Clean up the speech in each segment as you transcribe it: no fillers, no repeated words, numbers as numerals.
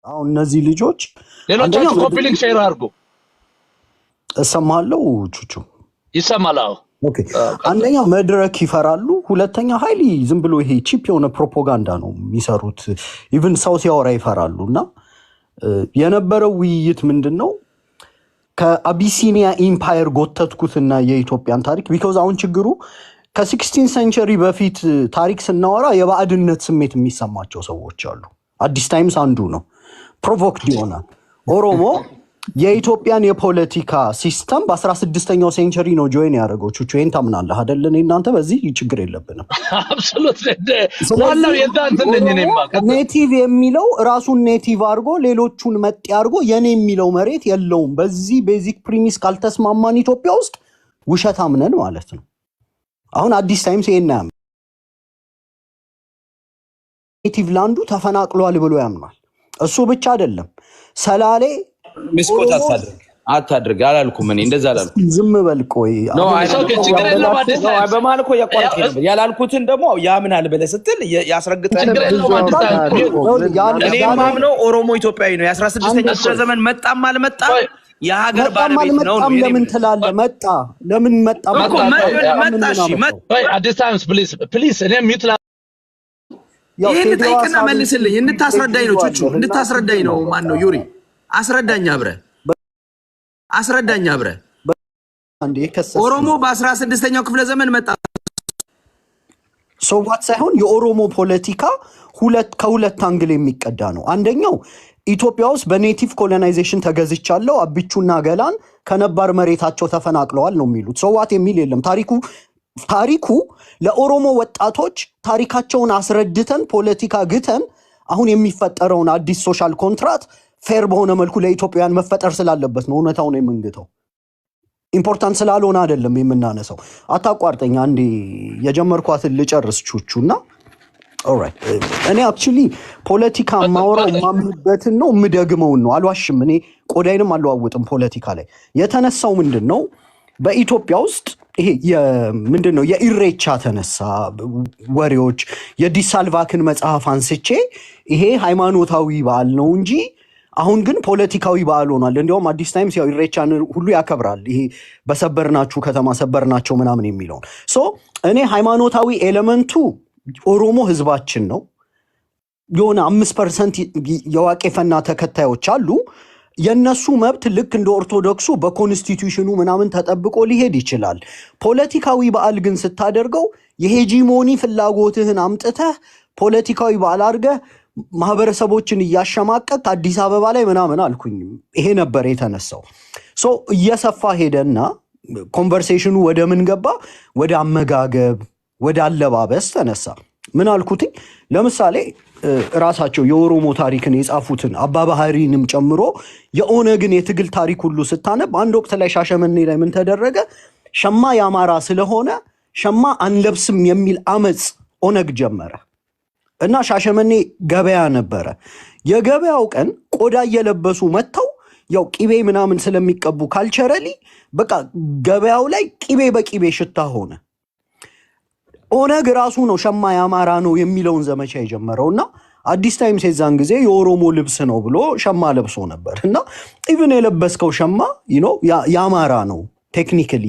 አሁን እነዚህ ልጆች ሌሎቻችሁ ኮፒ ሊንክ ሼር አድርጉ። እሰማለሁ ቹቹ ይሰማል። አዎ ኦኬ። አንደኛ መድረክ ይፈራሉ፣ ሁለተኛ ኃይሊ ዝም ብሎ ይሄ ቺፕ የሆነ ፕሮፓጋንዳ ነው የሚሰሩት። ኢቭን ሰው ሲያወራ ይፈራሉና የነበረው ውይይት ምንድነው ከአቢሲኒያ ኢምፓየር ጎተትኩትና የኢትዮጵያን ታሪክ ቢኮዝ አሁን ችግሩ ከ16 ሴንቸሪ በፊት ታሪክ ስናወራ የባዕድነት ስሜት የሚሰማቸው ሰዎች አሉ። አዲስ ታይምስ አንዱ ነው። ፕሮቮክድ ይሆናል። ኦሮሞ የኢትዮጵያን የፖለቲካ ሲስተም በ16ኛው ሴንቸሪ ነው ጆይን ያደረገው። ቹቹ ይሄን ታምናለህ አይደል? እናንተ በዚህ ችግር የለብንም። አብሶሉትሊ ዋናው ኔቲቭ የሚለው ራሱን ኔቲቭ አድርጎ ሌሎቹን መጤ አድርጎ የኔ የሚለው መሬት የለውም። በዚህ ቤዚክ ፕሪሚስ ካልተስማማን ኢትዮጵያ ውስጥ ውሸታም ነን ማለት ነው። አሁን አዲስ ታይምስ ይሄን ያም ኔቲቭ ላንዱ ተፈናቅሏል ብሎ ያምናል። እሱ ብቻ አይደለም ሰላሌ ሚስኮት አታድርግ አላልኩም። እኔ እንደዛ አላልኩም። ዝም በል ቆይ ነው በማል እኮ ያቋርጥ ነበር ያላልኩትን ደግሞ ያምናል ብለህ ስትል ያስረግጣል። እኔ ማምነው ኦሮሞ ኢትዮጵያዊ ነው። የ16ኛው ክፍለ ዘመን መጣም አልመጣም የሀገር ባለቤት ነው። ለምን ትላለህ? መጣ ለምን መጣ? አዲስ ታይምስ ፕሊዝ እኔ ሚት ይሄን ጠይቅና መልስልኝ። እንድታስረዳኝ ነው ቹቹ፣ እንድታስረዳኝ ነው። ማን ነው ዩሪ? አስረዳኝ አብረ ኦሮሞ በ16ኛው ክፍለ ዘመን መጣ ሶዋት ሳይሆን የኦሮሞ ፖለቲካ ከሁለት አንግል የሚቀዳ ነው። አንደኛው ኢትዮጵያ ውስጥ በኔቲቭ ኮሎናይዜሽን ተገዝቻለሁ፣ አብቹና ገላን ከነባር መሬታቸው ተፈናቅለዋል ነው የሚሉት። ሶዋት የሚል የለም። ታሪኩ ለኦሮሞ ወጣቶች ታሪካቸውን አስረድተን ፖለቲካ ግተን አሁን የሚፈጠረውን አዲስ ሶሻል ኮንትራት ፌር በሆነ መልኩ ለኢትዮጵያውያን መፈጠር ስላለበት ነው እውነታውን የምንግተው። ኢምፖርታንት ስላልሆነ አይደለም የምናነሳው። አታቋርጠኝ አንዴ የጀመርኳትን ልጨርስ ቹቹና ኦልራይት። እኔ አክቹሊ ፖለቲካ ማውራው ማምንበትን ነው የምደግመውን ነው። አልዋሽም። እኔ ቆዳይንም አልዋውጥም። ፖለቲካ ላይ የተነሳው ምንድነው በኢትዮጵያ ውስጥ ይሄ ምንድነው የኢሬቻ ተነሳ ወሬዎች የዲሳልቫክን መጽሐፍ አንስቼ ይሄ ሃይማኖታዊ በዓል ነው እንጂ አሁን ግን ፖለቲካዊ በዓል ሆኗል። እንዲያውም አዲስ ታይምስ ያው ኢሬቻን ሁሉ ያከብራል። ይሄ በሰበርናችሁ ከተማ ሰበርናቸው ምናምን የሚለውን እኔ ሃይማኖታዊ ኤሌመንቱ ኦሮሞ ህዝባችን ነው። የሆነ 5% የዋቄፈና ተከታዮች አሉ። የነሱ መብት ልክ እንደ ኦርቶዶክሱ በኮንስቲቱሽኑ ምናምን ተጠብቆ ሊሄድ ይችላል። ፖለቲካዊ በዓል ግን ስታደርገው የሄጂሞኒ ፍላጎትህን አምጥተህ ፖለቲካዊ በዓል አድርገህ ማህበረሰቦችን እያሸማቀቅ አዲስ አበባ ላይ ምናምን አልኩኝ። ይሄ ነበር የተነሳው። እየሰፋ ሄደና ኮንቨርሴሽኑ ወደ ምን ገባ? ወደ አመጋገብ፣ ወደ አለባበስ ተነሳ። ምን አልኩትኝ? ለምሳሌ ራሳቸው የኦሮሞ ታሪክን የጻፉትን አባባህሪንም ጨምሮ የኦነግን የትግል ታሪክ ሁሉ ስታነብ አንድ ወቅት ላይ ሻሸመኔ ላይ ምን ተደረገ? ሸማ ያማራ ስለሆነ ሸማ አንለብስም የሚል አመፅ ኦነግ ጀመረ እና ሻሸመኔ ገበያ ነበረ። የገበያው ቀን ቆዳ እየለበሱ መጥተው ያው ቂቤ ምናምን ስለሚቀቡ ካልቸረሊ በቃ ገበያው ላይ ቂቤ በቂቤ ሽታ ሆነ። ኦነግ ራሱ ነው ሸማ ያማራ ነው የሚለውን ዘመቻ የጀመረውና አዲስ ታይምስ የዛን ጊዜ የኦሮሞ ልብስ ነው ብሎ ሸማ ለብሶ ነበር እና ኢቭን የለበስከው ሸማ ያማራ ነው ቴክኒካሊ።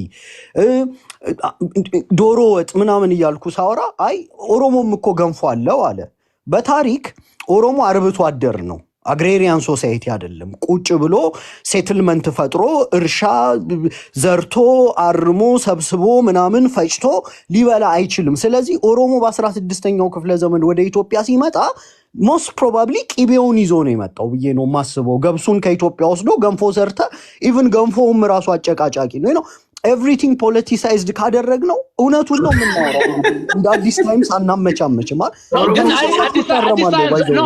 ዶሮ ወጥ ምናምን እያልኩ ሳወራ አይ ኦሮሞም እኮ ገንፎ አለው አለ። በታሪክ ኦሮሞ አርብቶ አደር ነው፣ አግሬሪያን ሶሳይቲ አይደለም። ቁጭ ብሎ ሴትልመንት ፈጥሮ እርሻ ዘርቶ አርሞ ሰብስቦ ምናምን ፈጭቶ ሊበላ አይችልም። ስለዚህ ኦሮሞ በ16ኛው ክፍለ ዘመን ወደ ኢትዮጵያ ሲመጣ ሞስት ፕሮባብሊ ቂቤውን ይዞ ነው የመጣው ብዬ ነው ማስበው። ገብሱን ከኢትዮጵያ ወስዶ ገንፎ ሰርተ ኢቭን ገንፎውም ራሱ አጨቃጫቂ ነው። ኤቭሪቲንግ ፖለቲሳይዝድ ካደረግነው እውነቱን ነው የምናወራው። እንደ አዲስ ታይምስ አናመቻመችም አይደል? ግን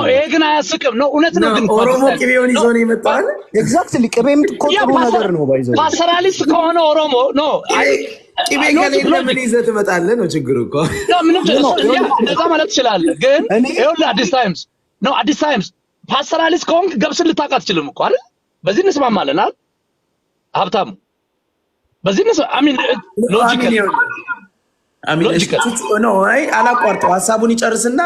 ይሄ ግን አያስቅም ነው እውነት ነው። ግን ኦሮሞ ቅቤውን ይዞ ነው የመጣው። ኤግዛክትሊ ቅቤም ጥሩ ነገር ነው ባይዘው። ፓስተራሊስት ከሆነ ኦሮሞ ነው ቅቤ ከሌለ ምን ይዘህ ትመጣለህ ነው ችግሩ እኮ። ምንም እንደዛ ማለት ትችላለህ። ግን ይኸውልህ አዲስ ታይምስ ፓስተራሊስት ከሆንክ ገብስን ልታውቅ አትችልም እኮ አይደል? በዚህ እንስማማለን አይደል ሀብታሙ? በዚህ ነው አሚን ሎጂካሊ አላቋርጠው ሀሳቡን ይጨርስና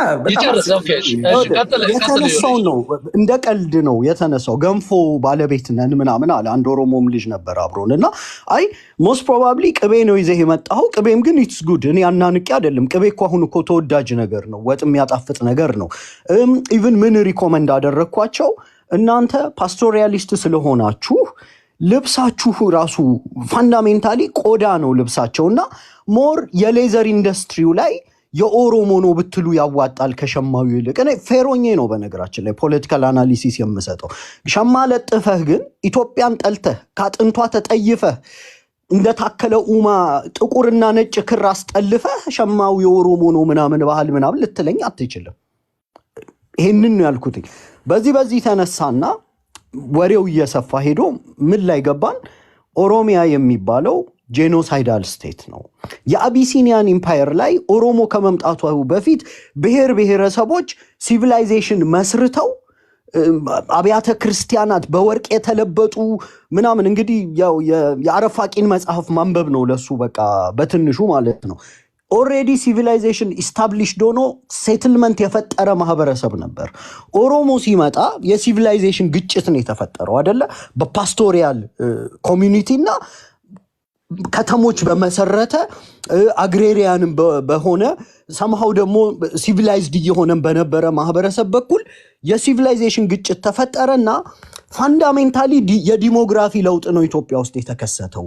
የተነሳው ነው እንደ ቀልድ ነው የተነሳው። ገንፎ ባለቤት ነን ምናምን አለ አንድ ኦሮሞም ልጅ ነበር አብሮን እና አይ ሞስት ፕሮባብሊ ቅቤ ነው ይዘህ የመጣኸው። ቅቤም ግን ኢትስ ጉድ። እኔ አናንቄ አይደለም። ቅቤ እኮ አሁን እኮ ተወዳጅ ነገር ነው፣ ወጥ የሚያጣፍጥ ነገር ነው። ኢቭን ምን ሪኮመንድ አደረግኳቸው፣ እናንተ ፓስቶሪያሊስት ስለሆናችሁ ልብሳችሁ ራሱ ፋንዳሜንታሊ ቆዳ ነው ልብሳቸውና ሞር የሌዘር ኢንዱስትሪው ላይ የኦሮሞ ነው ብትሉ ያዋጣል ከሸማው ይልቅ። እኔ ፌሮኜ ነው በነገራችን ላይ ፖለቲካል አናሊሲስ የምሰጠው። ሸማ ለጥፈህ ግን ኢትዮጵያን ጠልተህ ካጥንቷ ተጠይፈህ እንደታከለ ኡማ ጥቁርና ነጭ ክር አስጠልፈህ ሸማው የኦሮሞ ነው ምናምን ባህል ምናምን ልትለኝ አትችልም። ይሄንን ነው ያልኩት። በዚህ ተነሳና ወሬው እየሰፋ ሄዶ ምን ላይ ገባን? ኦሮሚያ የሚባለው ጄኖሳይዳል ስቴት ነው። የአቢሲኒያን ኢምፓየር ላይ ኦሮሞ ከመምጣቱ በፊት ብሔር ብሔረሰቦች ሲቪላይዜሽን መስርተው አብያተ ክርስቲያናት በወርቅ የተለበጡ ምናምን። እንግዲህ ያው የአረፋቂን መጽሐፍ ማንበብ ነው ለሱ በቃ በትንሹ ማለት ነው። ኦልሬዲ ሲቪላይዜሽን ኢስታብሊሽድ ሆኖ ሴትልመንት የፈጠረ ማህበረሰብ ነበር። ኦሮሞ ሲመጣ የሲቪላይዜሽን ግጭት ነው የተፈጠረው አይደለ? በፓስቶሪያል ኮሚዩኒቲ እና ከተሞች በመሰረተ አግሬሪያንም በሆነ ሰምሃው ደግሞ ሲቪላይዝድ እየሆነም በነበረ ማህበረሰብ በኩል የሲቪላይዜሽን ግጭት ተፈጠረና ፋንዳሜንታሊ የዲሞግራፊ ለውጥ ነው ኢትዮጵያ ውስጥ የተከሰተው።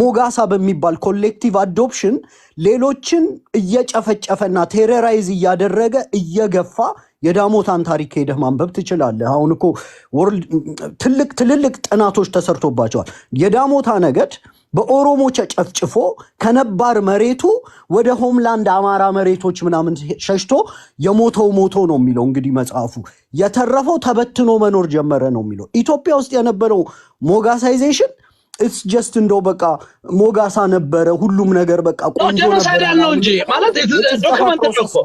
ሞጋሳ በሚባል ኮሌክቲቭ አዶፕሽን ሌሎችን እየጨፈጨፈና ቴሮራይዝ እያደረገ እየገፋ የዳሞታን ታሪክ ሄደህ ማንበብ ትችላለህ። አሁን እኮ ትልልቅ ጥናቶች ተሰርቶባቸዋል። የዳሞታ ነገድ በኦሮሞ ጨፍጭፎ ከነባር መሬቱ ወደ ሆምላንድ አማራ መሬቶች ምናምን ሸሽቶ የሞተው ሞቶ ነው የሚለው እንግዲህ መጽሐፉ። የተረፈው ተበትኖ መኖር ጀመረ ነው የሚለው። ኢትዮጵያ ውስጥ የነበረው ሞጋሳይዜሽን ኢትስ ጀስት እንደው በቃ ሞጋሳ ነበረ ሁሉም ነገር በቃ ቆንጆ ነበር ነው እንጂ ማለት ዶክመንት ነው እኮ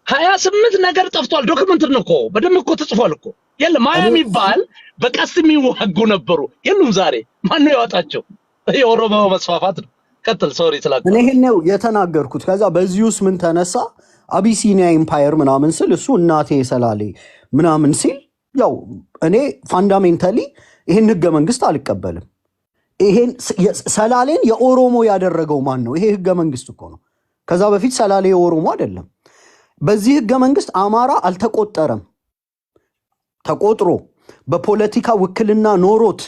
28 ነገር ጠፍቷል። ዶክመንት ነው እኮ በደንብ እኮ ተጽፏል እኮ። የለም ማያ የሚባል በቀስት የሚዋጉ ነበሩ። የሉም ዛሬ ማን ነው ያወጣቸው? የኦሮሞ መስፋፋት ነው። ቀጥል። ሶሪ ስላልኩ እኔ ይሄን ነው የተናገርኩት። ከዛ በዚሁስ ምን ተነሳ? አቢሲኒያ ኢምፓየር ምናምን ስል እሱ እናቴ ሰላሌ ምናምን ሲል ያው እኔ ፋንዳሜንታሊ ይሄን ህገ መንግስት አልቀበልም። ይሄን ሰላሌን የኦሮሞ ያደረገው ማን ነው? ይሄ ህገ መንግስት እኮ ነው። ከዛ በፊት ሰላሌ የኦሮሞ አይደለም። በዚህ ህገ መንግስት አማራ አልተቆጠረም። ተቆጥሮ በፖለቲካ ውክልና ኖሮት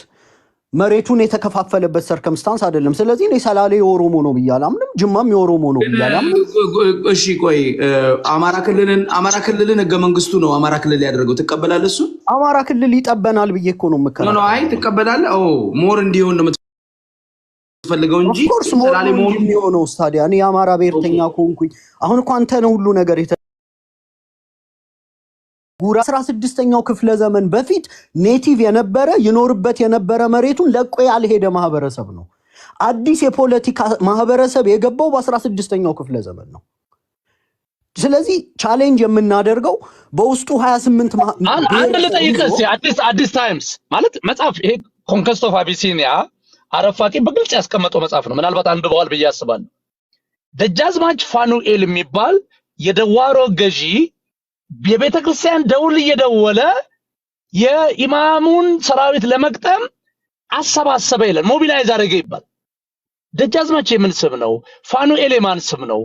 መሬቱን የተከፋፈለበት ሰርከምስታንስ አይደለም። ስለዚህ እኔ ሰላሌ የኦሮሞ ነው ብያላምንም፣ ጅማም የኦሮሞ ነው ብያላምንም። እሺ ቆይ አማራ ክልልን ህገ መንግስቱ ነው አማራ ክልል ያደረገው። ትቀበላለህ? እሱ አማራ ክልል ይጠበናል ብዬ እኮ ነው የምከራከረው። ነው አይ ትቀበላለህ? ሞር እንዲሆን ነው የምትፈልገው እንጂ ሰላሌ ሞር እንዲሆነው ታዲያ እኔ የአማራ ብሔርተኛ ኮንኩኝ። አሁን እኮ አንተ ነው ሁሉ ነገር ጉራ 16ኛው ክፍለ ዘመን በፊት ኔቲቭ የነበረ ይኖርበት የነበረ መሬቱን ለቆ ያልሄደ ማህበረሰብ ነው። አዲስ የፖለቲካ ማህበረሰብ የገባው በ16ኛው ክፍለ ዘመን ነው። ስለዚህ ቻሌንጅ የምናደርገው በውስጡ 28 አንድ ልጠይቅህ። አዲስ ታይምስ ማለት መጽሐፍ ይሄ ኮንከስት ኦፍ አቢሲኒያ አረፋቂ በግልጽ ያስቀመጠው መጽሐፍ ነው። ምናልባት አንብበዋል ብዬ አስባለሁ። ደጃዝማች ፋኑኤል የሚባል የደዋሮ ገዢ የቤተ ክርስቲያን ደውል እየደወለ የኢማሙን ሰራዊት ለመቅጠም አሰባሰበ ይላል። ሞቢላይዝ አደረገ ይባል። ደጃዝማች የምን ስም ነው? ፋኑኤል የማን ስም ነው?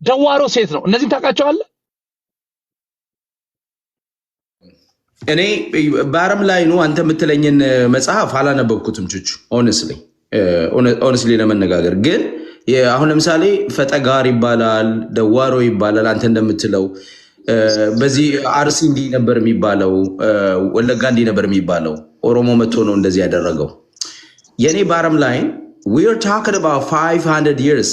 ደዋሮ ሴት ነው። እነዚህን ታውቃቸዋለህ? እኔ በአረም ላይ ነው አንተ የምትለኝን መጽሐፍ አላነበብኩትም ቹቹ ኦነስትሊ ለመነጋገር ግን አሁን ለምሳሌ ፈጠጋር ይባላል፣ ደዋሮ ይባላል። አንተ እንደምትለው በዚህ አርሲ እንዲህ ነበር የሚባለው፣ ወለጋ እንዲህ ነበር የሚባለው። ኦሮሞ መጥቶ ነው እንደዚህ ያደረገው። የኔ ባረም ላይ we are talking about 500 years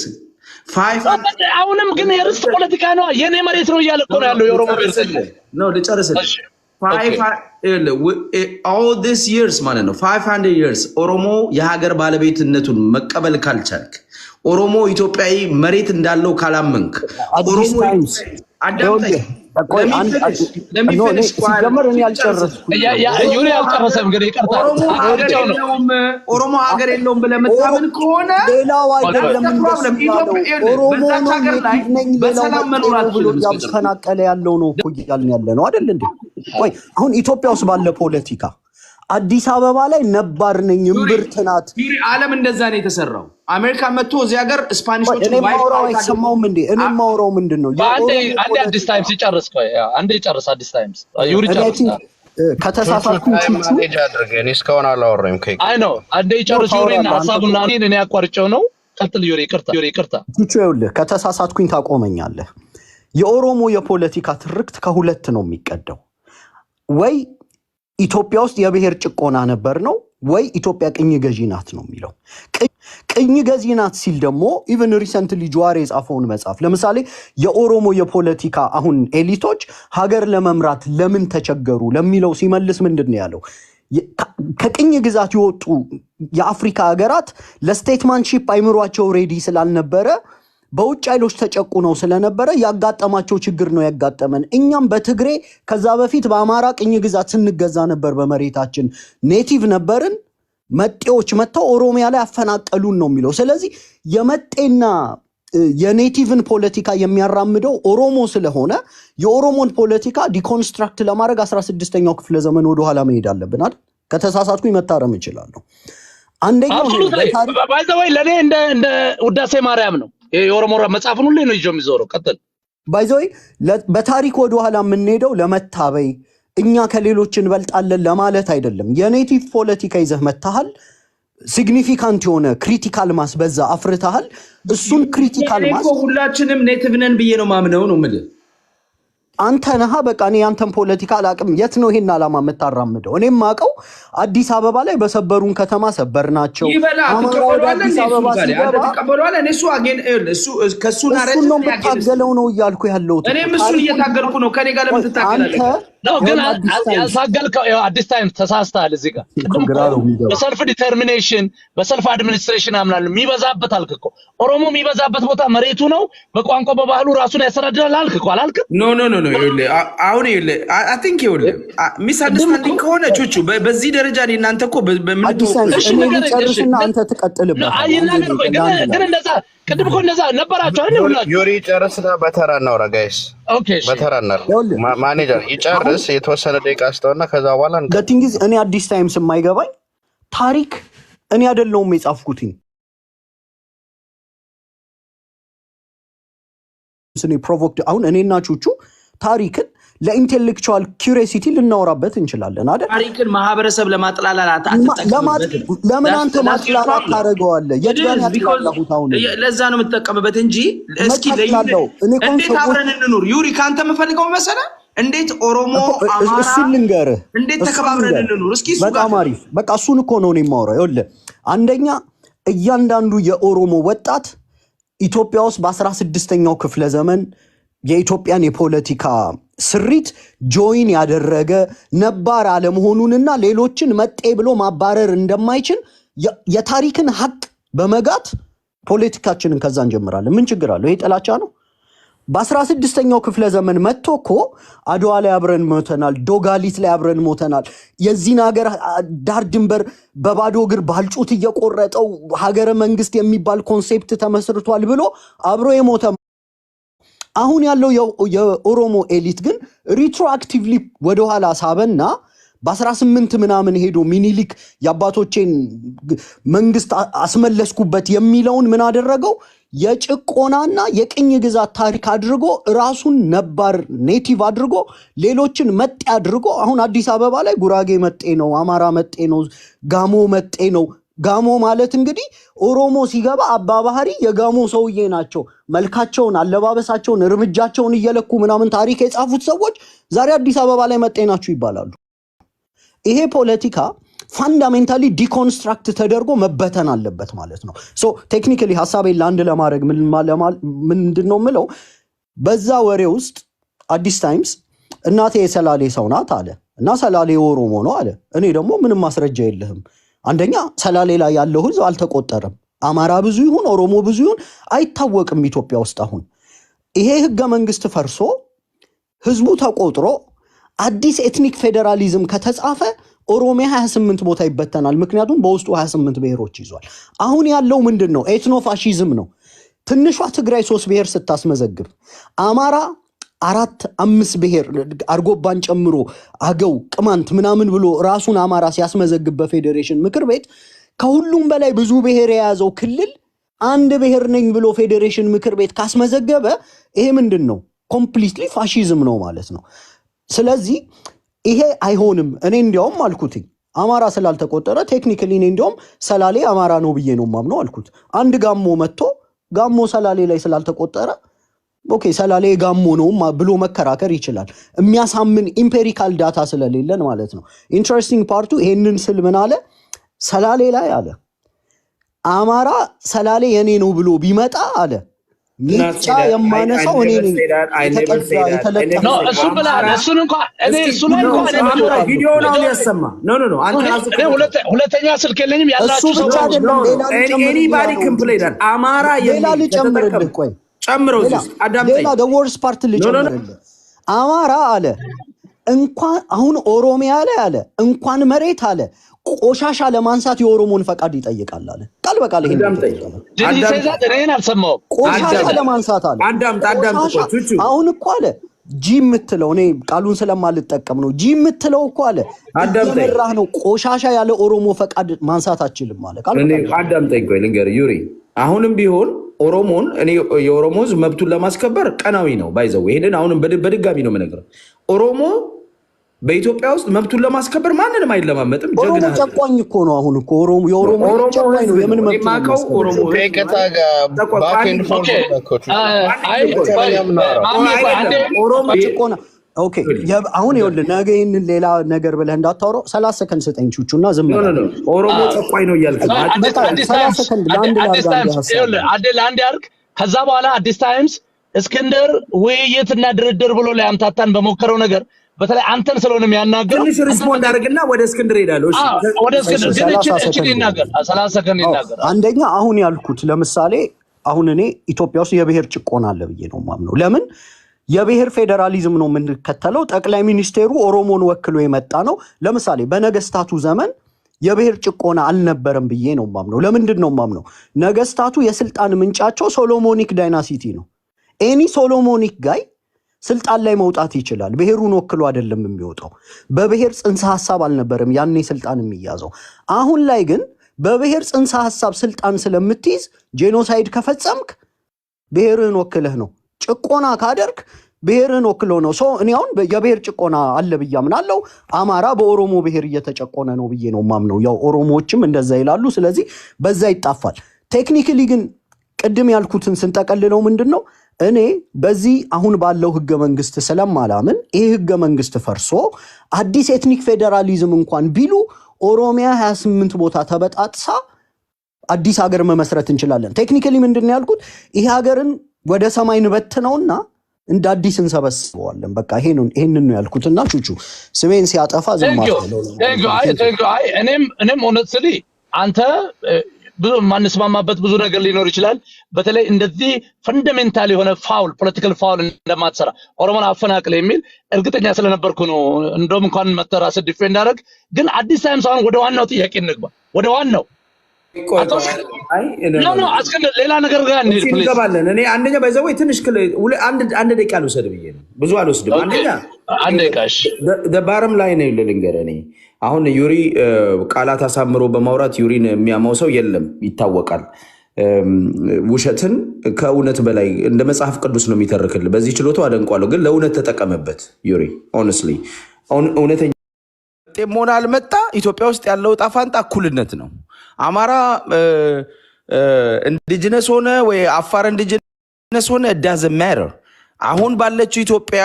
አሁንም ግን የርስት ፖለቲካ ነው። የኔ መሬት ነው እያለ እኮ ነው ያለው የኦሮሞ ብሔርተኛ ነው። ልጨርስልህ። all this years ማለት ነው 500 years ኦሮሞ የሀገር ባለቤትነቱን መቀበል ካልቻልክ፣ ኦሮሞ ኢትዮጵያዊ መሬት እንዳለው ካላመንክ፣ ኦሮሞ ሲጀመር እኔ አልጨረስኩም። ዩሪ አልጨረሰም። እንግዲህ ይቅርታ ኦሮሞ ሀገር የለውም ብለህ የምታምን ከሆነ ሌላው አይደለም ኦሮሞ ነኝ በሰላም መኖር ብሎ ያፈናቀለ ያለው ነው እኮ እያልን ያለ ነው አይደል እንዴ? ቆይ አሁን ኢትዮጵያ ውስጥ ባለ ፖለቲካ አዲስ አበባ ላይ ነባር ነኝ እምብርት ናት። ዓለም እንደዛ ነው የተሰራው። አሜሪካ መጥቶ እዚህ ሀገር ስፓኒሾች እኔ ማውራው አይሰማውም እንዴ? እኔ ማውራው ምንድነው? አንዴ አዲስ ታይምስ ይጨርስ። ቆይ አንዴ ይጨርስ አዲስ ታይምስ ዩሪ ጨርስ። ከተሳሳትኩኝ ማኔጅ አድርገ እኔ እስካሁን አላወራሁም። አይ ነው አንዴ ይጨርስ ዩሪና ሐሳቡና እኔ ያቋርጨው ነው። ቀጥል ዩሪ። ይቅርታ ይኸውልህ ከተሳሳትኩኝ ታቆመኛለህ። የኦሮሞ የፖለቲካ ትርክት ከሁለት ነው የሚቀደው። ወይ ኢትዮጵያ ውስጥ የብሔር ጭቆና ነበር ነው፣ ወይ ኢትዮጵያ ቅኝ ገዢ ናት ነው የሚለው። ቅኝ ገዢ ናት ሲል ደግሞ ኢቨን ሪሰንትሊ ጀዋር የጻፈውን መጽሐፍ ለምሳሌ የኦሮሞ የፖለቲካ አሁን ኤሊቶች ሀገር ለመምራት ለምን ተቸገሩ ለሚለው ሲመልስ ምንድን ነው ያለው? ከቅኝ ግዛት የወጡ የአፍሪካ ሀገራት ለስቴትማንሺፕ አይምሯቸው ሬዲ ስላልነበረ በውጭ ኃይሎች ተጨቁነው ስለነበረ ያጋጠማቸው ችግር ነው ያጋጠመን። እኛም በትግሬ ከዛ በፊት በአማራ ቅኝ ግዛት ስንገዛ ነበር። በመሬታችን ኔቲቭ ነበርን። መጤዎች መጥተው ኦሮሚያ ላይ አፈናቀሉን ነው የሚለው። ስለዚህ የመጤና የኔቲቭን ፖለቲካ የሚያራምደው ኦሮሞ ስለሆነ የኦሮሞን ፖለቲካ ዲኮንስትራክት ለማድረግ 16ኛው ክፍለ ዘመን ወደኋላ መሄድ አለብን አይደል? ከተሳሳትኩኝ መታረም እችላለሁ። አንደኛው ባይዘወይ ለኔ እንደ ውዳሴ ማርያም ነው። የኦሮሞ መጽሐፍን ሁሌ ነው ይዞ የሚዞረው። ቀጥል። ባይዘወይ በታሪክ ወደኋላ የምንሄደው ለመታበይ እኛ ከሌሎች እንበልጣለን ለማለት አይደለም። የኔቲቭ ፖለቲካ ይዘህ መታሃል። ሲግኒፊካንት የሆነ ክሪቲካል ማስ በዛ አፍርተሃል። እሱን ክሪቲካል ማስ ሁላችንም ኔቲቭ ነን ብዬ ነው ማምነው ነው የምልህ። አንተ ነህ በቃ እኔ ያንተን ፖለቲካ አላቅም። የት ነው ይሄን ዓላማ የምታራምደው? እኔም ማቀው አዲስ አበባ ላይ በሰበሩን ከተማ ሰበር ናቸው። አዲስ አበባ ተቀበሏል። እኔ እሱ ከሱ ነው የምታገለው ነው እያልኩ ያለሁት። እኔም እሱን እየታገልኩ ነው። ከኔ ጋር ለምን ትታገላለህ? ነው ግን ያሳገልከው አዲስ ታይም ተሳስተሃል። እዚህ ጋር በሰልፍ ዲተርሚኔሽን በሰልፍ አድሚኒስትሬሽን አምናለሁ የሚበዛበት አልክ እኮ። ኦሮሞ የሚበዛበት ቦታ መሬቱ ነው። በቋንቋ በባህሉ ራሱን ያስተዳድራል አልክ እኮ አላልክም? ኖ አሁን አይ ቲንክ ሚስ አንደርስታንዲንግ ከሆነ ቹቹ በዚህ ደረጃ እኔ እናንተ እኮ ጨርስና አንተ ትቀጥልበት። ግን እንደዛ ቅድም እኮ እንደዛ ነበራችሁ አይደል? ሁላችሁ ዩሪ ጨርስና በተራ እናውራ ጋይስ። ኦኬ በተራ እናውራ። ማኔጀር ይጨርስ የተወሰነ ደቂቃ አስተውና ከዛ በኋላ ለቲንግዝ እኔ አዲስ ታይምስ የማይገባኝ ታሪክ እኔ አይደለሁም የጻፍኩትኝ። ስኔ ፕሮቮክድ አሁን እኔና ቹቹ ታሪክን ለኢንቴሌክቹዋል ኩሪዮሲቲ ልናወራበት እንችላለን አይደል? ታሪክን ማህበረሰብ ለማጥላላት ለምን አንተ ማጥላላት ታደርገዋለህ? የትኛው ያጥላላሁት? አሁን ለዛ ነው የምትጠቀምበት እንጂ እስኪ እንዴት አብረን እንኑር? ዩሪ ካንተ የምፈልገው መሰለህ እንዴት ኦሮሞ አማራ እሱን ልንገርህ፣ እንዴት ተከባብረን እንኑር? እስኪ እሱ በጣም አሪፍ። በቃ እሱን እኮ ነው እኔ የማወራው። ይኸውልህ አንደኛ እያንዳንዱ የኦሮሞ ወጣት ኢትዮጵያ ውስጥ በ16ኛው ክፍለ ዘመን የኢትዮጵያን የፖለቲካ ስሪት ጆይን ያደረገ ነባር አለመሆኑንና ሌሎችን መጤ ብሎ ማባረር እንደማይችል የታሪክን ሀቅ በመጋት ፖለቲካችንን ከዛ እንጀምራለን። ምን ችግር አለው? ይሄ ጥላቻ ነው? በ16ኛው ክፍለ ዘመን መጥቶ እኮ አድዋ ላይ አብረን ሞተናል፣ ዶጋሊት ላይ አብረን ሞተናል። የዚህን ሀገር ዳር ድንበር በባዶ እግር ባልጩት እየቆረጠው ሀገረ መንግስት የሚባል ኮንሴፕት ተመስርቷል ብሎ አብሮ የሞተ አሁን ያለው የኦሮሞ ኤሊት ግን ሪትሮአክቲቭሊ ወደኋላ ሳበና በ18 ምናምን ሄዶ ሚኒሊክ የአባቶቼን መንግስት አስመለስኩበት የሚለውን ምን አደረገው? የጭቆናና የቅኝ ግዛት ታሪክ አድርጎ ራሱን ነባር ኔቲቭ አድርጎ ሌሎችን መጤ አድርጎ አሁን አዲስ አበባ ላይ ጉራጌ መጤ ነው፣ አማራ መጤ ነው፣ ጋሞ መጤ ነው። ጋሞ ማለት እንግዲህ ኦሮሞ ሲገባ አባ ባህሪ የጋሞ ሰውዬ ናቸው። መልካቸውን፣ አለባበሳቸውን፣ እርምጃቸውን እየለኩ ምናምን ታሪክ የጻፉት ሰዎች ዛሬ አዲስ አበባ ላይ መጤ ናችሁ ይባላሉ። ይሄ ፖለቲካ ፋንዳሜንታሊ ዲኮንስትራክት ተደርጎ መበተን አለበት ማለት ነው። ሶ ቴክኒካሊ ሐሳቤን ለአንድ ለማድረግ ምንድነው ምለው፣ በዛ ወሬ ውስጥ አዲስ ታይምስ እናቴ የሰላሌ ሰው ናት አለ እና ሰላሌ ኦሮሞ ነው አለ። እኔ ደግሞ ምንም ማስረጃ የለህም። አንደኛ ሰላሌ ላይ ያለው ህዝብ አልተቆጠረም። አማራ ብዙ ይሁን ኦሮሞ ብዙ ይሁን አይታወቅም ኢትዮጵያ ውስጥ። አሁን ይሄ ህገ መንግስት ፈርሶ ህዝቡ ተቆጥሮ አዲስ ኤትኒክ ፌዴራሊዝም ከተጻፈ ኦሮሚያ 28 ቦታ ይበተናል። ምክንያቱም በውስጡ 28 ብሔሮች ይዟል። አሁን ያለው ምንድነው? ኤትኖ ፋሺዝም ነው። ትንሿ ትግራይ 3 ብሔር ስታስመዘግብ አማራ 4-5 ብሔር አርጎባን ጨምሮ አገው፣ ቅማንት ምናምን ብሎ ራሱን አማራ ሲያስመዘግብ በፌዴሬሽን ምክር ቤት ከሁሉም በላይ ብዙ ብሔር የያዘው ክልል አንድ ብሔር ነኝ ብሎ ፌዴሬሽን ምክር ቤት ካስመዘገበ ይሄ ምንድነው? ኮምፕሊትሊ ፋሺዝም ነው ማለት ነው። ስለዚህ ይሄ አይሆንም። እኔ እንዲያውም አልኩት አማራ ስላልተቆጠረ ቴክኒካሊ እኔ እንዲያውም ሰላሌ አማራ ነው ብዬ ነው ማምነው አልኩት። አንድ ጋሞ መጥቶ ጋሞ ሰላሌ ላይ ስላልተቆጠረ ኦኬ ሰላሌ ጋሞ ነው ብሎ መከራከር ይችላል። የሚያሳምን ኢምፔሪካል ዳታ ስለሌለን ማለት ነው። ኢንትረስቲንግ ፓርቱ ይሄንን ስል ምን አለ ሰላሌ ላይ አለ አማራ ሰላሌ የኔ ነው ብሎ ቢመጣ አለ ሚጫ የማነሳው እኔ ነኝ። ሁለተኛ ስልክ የለኝም ያላችሁ ሰዎች አማራ ሌላ ልጨምርልህ። ቆይ ጨምረው ሌላ ደወርስ ፓርት ልጨምርልህ። አማራ አለ እንኳን አሁን ኦሮሚያ ላይ አለ እንኳን መሬት አለ ቆሻሻ ለማንሳት የኦሮሞን ፈቃድ ይጠይቃል አለ። ቃል በቃል ይሄን ቆሻሻ ለማንሳት አለ። አሁን እኮ አለ ጂ የምትለው እኔ ቃሉን ስለማልጠቀም ነው። ጂ የምትለው እኮ አለ እየመራህ ነው። ቆሻሻ ያለ ኦሮሞ ፈቃድ ማንሳት አችልም ማለት ቃል በቃል አዳምጠኝ። ቆይ ልንገርህ ዩሪ፣ አሁንም ቢሆን ኦሮሞን እኔ የኦሮሞ ሕዝብ መብቱን ለማስከበር ቀናዊ ነው ባይዘው። ይሄንን አሁንም በድጋሚ ነው የምነግርህ። ኦሮሞ በኢትዮጵያ ውስጥ መብቱን ለማስከበር ማንንም አይለማመጥም። ኦሮሞ ጨቋኝ እኮ ነው። አሁን እኮ የኦሮሞ ጨቋኝ ነው። የምን መብት ነው? ኦኬ አሁን ይኸውልህ ነገ ይህንን ሌላ ነገር ብለህ እንዳታወራው 30 ሰከንድ ስጠኝ ቹቹና ዝም ብለህ ኦሮሞ ጨቋኝ ነው እያልክ 30 ሰከንድ ለአንድ ያርግ። ከዛ በኋላ አዲስ ታይምስ እስክንድር ውይይትና ድርድር ብሎ ላይ አምታታን በሞከረው ነገር በተለይ አንተን ስለሆነ የሚያናገረው ትንሽ ሪስፖንድ አድርግና ወደ እስክንድር ሄዳለሁ። እሺ ወደ እስክንድር ግን ይናገር 30 ሰከንድ ይናገር። አንደኛ አሁን ያልኩት ለምሳሌ አሁን እኔ ኢትዮጵያ ውስጥ የብሔር ጭቆና አለ ብዬ ነው የማምነው። ለምን የብሔር ፌዴራሊዝም ነው የምንከተለው። ጠቅላይ ሚኒስቴሩ ኦሮሞን ወክሎ የመጣ ነው። ለምሳሌ በነገስታቱ ዘመን የብሔር ጭቆና አልነበረም ብዬ ነው የማምነው። ለምንድን ነው የማምነው? ነገስታቱ የስልጣን ምንጫቸው ሶሎሞኒክ ዳይናሲቲ ነው። ኤኒ ሶሎሞኒክ ጋይ ስልጣን ላይ መውጣት ይችላል። ብሔሩን ወክሎ አይደለም የሚወጣው። በብሔር ጽንሰ ሐሳብ አልነበረም ያኔ ስልጣን የሚያዘው። አሁን ላይ ግን በብሔር ጽንሰ ሐሳብ ስልጣን ስለምትይዝ ጄኖሳይድ ከፈጸምክ ብሔርህን ወክለህ ነው። ጭቆና ካደርክ ብሔርህን ወክሎ ነው። እኔ አሁን የብሔር ጭቆና አለ ብዬ አምናለሁ። አማራ በኦሮሞ ብሔር እየተጨቆነ ነው ብዬ ነው ማምነው። ያው ኦሮሞዎችም እንደዛ ይላሉ። ስለዚህ በዛ ይጣፋል። ቴክኒካሊ ግን ቅድም ያልኩትን ስንጠቀልለው ምንድነው እኔ በዚህ አሁን ባለው ህገ መንግስት ስለማላምን ይሄ ህገ መንግስት ፈርሶ አዲስ ኤትኒክ ፌዴራሊዝም እንኳን ቢሉ ኦሮሚያ 28 ቦታ ተበጣጥሳ አዲስ ሀገር መመስረት እንችላለን። ቴክኒካሊ ምንድነው ያልኩት ይሄ ሀገርን ወደ ሰማይ ንበትነውና እንደ አዲስ እንሰበስበዋለን። በቃ ይሄንን ነው ያልኩትና ቹቹ ስሜን ሲያጠፋ ዝም አትለው። እኔም ሆነስሊ አንተ ብዙ ማንስማማበት ብዙ ነገር ሊኖር ይችላል። በተለይ እንደዚህ ፈንዳሜንታል የሆነ ፋውል ፖለቲካል ፋውል እንደማትሰራ ኦሮሞን አፈናቅለ የሚል እርግጠኛ ስለነበርኩ ነው። እንደውም እንኳን መተራስ ዲፌንድ አደረግ። ግን አዲስ ታይምስ አሁን ወደ ዋናው ጥያቄ እንግባ። ወደ ዋናው አስከንድ ሌላ ነገር ጋር እንሂድ ፕሊዝ። እኔ አንደኛ ባይዘው ትንሽ አንድ ደቂቃ ልውሰድ ብዬ ነው። ብዙ አልወስድም። አንድ ደቂቃሽ ደባረም ላይ ነው ልንገር። እኔ አሁን ዩሪ ቃላት አሳምሮ በማውራት ዩሪን የሚያማው ሰው የለም ይታወቃል። ውሸትን ከእውነት በላይ እንደ መጽሐፍ ቅዱስ ነው የሚተርክልህ። በዚህ ችሎታው አደንቋለሁ። ግን ለእውነት ተጠቀመበት ዩሪ። ሆነስሊ እውነተኛ ሞና አልመጣ ኢትዮጵያ ውስጥ ያለው ዕጣ ፈንታ እኩልነት ነው። አማራ ኢንዲጂነስ ሆነ ወይ አፋር ኢንዲጂነስ ሆነ doesn't matter። አሁን ባለችው ኢትዮጵያ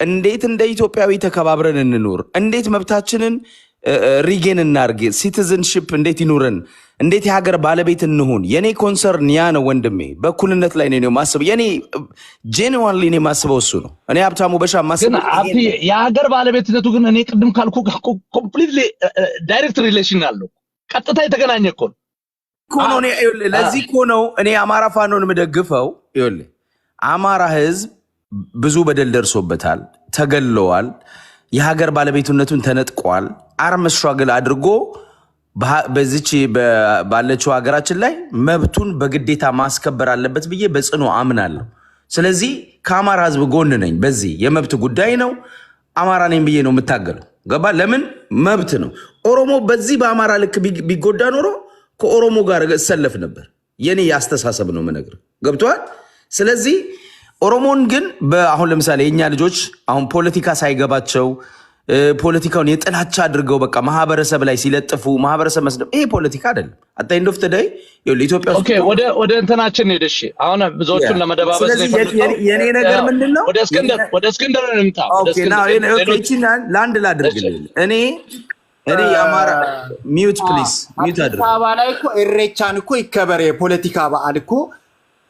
እንዴት እንደ ኢትዮጵያዊ ተከባብረን እንኖር፣ እንዴት መብታችንን ሪጌን እናርግ፣ ሲቲዝንሺፕ እንዴት ይኑረን፣ እንዴት የሀገር ባለቤት እንሁን። የኔ ኮንሰርን ያ ነው ወንድሜ። በእኩልነት ላይ ነው ማስበው። የኔ ጄኑዋንሊ ነው ማስበው እሱ ነው። እኔ ሀብታሙ በሻ ማስበው የሀገር ባለቤትነቱ ግን እኔ ቅድም ካልኩ ኮምፕሊትሊ ዳይሬክት ሪሌሽን አለው። ቀጥታ የተገናኘ እኮ ነው። ለዚህ እኮ ነው እኔ አማራ ፋኖን የምደግፈው። ይኸውልህ አማራ ህዝብ ብዙ በደል ደርሶበታል። ተገለዋል። የሀገር ባለቤትነቱን ተነጥቋል። አርም ስትራግል አድርጎ በዚች ባለችው ሀገራችን ላይ መብቱን በግዴታ ማስከበር አለበት ብዬ በጽኑ አምናለሁ። ስለዚህ ከአማራ ህዝብ ጎን ነኝ። በዚህ የመብት ጉዳይ ነው። አማራ ነኝ ብዬ ነው የምታገለው። ገባ? ለምን መብት ነው። ኦሮሞ በዚህ በአማራ ልክ ቢጎዳ ኖሮ ከኦሮሞ ጋር እሰለፍ ነበር። የኔ ያስተሳሰብ ነው የምነግርህ። ገብቶሃል? ስለዚህ ኦሮሞን ግን አሁን ለምሳሌ የኛ ልጆች አሁን ፖለቲካ ሳይገባቸው ፖለቲካውን የጥላቻ አድርገው በቃ ማህበረሰብ ላይ ሲለጥፉ ማህበረሰብ መስደብ ይሄ ፖለቲካ አይደለም። አታ ኢንድ ኦፍ ተዳይ ኢትዮጵያ ውስጥ ወደ እንትናችን ሄደሽ አሁን ብዙዎቹን ለመደባበስ ስለዚህ የኔ ነገር ምንድነው ወደ እስክንድር እንምጣ። ለአንድ ላድርግልህ እኔ የአማራ ሚዩት ፕሊዝ ሚዩት አድርግ። አበባ ላይ እኮ ኢሬቻን እኮ ይከበር የፖለቲካ በዓል እኮ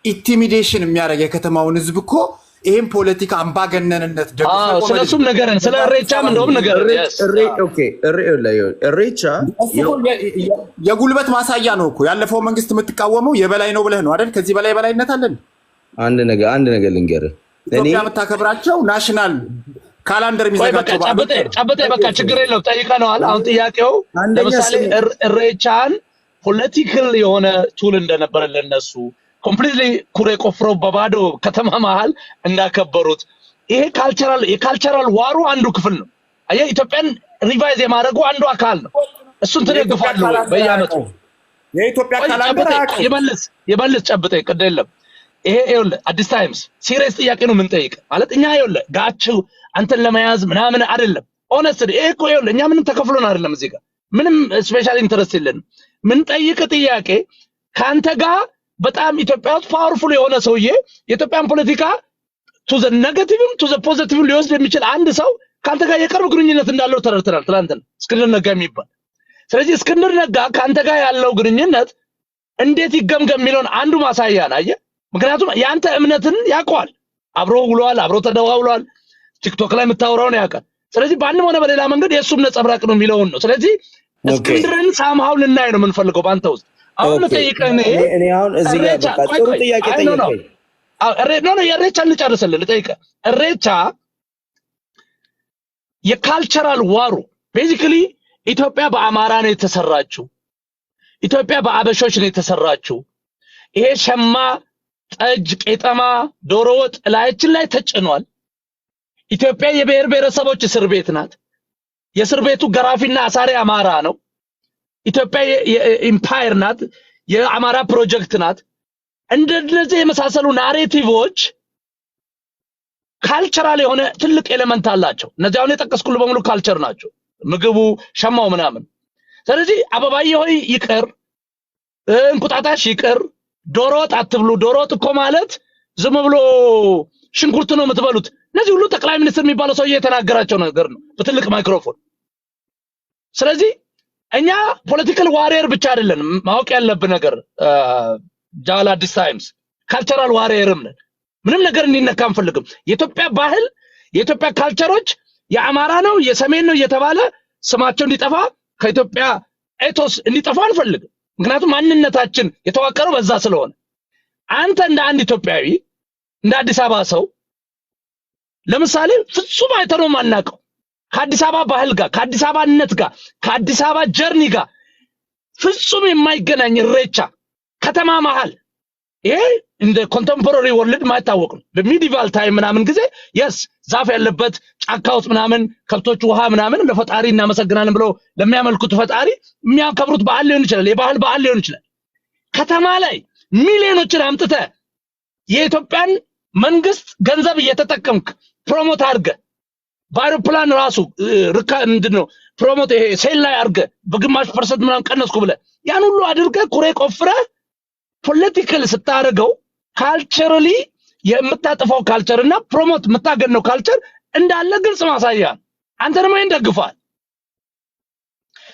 ኢንቲሚዴሽን የሚያደርግ የከተማውን ህዝብ እኮ ይሄን ፖለቲካ አምባገነንነት ደግሞ ስለሱም ነገርን ስለ ኢሬቻም እንደውም ነገር ኢሬቻ የጉልበት ማሳያ ነው እኮ ያለፈው መንግስት የምትቃወመው የበላይ ነው ብለህ ነው አይደል? ከዚህ በላይ በላይነት አለን? አንድ ነገር ልንገርህ ኢትዮጵያ የምታከብራቸው ናሽናል ካላንደር የሚዘጋጀው ጨበጠ በቃ ችግር የለው ጠይቀነዋል። አሁን ጥያቄው ለምሳሌ ኢሬቻን ፖለቲካል የሆነ ቱል እንደነበረ ለነሱ ኮምፕሊትሊ ኩሬ ቆፍሮ በባዶ ከተማ መሃል እንዳከበሩት ይሄ የካልቸራል ዋሩ አንዱ ክፍል ነው። አየህ ኢትዮጵያን ሪቫይዝ የማድረጉ አንዱ አካል ነው። እሱን ትደግፋለህ ወይ? በየዓመቱ የኢትዮጵያ ካላንደር ይመልስ ጨብጠኝ ቅድ የለም። ይሄ ይኸውልህ አዲስ ታይምስ ሲሪየስ ጥያቄ ነው የምንጠይቅ ማለት እኛ ይኸውልህ ጋችሁ አንተን ለመያዝ ምናምን አይደለም። ኦነስትሊ ይሄ እኮ ይኸውልህ እኛ ምንም ተከፍሎን አይደለም እዚህ ጋር ምንም ስፔሻል ኢንተረስት የለንም። ምን ጠይቅ ጥያቄ ካንተ ጋር በጣም ኢትዮጵያ ውስጥ ፓወርፉል የሆነ ሰውዬ የኢትዮጵያን ፖለቲካ ቱ ዘ ኔጌቲቭም ቱ ዘ ፖዚቲቭም ሊወስድ የሚችል አንድ ሰው ካንተ ጋር የቅርብ ግንኙነት እንዳለው ተረድተናል። ትናንትና እስክንድር ነጋ የሚባል ስለዚህ እስክንድር ነጋ ካንተ ጋር ያለው ግንኙነት እንዴት ይገምገም የሚለውን አንዱ ማሳያ ነው። አየህ ምክንያቱም ያንተ እምነትን ያውቀዋል። አብሮ ውሏል፣ አብሮ ተደዋውሏል። ቲክቶክ ላይ የምታወራውን ያውቃል። ስለዚህ በአንድም ሆነ በሌላ መንገድ የእሱም ነጸብራቅ ነው የሚለውን ነው። ስለዚህ እስክንድርን ሳምሃው ልናይ ነው የምንፈልገው በአንተ ውስጥ አሁን ልጠይቅህ እኔ አሁን እዚህ ጋር በቃ ጥሩ ጥያቄ ጠይቀኝ። የኢሬቻን ልጨርስልህ ልጠይቅህ። ኢሬቻ የካልቸራል ዋሩ ቤዚክሊ ኢትዮጵያ በአማራ ነው የተሰራችው። ኢትዮጵያ በአበሾች ነው የተሰራችው። ይሄ ሸማ፣ ጠጅ፣ ቄጠማ፣ ዶሮ ወጥ ላያችን ላይ ተጭኗል። ኢትዮጵያ የብሔር ብሔረሰቦች እስር ቤት ናት። የእስር ቤቱ ገራፊና አሳሪ አማራ ነው። ኢትዮጵያ የኢምፓየር ናት። የአማራ ፕሮጀክት ናት። እንደነዚህ የመሳሰሉ ናሬቲቮች ካልቸራል የሆነ ትልቅ ኤሌመንት አላቸው። እነዚህ አሁን የጠቀስኩልህ በሙሉ ካልቸር ናቸው። ምግቡ፣ ሸማው ምናምን። ስለዚህ አበባዬ ሆይ ይቅር፣ እንቁጣጣሽ ይቅር፣ ዶሮ ወጥ አትብሉ። ዶሮ ወጥ እኮ ማለት ዝም ብሎ ሽንኩርት ነው የምትበሉት። እነዚህ ሁሉ ጠቅላይ ሚኒስትር የሚባለው ሰውዬ የተናገራቸው ነገር ነው በትልቅ ማይክሮፎን። ስለዚህ እኛ ፖለቲካል ዋሪየር ብቻ አይደለም ማወቅ ያለብን ነገር ጃል አዲስ ታይምስ ካልቸራል ዋሪየርም ነን። ምንም ነገር እንዲነካ አንፈልግም። የኢትዮጵያ ባህል የኢትዮጵያ ካልቸሮች የአማራ ነው የሰሜን ነው እየተባለ ስማቸው እንዲጠፋ ከኢትዮጵያ ኤቶስ እንዲጠፋ አንፈልግም። ምክንያቱም ማንነታችን የተዋቀረው በዛ ስለሆነ አንተ እንደ አንድ ኢትዮጵያዊ እንደ አዲስ አበባ ሰው ለምሳሌ ፍጹም አይተነው ማናቀው ከአዲስ አበባ ባህል ጋር ከአዲስ አበባነት ጋር ከአዲስ አበባ ጀርኒ ጋር ፍጹም የማይገናኝ ኢሬቻ ከተማ መሃል ይሄ እንደ ኮንቴምፖራሪ ወርልድ ማይታወቅ ነው። በሚዲቫል ታይም ምናምን ጊዜ የስ ዛፍ ያለበት ጫካ ውስጥ ምናምን ከብቶች ውሃ ምናምን ለፈጣሪ እናመሰግናለን ብለው ለሚያመልኩት ፈጣሪ የሚያከብሩት በዓል ሊሆን ይችላል። የባህል በዓል ሊሆን ይችላል። ከተማ ላይ ሚሊዮኖችን አምጥተ የኢትዮጵያን መንግስት ገንዘብ እየተጠቀምክ ፕሮሞት አድርገ በአውሮፕላን ራሱ ምንድነው ፕሮሞት ይሄ ሴል ላይ አድርገ በግማሽ ፐርሰንት ምናምን ቀነስኩ ብለ ያን ሁሉ አድርገ ኩሬ ቆፍረ ፖለቲካል ስታደርገው ካልቸራሊ የምታጠፋው ካልቸርና ፕሮሞት የምታገነው ካልቸር እንዳለ ግልጽ ማሳያ አንተ ደግሞ እንደግፋል።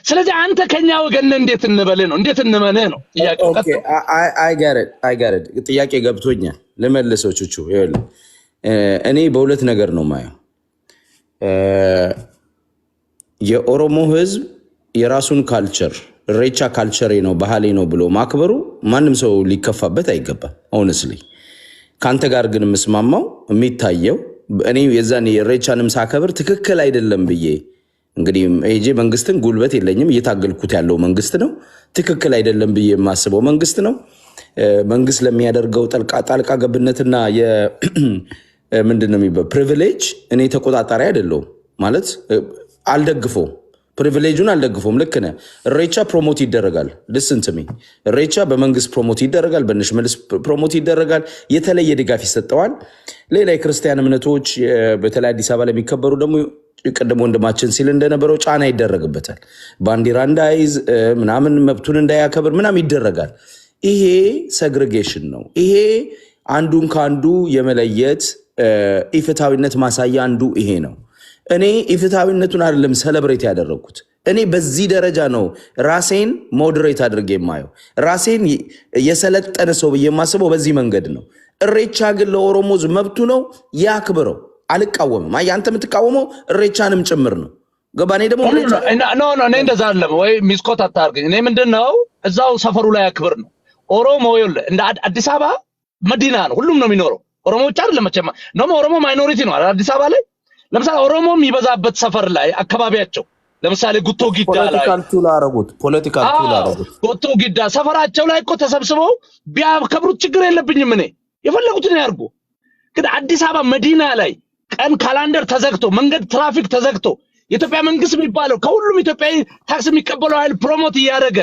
ስለዚህ አንተ ከኛ ወገን እንዴት እንበል ነው እንዴት እንመነህ ነው ጥያቄው። ኦኬ አይ ጋር ጥያቄ ገብቶኛል። ለመለሰው ቹቹ ይኸውልህ እኔ በሁለት ነገር ነው ማየው። የኦሮሞ ህዝብ የራሱን ካልቸር ኢሬቻ ካልቸሬ ነው ባህሌ ነው ብሎ ማክበሩ ማንም ሰው ሊከፋበት አይገባም። ሆነስሊ ካንተ ጋር ግን መስማማው የሚታየው እኔ የዛን የኢሬቻንም ሳከብር ትክክል አይደለም ብዬ እንግዲህ ኤጄ መንግስትን ጉልበት የለኝም እየታገልኩት ያለው መንግስት ነው። ትክክል አይደለም ብዬ የማስበው መንግስት ነው። መንግስት ለሚያደርገው ጣልቃ ገብነትና ምንድነው የሚባለው ፕሪቪሌጅ እኔ ተቆጣጣሪ አይደለሁም ማለት አልደግፈውም። ፕሪቪሌጁን አልደግፈውም። ልክ ነህ። ኢሬቻ ፕሮሞት ይደረጋል። ልስን ቱ ሚ ኢሬቻ በመንግስት ፕሮሞት ይደረጋል፣ በሽመልስ ፕሮሞት ይደረጋል፣ የተለየ ድጋፍ ይሰጠዋል። ሌላ የክርስቲያን እምነቶች በተለይ አዲስ አበባ ላይ የሚከበሩ ደግሞ ቅድም ወንድማችን ሲል እንደነበረው ጫና ይደረግበታል። ባንዲራ እንዳይዝ ምናምን መብቱን እንዳያከብር ምናምን ይደረጋል። ይሄ ሰግሬጌሽን ነው። ይሄ አንዱን ከአንዱ የመለየት ኢፍትሃዊነት ማሳያ አንዱ ይሄ ነው። እኔ ኢፍትሃዊነቱን አይደለም ሰለብሬት ያደረግኩት። እኔ በዚህ ደረጃ ነው ራሴን ሞዴሬት አድርጌ የማየው። ራሴን የሰለጠነ ሰው ብዬ የማስበው በዚህ መንገድ ነው። ኢሬቻ ግን ለኦሮሞ መብቱ ነው፣ ያክብረው። አልቃወምም። አይ አንተ የምትቃወመው ኢሬቻንም ጭምር ነው። ገባኔ ደግሞ እኔ እንደዛ አይደለም ወይ ሚስኮት አታርገኝ። እኔ ምንድነው እዛው ሰፈሩ ላይ ያክብር ነው። ኦሮሞ ይኸውልህ እንደ አዲስ አበባ መዲና ነው፣ ሁሉም ነው የሚኖረው። ኦሮሞዎች አይደለም መቼም ነው። ኦሮሞ ማይኖሪቲ ነው አዲስ አበባ ላይ። ለምሳሌ ኦሮሞ የሚበዛበት ሰፈር ላይ አካባቢያቸው ለምሳሌ ጉቶ ጊዳ ላይ ፖለቲካል ቱል አረጉት። ጉቶ ጊዳ ሰፈራቸው ላይ እኮ ተሰብስበው ቢያከብሩት ችግር የለብኝም። እኔ የፈለጉትን ያርጉ። ግን አዲስ አበባ መዲና ላይ ቀን ካላንደር ተዘግቶ መንገድ ትራፊክ ተዘግቶ የኢትዮጵያ መንግስት የሚባለው ከሁሉም ኢትዮጵያዊ ታክስ የሚቀበለው ኃይል ፕሮሞት እያደረገ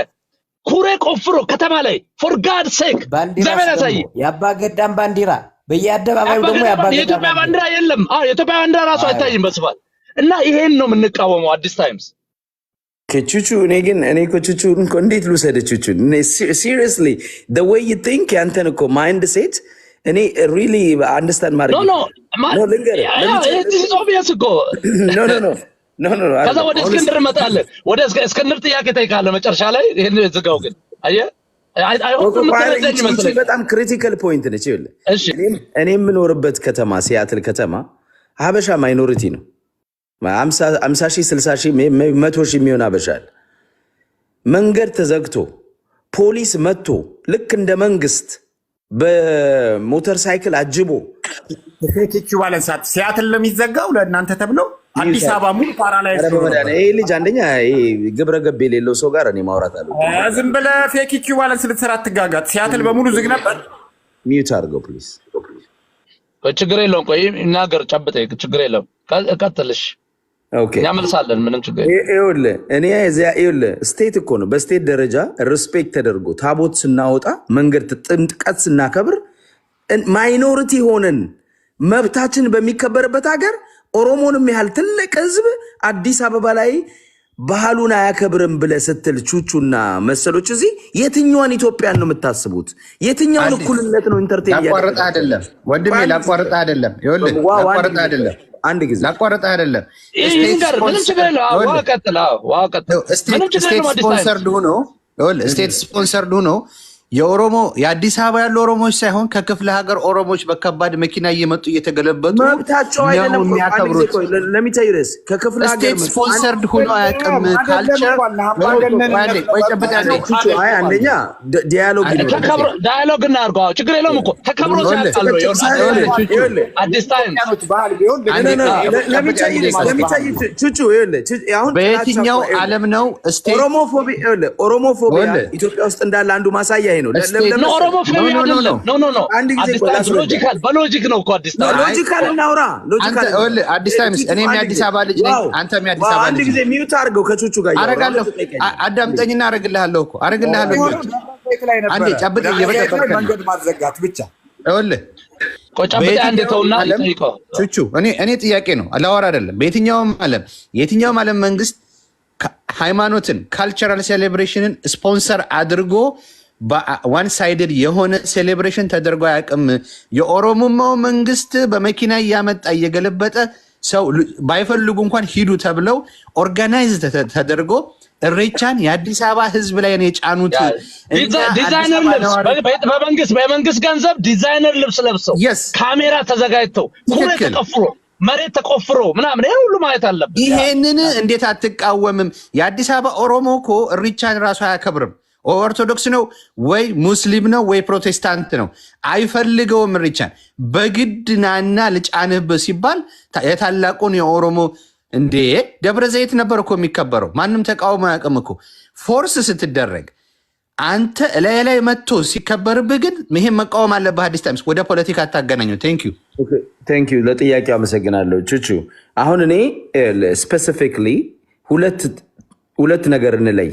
ኩሬ ቆፍሮ ከተማ ላይ ፎር ጋድ ሴክ ዘመን ያሳይ ያባገዳም ባንዲራ በየአደባባዩ ደግሞ የኢትዮጵያ ባንዲራ የለም። የኢትዮጵያ ባንዲራ ራሱ አይታይም በስፋት እና ይሄን ነው የምንቃወመው አዲስ ታይምስ ከቹቹ። እኔ ቹቹ እንዴት ልውሰድ ቹቹ? ሲሪየስሊ the way you think ያንተን እኮ ማይንድ ሴት እኔ really understand ማድረግ ኖ ኦብቪየስ እኮ ኖ ከዛ ወደ እስክንድር እመጣለሁ። ወደ እስክንድር ጥያቄ ጠይቃለሁ መጨረሻ ላይ። ይሄን ዝጋው ግን አየህ በጣም ክሪቲካል ፖይንት ነች። እኔ የምኖርበት ከተማ ሲያትል ከተማ ሀበሻ ማይኖሪቲ ነው። 50 ሺህ 60 ሺህ 100 ሺህ የሚሆን ሀበሻ አለ። መንገድ ተዘግቶ ፖሊስ መጥቶ ልክ እንደ መንግስት በሞተር ሳይክል አጅቦ ባለንሳት ሲያትል ለሚዘጋው ለእናንተ ተብሎ አዲስ አበባ ሙሉ ፓራላይዝ ይሄ ልጅ አንደኛ ግብረ ገብ የሌለው ሰው ጋር እኔ ማውራት አለ። ዝም ብለህ ፌክ ኢኩቫለንስ ልትሰራ አትጋጋጥ። ሲያትል በሙሉ ዝግ ነበር። ሚዩት አድርገው ፕሊዝ። ችግር የለውም። ቆይ እናገር ጨብጠኝ። ችግር የለውም። ቀጥልሽ። ኦኬ ያመልሳለን። ምንም ችግር ይኸውልህ እኔ ይኸውልህ ስቴት እኮ ነው በስቴት ደረጃ ሪስፔክት ተደርጎ ታቦት ስናወጣ መንገድ ጥምቀት ስናከብር ማይኖሪቲ ሆነን መብታችን በሚከበርበት ሀገር ኦሮሞንም ያህል ትልቅ ህዝብ አዲስ አበባ ላይ ባህሉን አያከብርም ብለህ ስትል ቹቹና መሰሎች እዚህ የትኛዋን ኢትዮጵያን ነው የምታስቡት? የትኛውን እኩልነት ነው ኢንተርቴን ላቋርጥ አይደለም ወንድሜ፣ ላቋርጥ አይደለም። ይኸውልህ ላቋርጥ አይደለም፣ አንድ ጊዜ ላቋርጥ አይደለም። ምንም ችግር የለውም። ቀጥል። ስቴት ስፖንሰርድ ሆኖ የኦሮሞ የአዲስ አበባ ያሉ ኦሮሞዎች ሳይሆን ከክፍለ ሀገር ኦሮሞዎች በከባድ መኪና እየመጡ እየተገለበጡ መብታቸው አይደለም የሚያከብሩት። ለሚታይረስ ከክፍለ ሀገር ስቴት ስፖንሰርድ ሆኖ አያውቅም። ካልቸር አንደኛ ዳያሎግ እናድርገው። ችግር የለውም እኮ ተከብሮ አዲስ ታይምስ በየትኛው ዓለም ነው ኦሮሞፎቢያ ኢትዮጵያ ውስጥ እንዳለ አንዱ ማሳያ ነው። በሎጂክ ነው እኮ አዲስ ሎጂካል እናውራ። አዲስ ታይምስ እኔም የአዲስ አበባ ልጅ ነኝ፣ አንተም የአዲስ አበባ ልጅ። አንድ ጊዜ ሚዩት አድርገው ከቹቹ ጋር አረጋለሁ። አዳምጠኝና አረግልሃለሁ እኮ አረግልሃለሁ። አንዴ ጨብጥ እየበጠበጥከ መንገድ ማዘጋት ብቻ ቹቹ እኔ ጥያቄ ነው አላወራ አይደለም። በየትኛውም ዓለም መንግስት ሃይማኖትን ካልቸራል ሴሌብሬሽንን ስፖንሰር አድርጎ ዋን ሳይድድ የሆነ ሴሌብሬሽን ተደርጎ አያውቅም። የኦሮሞማው መንግስት በመኪና እያመጣ እየገለበጠ ሰው ባይፈልጉ እንኳን ሂዱ ተብለው ኦርጋናይዝ ተደርጎ ኢሬቻን የአዲስ አበባ ህዝብ ላይ ነው የጫኑት። ዲዛይነር ልብስ በመንግስት ገንዘብ ዲዛይነር ልብስ ለብሰው ካሜራ ተዘጋጅተው ኩሬ ተቆፍሮ መሬት ተቆፍሮ ምናምን ይሄ ሁሉ ማየት አለበት። ይሄንን እንዴት አትቃወምም? የአዲስ አበባ ኦሮሞ እኮ ኢሬቻን ራሱ አያከብርም። ኦርቶዶክስ ነው ወይ ሙስሊም ነው ወይ ፕሮቴስታንት ነው አይፈልገውም። ኢሬቻን በግድ ናና ልጫንህበት ሲባል የታላቁን የኦሮሞ እንዴ ደብረ ዘይት ነበር እኮ የሚከበረው። ማንም ተቃውሞ አያውቅም እኮ ፎርስ ስትደረግ አንተ ላይ መጥቶ ሲከበርብህ ግን ይሄን መቃወም አለብህ። አዲስ ታይምስ ወደ ፖለቲካ አታገናኘው። ቴንክ ዩ ለጥያቄው አመሰግናለሁ ቹቹ። አሁን እኔ ስፔሲፊክሊ ሁለት ነገር እንለይ።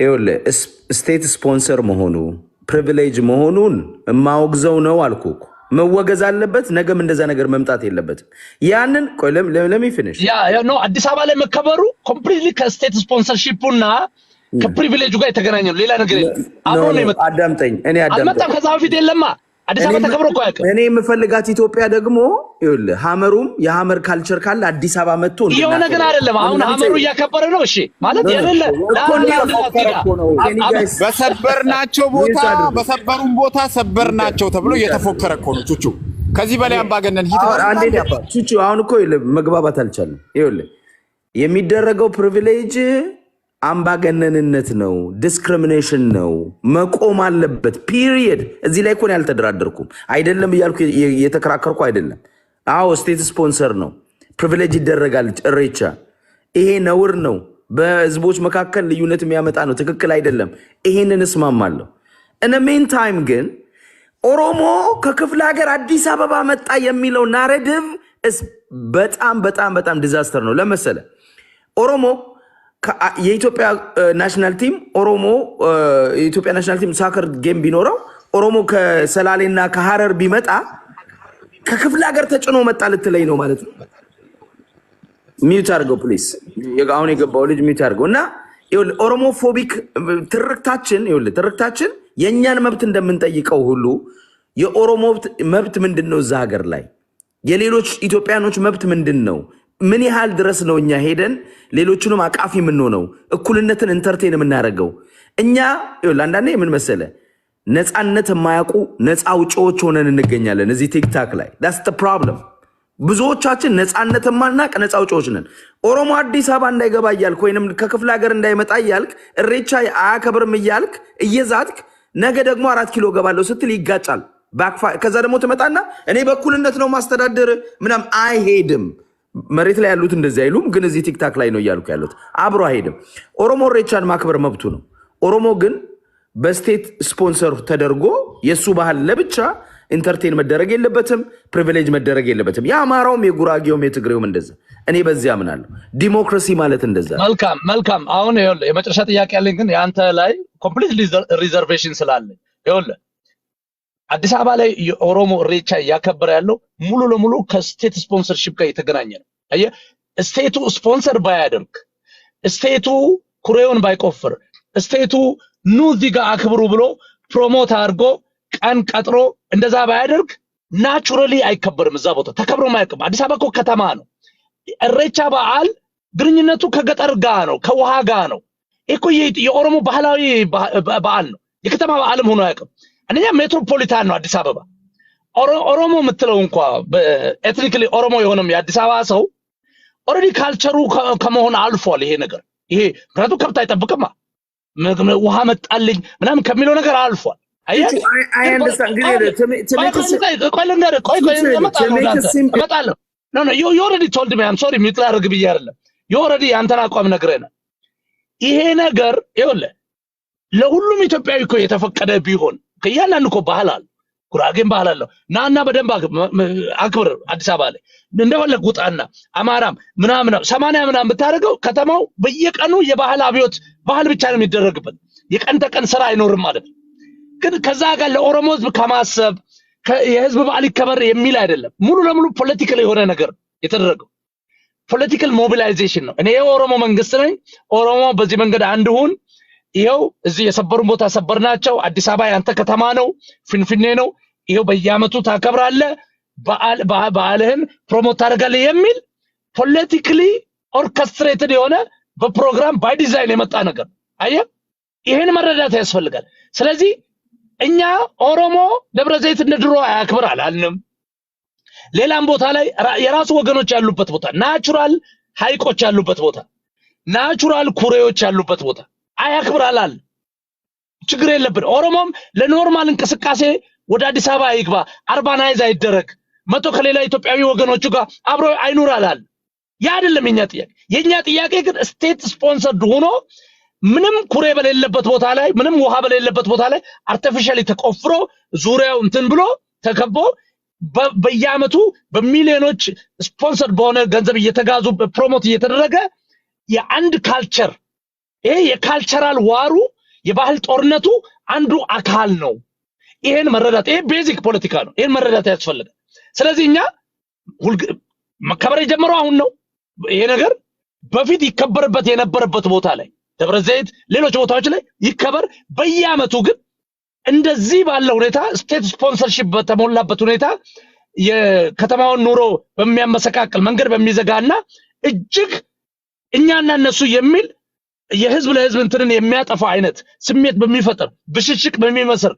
ይኸውልህ ስቴት ስፖንሰር መሆኑ ፕሪቪሌጅ መሆኑን የማወግዘው ነው አልኩ እኮ። መወገዝ አለበት። ነገም እንደዛ ነገር መምጣት የለበትም። ያንን ለሚ ፊኒሽ ኖ አዲስ አበባ ላይ መከበሩ ኮምፕሊትሊ ከስቴት ስፖንሰርሺፑና ከፕሪቪሌጁ ጋር የተገናኘ ነው። ሌላ ነገር አብሮ ነው የመጣው። አዳምጠኝ። አልመጣም። ከዛ በፊት የለማ አዲስ አበባ ተከብሮ እኮ አያውቅም። እኔ የምፈልጋት ኢትዮጵያ ደግሞ ይኸውልህ ሀመሩም የሀመር ካልቸር ካለ አዲስ አበባ መጥቶ የሆነ ነገር አይደለም። አሁን ሀመሩ እያከበረ ነው። እሺ ማለት የሌለ በሰበሩም ቦታ ሰበርናቸው ተብሎ እየተፎከረ እኮ ነው ቹቹ። ከዚህ በላይ አምባገነን ቹቹ አሁን እኮ መግባባት አልቻለም። ይኸውልህ የሚደረገው ፕሪቪሌጅ አምባገነንነት ነው፣ ዲስክሪሚኔሽን ነው፣ መቆም አለበት። ፒሪየድ። እዚህ ላይ እኮ ነው ያልተደራደርኩም። አይደለም እያልኩ የተከራከርኩ አይደለም። አዎ ስቴት ስፖንሰር ነው፣ ፕሪቪሌጅ ይደረጋል። ኢሬቻ ይሄ ነውር ነው፣ በህዝቦች መካከል ልዩነት የሚያመጣ ነው፣ ትክክል አይደለም። ይሄንን እስማማለሁ። እነ ሜን ታይም ግን ኦሮሞ ከክፍለ ሀገር አዲስ አበባ መጣ የሚለው ናሬቲቭ በጣም በጣም በጣም ዲዛስተር ነው። ለመሰለ ኦሮሞ የኢትዮጵያ ናሽናል ቲም የኢትዮጵያ ናሽናል ቲም ሳከር ጌም ቢኖረው ኦሮሞ ከሰላሌና ከሐረር ቢመጣ ከክፍለ ሀገር ተጭኖ መጣ ልትለኝ ነው ማለት ነው። ሚዩት አድርገው ፕሊስ። አሁን የገባው ልጅ ሚዩት አድርገው እና ኦሮሞ ፎቢክ ትርክታችን የእኛን መብት እንደምንጠይቀው ሁሉ የኦሮሞ መብት ምንድን ነው? እዛ ሀገር ላይ የሌሎች ኢትዮጵያኖች መብት ምንድን ነው? ምን ያህል ድረስ ነው እኛ ሄደን ሌሎቹንም አቃፊ የምንሆነው? እኩልነትን ኢንተርቴን የምናደርገው እኛ አንዳንዴ ምን መሰለ ነፃነት የማያውቁ ነፃ አውጪዎች ሆነን እንገኛለን እዚህ ቲክታክ ላይ። ዳትስ ዘ ፕሮብለም። ብዙዎቻችን ነፃነት የማናቅ ነፃ አውጪዎች ነን። ኦሮሞ አዲስ አበባ እንዳይገባ እያልክ ወይንም ከክፍለ ሀገር እንዳይመጣ እያልክ ኢሬቻ አያከብርም እያልክ እየዛትክ ነገ ደግሞ 4 ኪሎ ገባለሁ ስትል ይጋጫል። ከዛ ደግሞ ትመጣና እኔ በእኩልነት ነው ማስተዳደር ምናምን አይሄድም። መሬት ላይ ያሉት እንደዚህ አይሉም፣ ግን እዚህ ቲክታክ ላይ ነው እያልኩ ያሉት። አብሮ አይሄድም። ኦሮሞ ኢሬቻን ማክበር መብቱ ነው። ኦሮሞ ግን በስቴት ስፖንሰር ተደርጎ የሱ ባህል ለብቻ ኢንተርቴን መደረግ የለበትም፣ ፕሪቪሌጅ መደረግ የለበትም። የአማራውም የጉራጌውም የትግሬውም እንደዛ። እኔ በዚህ አምናለሁ። ዲሞክራሲ ማለት እንደዛ። መልካም። አሁን ይኸውልህ የመጨረሻ ጥያቄ ያለኝ ግን የአንተ ላይ ኮምፕሊት ሪዘርቬሽን ስላለኝ ይኸውልህ አዲስ አበባ ላይ የኦሮሞ ኢሬቻ እያከበረ ያለው ሙሉ ለሙሉ ከስቴት ስፖንሰርሺፕ ጋር የተገናኘ ነው። አየህ ስቴቱ ስፖንሰር ባያደርግ፣ ስቴቱ ኩሬውን ባይቆፍር፣ ስቴቱ ኑ እዚህ ጋር አክብሩ ብሎ ፕሮሞት አድርጎ ቀን ቀጥሮ እንደዛ ባያደርግ ናቹራሊ አይከበርም። እዛ ቦታ ተከብሮ ማያውቅም። አዲስ አበባ እኮ ከተማ ነው። ኢሬቻ በዓል ግንኙነቱ ከገጠር ጋር ነው፣ ከውሃ ጋር ነው። እኮ የኦሮሞ ባህላዊ በዓል ነው። የከተማ በዓልም ሆኖ አያውቅም። አንደኛ ሜትሮፖሊታን ነው አዲስ አበባ። ኦሮሞ የምትለው እንኳ ኤትኒክሊ ኦሮሞ የሆነም የአዲስ አበባ ሰው ኦልሬዲ ካልቸሩ ከመሆን አልፏል። ይሄ ነገር ምክንያቱም ከብት አይጠብቅማ፣ ውሃ መጣልኝ ምናምን ከሚለው ነገር አልፏል። ሚጥላርግ ብዬ አይደለም የኦልሬዲ የአንተን አቋም ነግረናል። ይሄ ነገር ይኸውልህ ለሁሉም ኢትዮጵያዊ እኮ የተፈቀደ ቢሆን ከያንዳንዱ እኮ ባህል አለ። ጉራጌም ባህል አለው። ናና በደንብ አክብር። አዲስ አበባ ላይ እንደፈለግ ውጣና አማራም ምናምን 80 ምናምን ብታደርገው ከተማው በየቀኑ የባህል አብዮት ባህል ብቻ ነው የሚደረግበት። የቀን ተቀን ስራ አይኖርም ማለት ነው። ግን ከዛ ጋር ለኦሮሞ ህዝብ ከማሰብ የህዝብ በዓል ይከበር የሚል አይደለም። ሙሉ ለሙሉ ፖለቲካል የሆነ ነገር የተደረገው ፖለቲካል ሞቢላይዜሽን ነው። እኔ የኦሮሞ መንግስት ነኝ፣ ኦሮሞ በዚህ መንገድ አንድ ሁን፣ ይሄው እዚህ የሰበሩን ቦታ ሰበርናቸው፣ አዲስ አበባ ያንተ ከተማ ነው፣ ፍንፍኔ ነው፣ ይሄው በየአመቱ ታከብራለህ፣ በዓልህን ፕሮሞት ታደርጋለህ የሚል ፖለቲካሊ ኦርኬስትሬትድ የሆነ በፕሮግራም ባይ ዲዛይን የመጣ ነገር። አየህ ይሄን መረዳት ያስፈልጋል። ስለዚህ እኛ ኦሮሞ ደብረ ዘይት እንደ ድሮ አያክብር አላልንም። ሌላም ቦታ ላይ የራሱ ወገኖች ያሉበት ቦታ፣ ናቹራል ሐይቆች ያሉበት ቦታ፣ ናቹራል ኩሬዎች ያሉበት ቦታ አያክብር አላል። ችግር የለብን። ኦሮሞም ለኖርማል እንቅስቃሴ ወደ አዲስ አበባ ይግባ፣ አርባናይዝ አይደረግ፣ መቶ ከሌላ ኢትዮጵያዊ ወገኖቹ ጋር አብሮ አይኑር አላል። ያ አይደለም የኛ ጥያቄ። የኛ ጥያቄ ግን ስቴት ስፖንሰርድ ሆኖ ምንም ኩሬ በሌለበት ቦታ ላይ ምንም ውሃ በሌለበት ቦታ ላይ አርቲፊሻሊ ተቆፍሮ ዙሪያው እንትን ብሎ ተከቦ በየአመቱ በሚሊዮኖች ስፖንሰርድ በሆነ ገንዘብ እየተጋዙ ፕሮሞት እየተደረገ የአንድ ካልቸር ይሄ የካልቸራል ዋሩ የባህል ጦርነቱ አንዱ አካል ነው። ይሄን መረዳት ይሄ ቤዚክ ፖለቲካ ነው። ይሄን መረዳት ያስፈልጋል። ስለዚህ እኛ መከበር የጀመረው አሁን ነው። ይሄ ነገር በፊት ይከበርበት የነበረበት ቦታ ላይ ደብረ ዘይት፣ ሌሎች ቦታዎች ላይ ይከበር። በየአመቱ ግን እንደዚህ ባለ ሁኔታ ስቴት ስፖንሰርሺፕ በተሞላበት ሁኔታ የከተማውን ኑሮ በሚያመሰቃቅል መንገድ በሚዘጋና እጅግ እኛና እነሱ የሚል የህዝብ ለህዝብ እንትንን የሚያጠፋ አይነት ስሜት በሚፈጥር ብሽሽቅ በሚመስል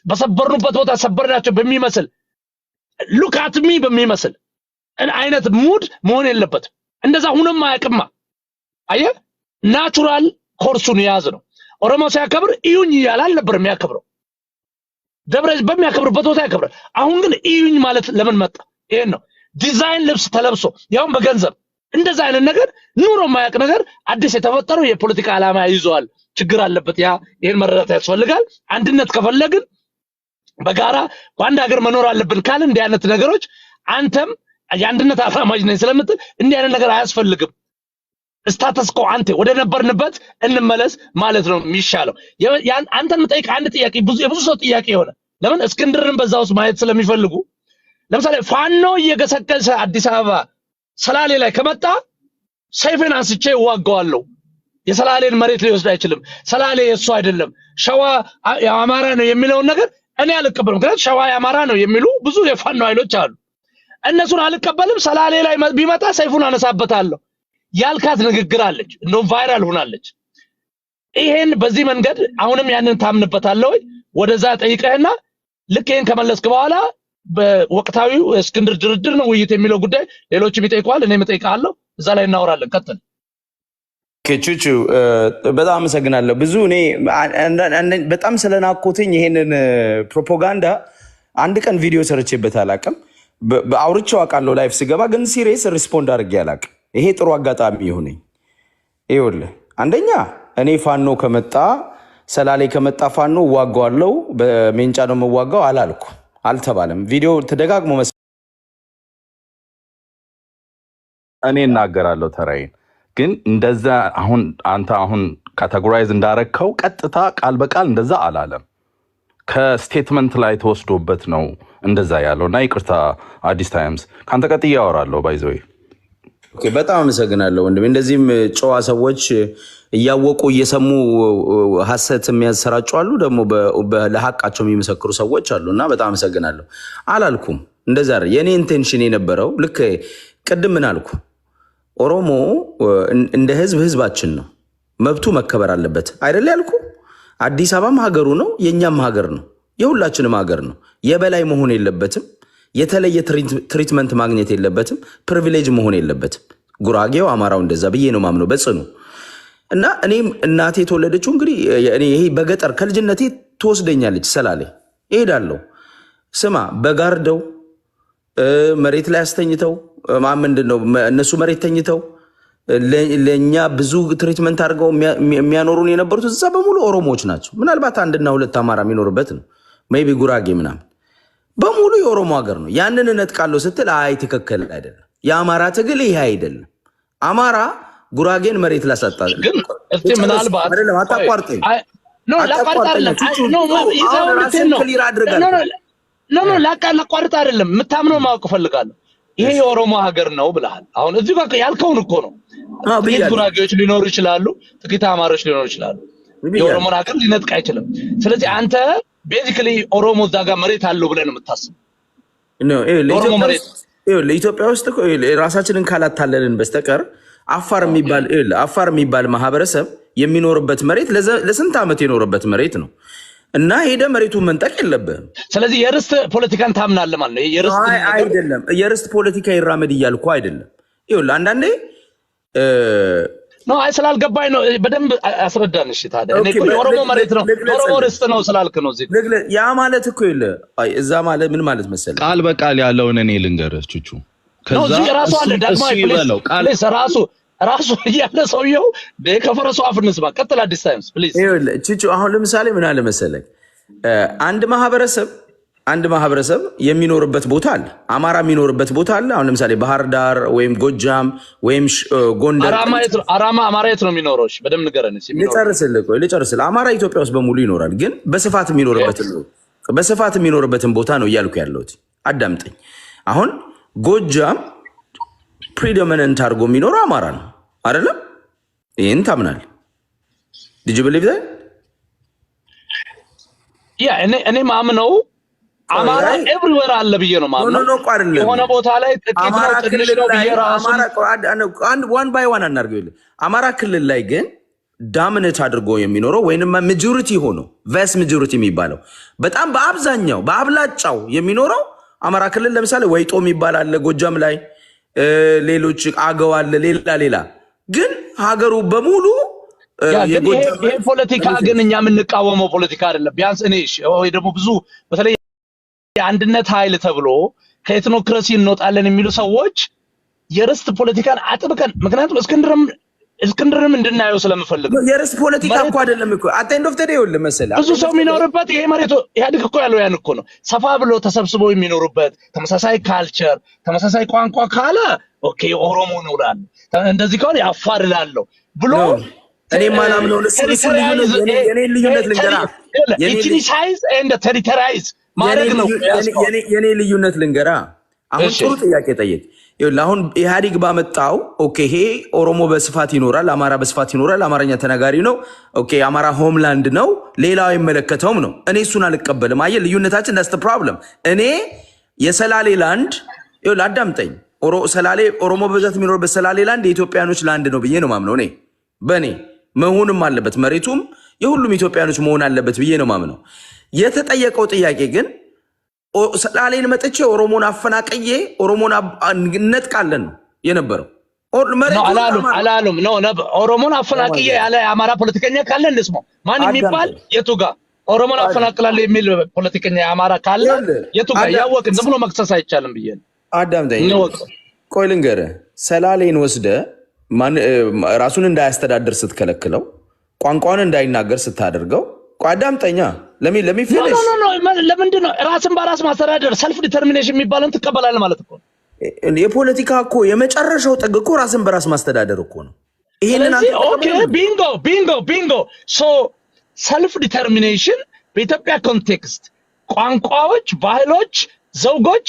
በሰበርኑበት ቦታ ሰበርናቸው በሚመስል ሉካትሚ በሚመስል አይነት ሙድ መሆን የለበትም። እንደዛ ሁነም አያቅማ። አየ ናቹራል ኮርሱን ያዝ ነው። ኦሮሞ ሲያከብር ኢዩኝ ይያላል ነበር የሚያከብረው። ደብረ በሚያከብርበት ቦታ ያከብራል። አሁን ግን ኢዩኝ ማለት ለምን መጣ? ይሄን ነው ዲዛይን ልብስ ተለብሶ ያው በገንዘብ እንደዛ አይነት ነገር ኑሮ ማያቅ ነገር አዲስ የተፈጠረው የፖለቲካ ዓላማ ይዟል። ችግር አለበት። ይሄን መረዳት ያስፈልጋል። አንድነት ከፈለግን በጋራ በአንድ ሀገር መኖር አለብን ካለ እንዲህ አይነት ነገሮች አንተም የአንድነት አራማጅ ነኝ ስለምትል እንዲህ አይነት ነገር አያስፈልግም። ስታተስ ኮ አንተ ወደ ነበርንበት እንመለስ ማለት ነው የሚሻለው። አንተን መጠይቅ አንድ ጥያቄ የብዙ ሰው ጥያቄ ሆነ። ለምን እስክንድርን በዛ ውስጥ ማየት ስለሚፈልጉ ለምሳሌ ፋኖ እየገሰገሰ አዲስ አበባ ሰላሌ ላይ ከመጣ ሰይፍን አንስቼ እዋጋዋለሁ። የሰላሌን መሬት ሊወስድ አይችልም። ሰላሌ የሱ አይደለም ሸዋ የአማራ ነው የሚለውን ነገር እኔ አልቀበልም። ምክንያቱም ሸዋ የአማራ ነው የሚሉ ብዙ የፋኖ ኃይሎች አሉ። እነሱን አልቀበልም። ሰላሌ ላይ ቢመጣ ሰይፉን አነሳበታለሁ ያልካት ንግግር አለች። እንደውም ቫይራል ሆናለች። ይሄን በዚህ መንገድ አሁንም ያንን ታምንበታለህ ወይ? ወደዛ ጠይቀህና ልክ ይሄን ከመለስክ በኋላ በወቅታዊው እስክንድር ድርድር ነው ውይይት የሚለው ጉዳይ ሌሎችም ይጠይቋል፣ እኔም እጠይቃለሁ። እዛ ላይ እናወራለን። ቀጥል። ቹቹ በጣም አመሰግናለሁ። ብዙ እኔ በጣም ስለናኮትኝ ይሄንን ፕሮፓጋንዳ አንድ ቀን ቪዲዮ ሰርቼበት አላውቅም። አውርቼው አውቃለሁ ላይፍ ስገባ፣ ግን ሲሪየስ ሪስፖንድ አድርጌ አላውቅም። ይሄ ጥሩ አጋጣሚ ይሁነኝ። ይኸውልህ አንደኛ እኔ ፋኖ ከመጣ ሰላሌ ከመጣ ፋኖ እዋጋዋለሁ፣ በሜንጫ ነው የምዋጋው አላልኩ፣ አልተባለም። ቪዲዮ ተደጋግሞ እኔ እናገራለሁ ተራዬን። ግን እንደዛ አንተ አሁን ካቴጎራይዝ እንዳረከው ቀጥታ ቃል በቃል እንደዛ አላለም። ከስቴትመንት ላይ ተወስዶበት ነው እንደዛ ያለው። እና ይቅርታ አዲስ ታይምስ ካንተ ቀጥዬ አወራለሁ። ባይዘዌ በጣም አመሰግናለሁ ወንድሜ። እንደዚህም ጨዋ ሰዎች እያወቁ እየሰሙ ሀሰት የሚያሰራጩ አሉ፣ ደግሞ ለሐቃቸው የሚመሰክሩ ሰዎች አሉ። እና በጣም አመሰግናለሁ። አላልኩም እንደዛ። የኔ ኢንቴንሽን የነበረው ልክ ቅድም ምን አልኩ? ኦሮሞ እንደ ህዝባችን ነው፣ መብቱ መከበር አለበት አይደል ያልኩ። አዲስ አበባም ሀገሩ ነው፣ የኛም ሀገር ነው፣ የሁላችንም ሀገር ነው። የበላይ መሆን የለበትም፣ የተለየ ትሪትመንት ማግኘት የለበትም፣ ፕሪቪሌጅ መሆን የለበትም። ጉራጌው፣ አማራው እንደዛ ብዬ ነው ማምነው በጽኑ። እና እኔም እናቴ የተወለደችው እንግዲህ ይሄ በገጠር ከልጅነቴ ትወስደኛለች ሰላሌ እሄዳለሁ። ስማ በጋርደው መሬት ላይ አስተኝተው ምንድን ነው እነሱ መሬት ተኝተው ለእኛ ብዙ ትሪትመንት አድርገው የሚያኖሩን የነበሩት እዛ በሙሉ ኦሮሞዎች ናቸው። ምናልባት አንድና ሁለት አማራ የሚኖርበት ነው፣ ሜይ ቢ ጉራጌ ምናምን፣ በሙሉ የኦሮሞ ሀገር ነው። ያንን እነጥቃለሁ ስትል አይ ትክክል አይደለም። የአማራ ትግል ይሄ አይደለም። አማራ ጉራጌን መሬት ላሳጣ ግን እስቲ ምናልባት አይደለም። አታቋርጠኝ። ላቋርጥ አይደለም፣ የምታምነው ማወቅ እፈልጋለሁ። ይሄ የኦሮሞ ሀገር ነው ብለሃል። አሁን እዚህ ጋር ያልከውን እኮ ነው። ጥቂት ጉራጌዎች ሊኖሩ ይችላሉ፣ ጥቂት አማሮች ሊኖሩ ይችላሉ። የኦሮሞን ሀገር ሊነጥቅ አይችልም። ስለዚህ አንተ ቤዚክሊ ኦሮሞ እዛ ጋር መሬት አለው ብለህ ነው የምታስበው። ለኢትዮጵያ ውስጥ ራሳችንን ካላታለልን በስተቀር አፋር የሚባል ማህበረሰብ የሚኖርበት መሬት ለስንት ዓመት የኖረበት መሬት ነው እና ሄደ መሬቱን መንጠቅ የለብህም። ስለዚህ የርስት ፖለቲካን ታምናለህ ማለት ነው? አይደለም፣ የርስት ፖለቲካ ይራመድ እያልኩ አይደለም። ይኸውልህ አንዳንዴ ነው አይ ስላልገባኝ ነው በደንብ አስረዳን እሺ ታዲያ እኔ እኮ የኦሮሞ መሬት ነው ኦሮሞ ርስት ነው ስላልክ ነው እዚህ ያ ማለት እኮ ይለ እዛ ማለት ምን ማለት መሰለህ ቃል በቃል ያለውን እኔ ልንገርህ ቹቹ ከዛ ራሱ አለ ደግሞ ፕሊዝ ራሱ ያለ ሰውየው ከፈረሱ አፍንስ ባ ቀጥል አዲስ ታይምስ ፕሊዝ ይኸውልህ ቹቹ አሁን ለምሳሌ ምን አለ መሰለህ አንድ ማህበረሰብ የሚኖርበት ቦታ አለ አማራ የሚኖርበት ቦታ አለ አሁን ለምሳሌ ባህር ዳር ወይም ጎጃም ወይም ጎንደር አራማ አማራ የት ነው የሚኖረው እሺ በደም ንገረን እሺ ልጨርስልህ አማራ ኢትዮጵያ ውስጥ በሙሉ ይኖራል ግን በስፋት የሚኖርበትን ቦታ ነው እያልኩ ያለሁት አዳምጠኝ አሁን ጎጃም ፕሪዶሚናንት አድርጎ የሚኖረው አማራ ነው አይደለም ይሄን ታምናለህ did you believe that እኔ ማምነው አማራ ኤቭሪዌር አለ ብዬ ነው ማምነው የሆነ ቦታ ላይ ጥቂት ነው ትንሽ ነው ብዬ ራሱ አንድ ዋን ባይ ዋን አናርገው አማራ ክልል ላይ ግን ዳሚኔት አድርጎ የሚኖረው ወይንም ማጆሪቲ ሆኖ ቫስ ማጆሪቲ የሚባለው በጣም በአብላጫው የሚኖረው አማራ ክልል ለምሳሌ ወይጦ የሚባል አለ ጎጃም ላይ ሌሎች አገው አለ ሌላ ግን ሀገሩ በሙሉ ይሄ ፖለቲካ ግን እኛ የምንቃወመው ፖለቲካ አይደለም ቢያንስ እኔ ወይ ደግሞ ብዙ በተለይ የአንድነት ኃይል ተብሎ ከኤትኖክራሲ እንወጣለን የሚሉ ሰዎች የርስት ፖለቲካን አጥብቀን ምክንያቱም እስክንድርም እንድናየው ስለምፈልግ የርስት ፖለቲካ እኮ አይደለም እኮ at the end of the day ወለ መሰለህ ብዙ ሰው የሚኖርበት ይሄ መሬት ያድግ እኮ ያለው ያን እኮ ነው ሰፋ ብሎ ተሰብስበው የሚኖሩበት ተመሳሳይ ካልቸር ተመሳሳይ ቋንቋ ካለ ኦኬ ኦሮሞ ነው ላል እንደዚህ ከሆነ ያፋርላለው ብሎ እኔ ማናም ነው የኔ ልዩነት ልንገራ ኢትኒሳይዝ ኤንድ ቴሪቶሪያይዝ ማድረግ ነው የኔ ልዩነት ልንገራ አሁን ጥሩ ጥያቄ ጠየቅ አሁን ኢህአዲግ ባመጣው ኦኬ ይሄ ኦሮሞ በስፋት ይኖራል አማራ በስፋት ይኖራል አማርኛ ተናጋሪ ነው ኦኬ አማራ ሆምላንድ ነው ሌላው አይመለከተውም ነው እኔ እሱን አልቀበልም አየ ልዩነታችን that's the problem እኔ የሰላሌ ላንድ አዳምጠኝ ሰላሌ ኦሮሞ በዛት የሚኖርበት ሰላሌ ላንድ የኢትዮጵያኖች ላንድ ነው ብዬ ነው ማምነው እኔ በኔ መሆንም አለበት መሬቱም የሁሉም ኢትዮጵያኖች መሆን አለበት ብዬ ነው ማምነው የተጠየቀው ጥያቄ ግን ሰላሌን መጥቼ ኦሮሞን አፈናቀዬ ኦሮሞን ነጥቃለን ነው የነበረው አላሉም ነው ኦሮሞን አፈናቀዬ ያለ አማራ ፖለቲከኛ ካለ እንስማው ማን የሚባል የቱጋ ኦሮሞን አፈናቅላለሁ የሚል ፖለቲከኛ አማራ ካለ የቱጋ ያወቅን ዝም ብሎ መክሰስ አይቻልም ብዬ ነው አዳምጠኝ ቆይ ልንገርህ ሰላሌን ወስደ ራሱን እንዳያስተዳድር ስትከለክለው ቋንቋውን እንዳይናገር ስታደርገው አዳምጠኛ ለሚፊኒሽ ለምንድን ነው ራስን በራስ ማስተዳደር ሰልፍ ዲተርሚኔሽን የሚባለውን ትቀበላለህ ማለት እኮ የፖለቲካ እኮ የመጨረሻው ጥግ እኮ ራስን በራስ ማስተዳደር እኮ ነው ይሄንን ኦኬ ቢንጎ ሶ ሰልፍ ዲተርሚኔሽን በኢትዮጵያ ኮንቴክስት ቋንቋዎች ባህሎች ዘውጎች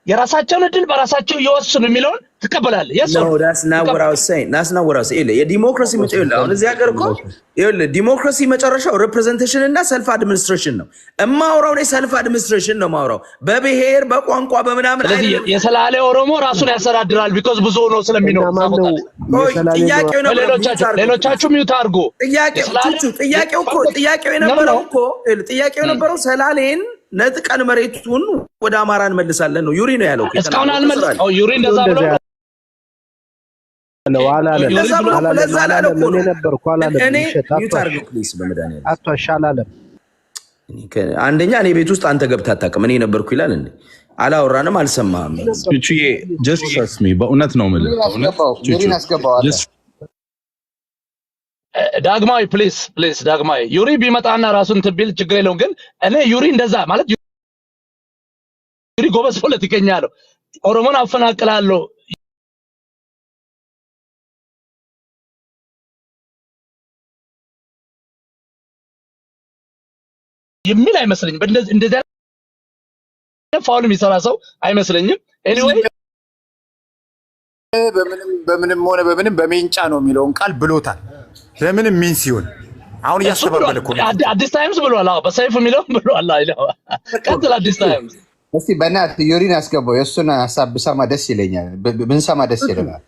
የራሳቸውን እድል በራሳቸው ይወስኑ የሚለውን ትቀበላለህ no that's not what I was saying የዲሞክራሲ መጨረሻው አሁን እዚህ ሀገር እኮ ዲሞክራሲ መጨረሻው ሪፕሬዘንቴሽን እና ሰልፍ አድሚኒስትሬሽን ነው እማውራው ነው ሰልፍ አድሚኒስትሬሽን ነው ማውራው በብሔር በቋንቋ በመናምን የሰላሌ ኦሮሞ ራሱን ያስተዳድራል because ብዙ ነው ስለሚኖር ጥያቄው ነው ሌሎቻችሁ ሚውት አድርጉ ጥያቄው የነበረው ሰላሌን ነጥቀን መሬቱን ወደ አማራ እንመልሳለን ነው ዩሪ ነው ያለው እስካሁን አልመለሰው ዩሪ እንደዛ ብሎ አንደኛ እኔ ቤት ውስጥ አንተ ገብተህ አታውቅም እኔ ነበርኩ ይላል እንዴ አላወራንም አልሰማህም just trust me በእውነት ነው የምልህ ዳግማዊ ፕሊዝ ዳግማዊ ዩሪ ቢመጣና ራሱን ትቢል ችግር የለውም ግን እኔ ዩሪ እንደዛ ማለት ዩሪ ጎበዝ ፖለቲከኛ ነው ኦሮሞን አፈናቅላለሁ የሚል አይመስለኝም እንደዚህ ፋውል የሚሰራ ሰው አይመስለኝም ኤኒዌይ በምንም ሆነ በሜንጫ ነው የሚለውን ቃል ብሎታል ለምንም ሚን ሲሆን አሁን ያስተባበለ እኮ አዲስ ታይምስ ብሏል አዎ በሰይፍ የሚለው ብሏል አይደል ቀጥል አዲስ ታይምስ እስቲ በእናት ዩሪን ያስገባው የእሱን ሀሳብ ብሰማ ደስ ይለኛል ብንሰማ ደስ ይለናል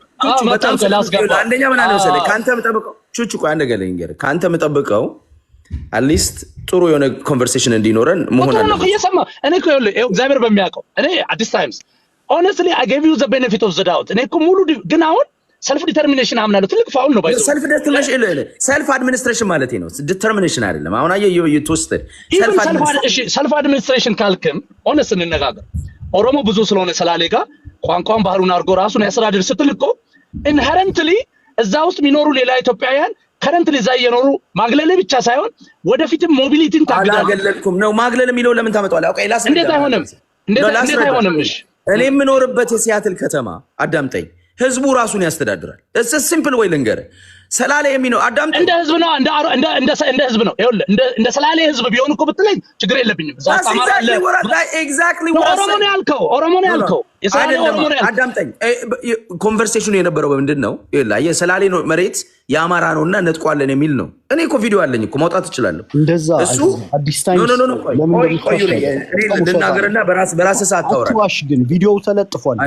አንደኛ ምን አለ መሰለህ ካንተ መጠበቀው ቹቹ ቆይ አንደ ገለኝ ገር ካንተ መጠበቀው አትሊስት ጥሩ የሆነ ኮንቨርሴሽን እንዲኖረን መሆን አለ ነው እየሰማ እኔ እኮ ይኸውልህ እግዚአብሔር በሚያውቀው እኔ አዲስ ታይምስ honestly I gave you the benefit of the doubt እኔ እኮ ሙሉ ግን አሁን ሰልፍ ዲተርሚኔሽን አምናለሁ። ትልቅ ፋውል ነው ባይዘው። ሰልፍ አድሚኒስትሬሽን ማለት ነው፣ ዲተርሚኔሽን አይደለም። አሁን አየህ የተወሰደ ሰልፍ አድሚኒስትሬሽን ካልክም ሆነስ እንነጋገር። ኦሮሞ ብዙ ስለሆነ ሰላሌ ጋር ቋንቋን ባህሉን አድርጎ ራሱን ያስተዳድር ስትል እኮ ኢንሄረንትሊ እዛ ውስጥ የሚኖሩ ሌላ ኢትዮጵያውያን ከረንትሊ እዛ እየኖሩ ማግለል ብቻ ሳይሆን ወደፊትም ሞቢሊቲን ታግዳለህ። አላገለልኩም ነው ማግለል የሚለው ለምን ታመጣዋለህ? አውቃ ይላስ እንዴት አይሆንም? እንዴት አይሆንም? እሺ እኔ የምኖርበት የሲያትል ከተማ አዳምጠኝ፣ ህዝቡ ራሱን ያስተዳድራል። እስ ሲምፕል ወይ ልንገርህ፣ ሰላሌ የሚኖር አዳምጠኝ፣ እንደ ህዝብ ነው እንደ ህዝብ ነው። ይኸውልህ እንደ ሰላሌ ህዝብ ቢሆን እኮ ብትለኝ ችግር የለብኝም። ኤግዛክትሊ ኦሮሞ ነው ያልከው የሰላሌ ኦሮሞ ነው ያልከው። አዳምጠኝ፣ ኮንቨርሴሽኑ የነበረው በምንድን ነው? የሰላሌ መሬት የአማራ ነውና ነጥቋለን የሚል ነው። እኔ እኮ ቪዲዮ አለኝ እኮ ማውጣት እችላለሁ። እንደዛ እሱ አዲስ ታይም ልናገርና በራስ ሰዓት ታወራለህ። ግን ቪዲዮው ተለጥፏል።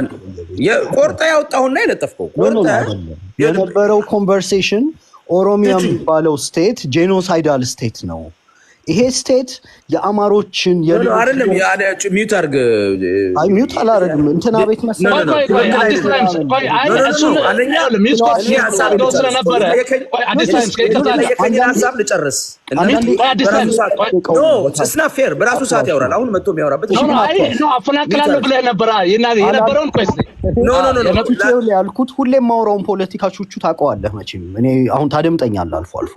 ቆርጠ ያወጣሁና የለጠፍከው የነበረው ኮንቨርሴሽን ኦሮሚያ የሚባለው ስቴት ጄኖሳይዳል ስቴት ነው። ይሄ ስቴት የአማሮችን አይደለም። ሚዩት አድርግ። አይ ሚዩት አላደርግም። እንትና ቤት መሰለኝ በራሱ ሰዓት ያወራል። አሁን መጥቶ የሚያወራበት አፈናቅላለሁ ብለህ ነበረ የነበረውን ያልኩት። ሁሌም ማውራውን ፖለቲካ ቹቹ ታውቀዋለህ መቼም። እኔ አሁን ታደምጠኛለህ አልፎ አልፎ።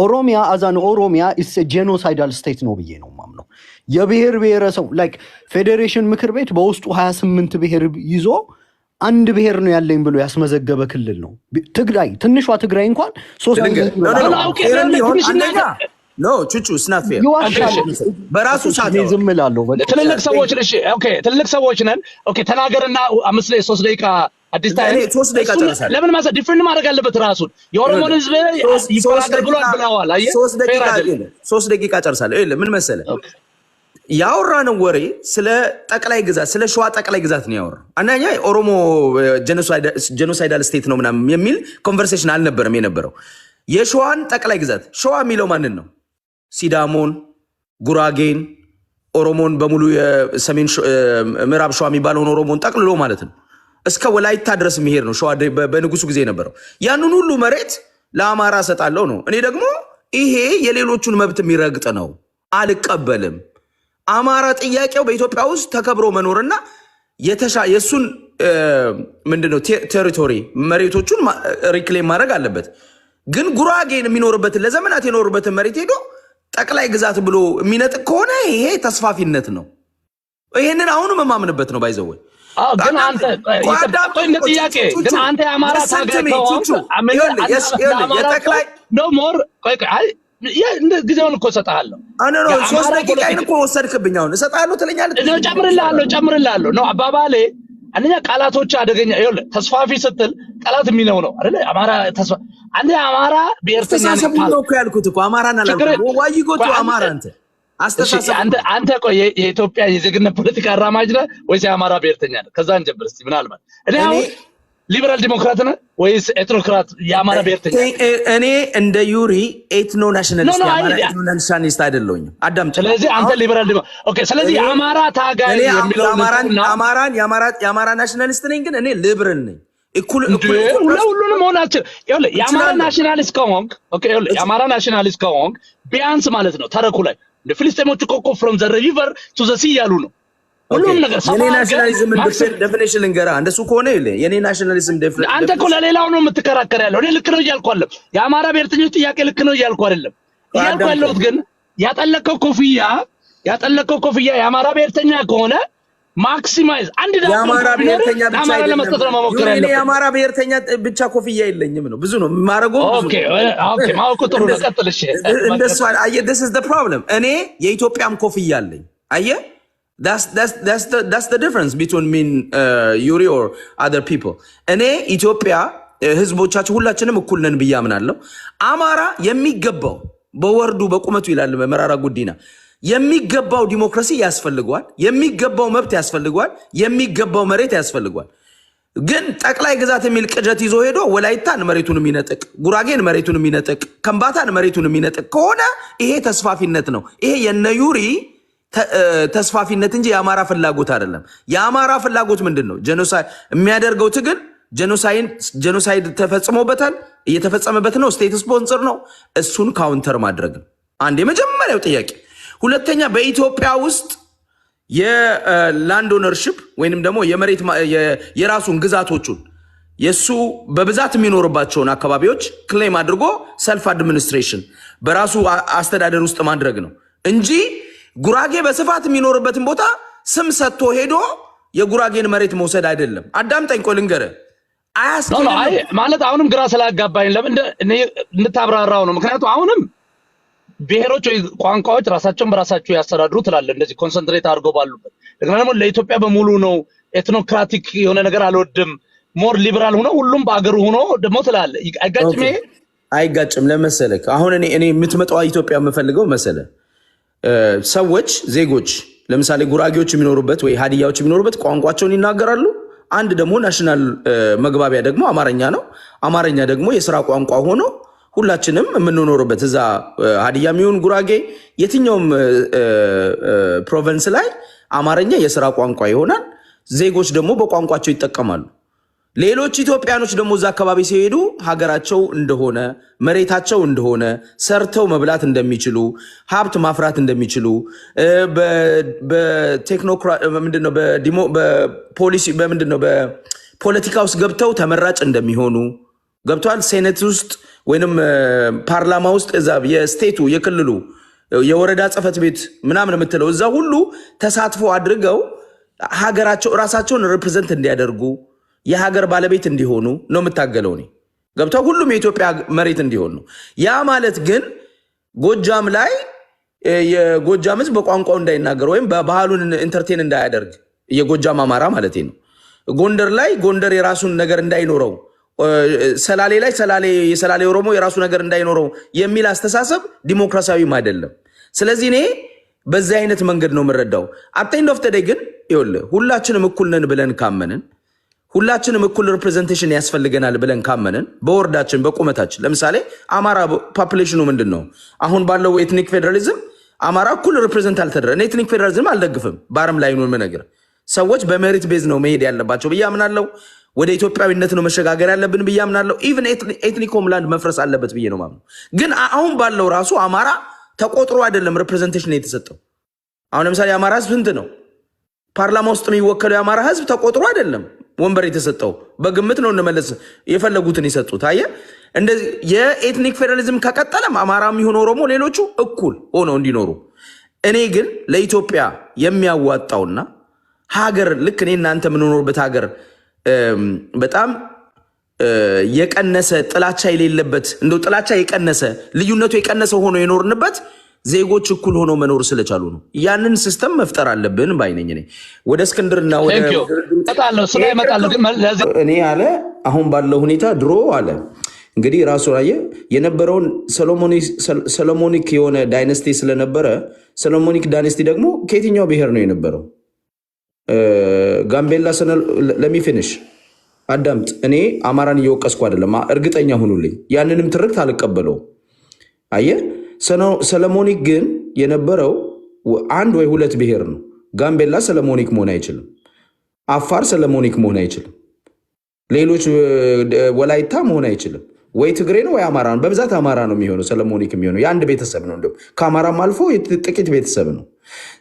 ኦሮሚያ አዛን ኦሮሚያ ኢስ ጄኖሳይዳል ስቴት ነው ብዬ ነው ማምነው። የብሔር ብሔረሰብ ላይክ ፌዴሬሽን ምክር ቤት በውስጡ 28 ብሔር ይዞ አንድ ብሔር ነው ያለኝ ብሎ ያስመዘገበ ክልል ነው ትግራይ። ትንሿ ትግራይ እንኳን ሶስት ኖ ቹቹ ስናት ፌር በራሱ ሰዓት ዝም እላለሁ። ትልልቅ ሰዎች እሺ ኦኬ ትልልቅ ሰዎች ነን። ኦኬ ተናገርና 3 ደቂቃ አዲስ ታይም 3 ደቂቃ ጨርሳለሁ። ለምን ማለት ዲፈረንት ማድረግ አለበት ራሱን የኦሮሞን ህዝብ ይፈራገር ብለዋል። አየህ 3 ደቂቃ ጨርሳለሁ። ይኸውልህ ምን መሰለህ ያወራነው ወሬ ስለ ጠቅላይ ግዛት ስለ ሸዋ ጠቅላይ ግዛት ነው ያወራው። አንደኛ ኦሮሞ ጄኖሳይዳል ስቴት ነው ምናምን የሚል ኮንቨርሴሽን አልነበረም የነበረው። የሸዋን ጠቅላይ ግዛት ሸዋ የሚለው ማንን ነው? ሲዳሞን፣ ጉራጌን፣ ኦሮሞን በሙሉ የሰሜን ምዕራብ ሸዋ የሚባለውን ኦሮሞን ጠቅልሎ ማለት ነው። እስከ ወላይታ ድረስ የሚሄድ ነው ሸዋ በንጉሱ ጊዜ የነበረው። ያንን ሁሉ መሬት ለአማራ ሰጣለው ነው። እኔ ደግሞ ይሄ የሌሎቹን መብት የሚረግጥ ነው፣ አልቀበልም። አማራ ጥያቄው በኢትዮጵያ ውስጥ ተከብሮ መኖርና የእሱን ምንድነው ቴሪቶሪ መሬቶቹን ሪክሌም ማድረግ አለበት። ግን ጉራጌን የሚኖርበትን ለዘመናት የኖሩበትን መሬት ሄዶ ጠቅላይ ግዛት ብሎ የሚነጥቅ ከሆነ ይሄ ተስፋፊነት ነው። ይሄንን አሁንም የማምንበት ነው። ባይዘወይ ግን አንተ እንደ ጥያቄ ግን አንተ የአማራ ታጋይ የጠቅላይ ኖ ሞር ጊዜውን እኮ እሰጥሃለሁ። 3 ደቂቃዬን እኮ ወሰድክብኝ። አሁን እሰጥሃለሁ ትለኛለህ። ጨምርልሃለሁ ነው አባባሌ። አንደኛ ቃላቶች አደገኛ። ይኸውልህ ተስፋፊ ስትል ቃላት የሚለው ነው አይደል? አማራ ተስፋ አንተ አማራ ብሔርተኛ ነው እኮ ያልኩት እኮ አማራን አላልኩም። ዋይጎቱ አማራ አንተ ቆይ የኢትዮጵያ የዜግነት ፖለቲካ አራማጅ ነህ ወይስ የአማራ ብሔርተኛ ነህ? ከዛ እንጀምር እስቲ። ምናልባት እኔ አሁን ሊበራል ዲሞክራት ነህ ወይስ ኤትኖክራት የአማራ ብሔርተኛ? እኔ እንደ ዩሪ ኤትኖ ናሽናሊስት የአማራ ኤትኖ ናሽናሊስት አይደለሁም። አዳም ስለዚህ አንተ ሊበራል ኦኬ። ስለዚህ የአማራ ታጋይ የሚለው የአማራ ናሽናሊስት ነኝ፣ ግን እኔ ሊበራል ነኝ። ሁሉንም ሆናችን ይኸውልህ የአማራ ናሽናሊስት ከሆንክ ኦኬ፣ ይኸውልህ የአማራ ናሽናሊስት ከሆንክ ቢያንስ ማለት ነው ተረኩ ላይ እንደ ፍልስጤሞች እኮ ፍሮም ዘ ሪቨር ቱ ዘ ሲ ያሉ ነው ሁሉም ነገር። የኔ ናሽናሊዝም ዴፊኒሽን ልንገርህ። እንደሱ ከሆነ ይኸውልህ የኔ ናሽናሊዝም ዴፊኒሽን አንተ እኮ ለሌላው ነው የምትከራከር ያለው። እኔ ልክ ነው እያልኩ አይደለም። የአማራ ብሔርተኞች ጥያቄ ልክ ነው እያልኩ አይደለም። እያልኩ ያለሁት ግን ያጠለቀው ኮፍያ የአማራ ብሔርተኛ ከሆነ ማክሲማይዝ አንድ የአማራ ብሔርተኛ ብቻ ለመስጠት ነው መሞከር ያለብን። የአማራ ብሔርተኛ ብቻ ኮፍያ የለኝም ነው ብዙ ነው ማረገው። ኦኬ ማወቁ ጥሩ ነው። ቀጥል እሺ። እንደሱ አየህ this is the problem። እኔ የኢትዮጵያም ኮፍያ አለኝ። አየህ that's the difference between me Yuri or other people። እኔ ኢትዮጵያ ህዝቦቻችን ሁላችንም እኩል ነን ብዬ አምናለሁ። አማራ የሚገባው በወርዱ በቁመቱ ይላል መራራ ጉዲና የሚገባው ዲሞክራሲ ያስፈልገዋል፣ የሚገባው መብት ያስፈልገዋል፣ የሚገባው መሬት ያስፈልገዋል። ግን ጠቅላይ ግዛት የሚል ቅጀት ይዞ ሄዶ ወላይታን መሬቱን የሚነጥቅ፣ ጉራጌን መሬቱን የሚነጥቅ፣ ከምባታን መሬቱን የሚነጥቅ ከሆነ ይሄ ተስፋፊነት ነው። ይሄ የነዩሪ ተስፋፊነት እንጂ የአማራ ፍላጎት አይደለም። የአማራ ፍላጎት ምንድን ነው? ጄኖሳይድ የሚያደርገው ትግል ጄኖሳይድ ተፈጽሞበታል፣ እየተፈጸመበት ነው፣ ስቴት ስፖንሰር ነው። እሱን ካውንተር ማድረግ ነው አንድ የመጀመሪያው ጥያቄ። ሁለተኛ በኢትዮጵያ ውስጥ የላንድ ኦነርሽፕ ወይንም ደግሞ የመሬት የራሱን ግዛቶቹን የሱ በብዛት የሚኖርባቸውን አካባቢዎች ክሌም አድርጎ ሰልፍ አድሚኒስትሬሽን በራሱ አስተዳደር ውስጥ ማድረግ ነው እንጂ ጉራጌ በስፋት የሚኖርበትን ቦታ ስም ሰጥቶ ሄዶ የጉራጌን መሬት መውሰድ አይደለም። አዳምጠኝ ቆይ ልንገርህ። ማለት አሁንም ግራ ስላጋባኝ ለምን እንድታብራራው ነው። ምክንያቱም አሁንም ብሔሮች ወይ ቋንቋዎች ራሳቸውን በራሳቸው ያስተዳድሩ ትላለህ፣ እንደዚህ ኮንሰንትሬት አድርገው ባሉበት። ደግሞ ለኢትዮጵያ በሙሉ ነው ኤትኖክራቲክ የሆነ ነገር አልወድም ሞር ሊበራል ሆኖ ሁሉም በአገሩ ሆኖ ደግሞ ትላለህ። አይጋጭም? ይሄ አይጋጭም። ለመሰለህ አሁን እኔ የምትመጣው ኢትዮጵያ የምፈልገው መሰለህ ሰዎች ዜጎች ለምሳሌ ጉራጌዎች የሚኖሩበት ወይ ሀዲያዎች የሚኖሩበት ቋንቋቸውን ይናገራሉ። አንድ ደግሞ ናሽናል መግባቢያ ደግሞ አማርኛ ነው። አማርኛ ደግሞ የስራ ቋንቋ ሆኖ ሁላችንም የምንኖርበት እዛ ሀዲያ የሚሆን ጉራጌ የትኛውም ፕሮቨንስ ላይ አማርኛ የስራ ቋንቋ ይሆናል። ዜጎች ደግሞ በቋንቋቸው ይጠቀማሉ። ሌሎች ኢትዮጵያኖች ደግሞ እዛ አካባቢ ሲሄዱ ሀገራቸው እንደሆነ መሬታቸው እንደሆነ ሰርተው መብላት እንደሚችሉ ሀብት ማፍራት እንደሚችሉ በፖለቲካ ውስጥ ገብተው ተመራጭ እንደሚሆኑ ገብተዋል። ሴኔት ውስጥ ወይንም ፓርላማ ውስጥ እዛ የስቴቱ የክልሉ የወረዳ ጽሕፈት ቤት ምናምን የምትለው እዛ ሁሉ ተሳትፎ አድርገው ሀገራቸው ራሳቸውን ሪፕሬዘንት እንዲያደርጉ የሀገር ባለቤት እንዲሆኑ ነው የምታገለው። እኔ ገብተው ሁሉም የኢትዮጵያ መሬት እንዲሆን ነው። ያ ማለት ግን ጎጃም ላይ የጎጃም ሕዝብ በቋንቋው እንዳይናገር ወይም በባህሉን ኢንተርቴን እንዳያደርግ የጎጃም አማራ ማለት ነው። ጎንደር ላይ ጎንደር የራሱን ነገር እንዳይኖረው፣ ሰላሌ ላይ የሰላሌ ኦሮሞ የራሱ ነገር እንዳይኖረው የሚል አስተሳሰብ ዲሞክራሲያዊም አይደለም። ስለዚህ እኔ በዚህ አይነት መንገድ ነው የምረዳው። አቴንድ ኦፍ ተደይ ግን ይኸውልህ ሁላችንም እኩል ነን ብለን ካመንን ሁላችንም እኩል ሪፕሬዘንቴሽን ያስፈልገናል ብለን ካመንን በወርዳችን በቁመታችን ለምሳሌ አማራ ፖፑሌሽኑ ምንድን ነው? አሁን ባለው ኤትኒክ ፌዴራሊዝም አማራ እኩል ሪፕሬዘንት አልተደረገም። ኤትኒክ ፌዴራሊዝም አልደግፍም። ባረም ላይ ነው የምነግርህ። ሰዎች በሜሪት ቤዝ ነው መሄድ ያለባቸው ብዬ አምናለሁ። ወደ ኢትዮጵያዊነት ነው መሸጋገር ያለብን ብዬ አምናለሁ። ኢቭን ኤትኒክ ሆምላንድ መፍረስ አለበት ብዬ ነው ማምነው። ግን አሁን ባለው ራሱ አማራ ተቆጥሮ አይደለም ሪፕሬዘንቴሽን የተሰጠው። አሁን ለምሳሌ የአማራ ህዝብ ስንት ነው? ፓርላማ ውስጥ የሚወከለው የአማራ ህዝብ ተቆጥሮ አይደለም ወንበር የተሰጠው፣ በግምት ነው እንመለስ የፈለጉትን የሰጡት። አየህ፣ እንደዚህ የኤትኒክ ፌዴራሊዝም ከቀጠለም አማራ የሚሆን ኦሮሞ ሌሎቹ እኩል ሆነው እንዲኖሩ። እኔ ግን ለኢትዮጵያ የሚያዋጣውና ሀገር ልክ እኔ እናንተ የምንኖርበት ሀገር በጣም የቀነሰ ጥላቻ የሌለበት እንደው ጥላቻ የቀነሰ ልዩነቱ የቀነሰ ሆኖ የኖርንበት ዜጎች እኩል ሆኖ መኖር ስለቻሉ ነው። ያንን ሲስተም መፍጠር አለብን ባይነኝ ነኝ። ወደ እስክንድርና እኔ አለ አሁን ባለው ሁኔታ ድሮ አለ እንግዲህ ራሱ አየ የነበረውን ሰሎሞኒክ የሆነ ዳይነስቲ ስለነበረ ሰሎሞኒክ ዳይነስቲ ደግሞ ከየትኛው ብሔር ነው የነበረው? ጋምቤላ ለሚፊኒሽ አዳምጥ። እኔ አማራን እየወቀስኩ አይደለም፣ እርግጠኛ ሁኑልኝ። ያንንም ትርክት አልቀበለውም። አየ ሰለሞኒክ ግን የነበረው አንድ ወይ ሁለት ብሔር ነው። ጋምቤላ ሰለሞኒክ መሆን አይችልም። አፋር ሰለሞኒክ መሆን አይችልም። ሌሎች ወላይታ መሆን አይችልም። ወይ ትግሬ ነው ወይ አማራ ነው። በብዛት አማራ ነው የሚሆነው ሰለሞኒክ የሚሆነው የአንድ ቤተሰብ ነው። እንደውም ከአማራም አልፎ ጥቂት ቤተሰብ ነው።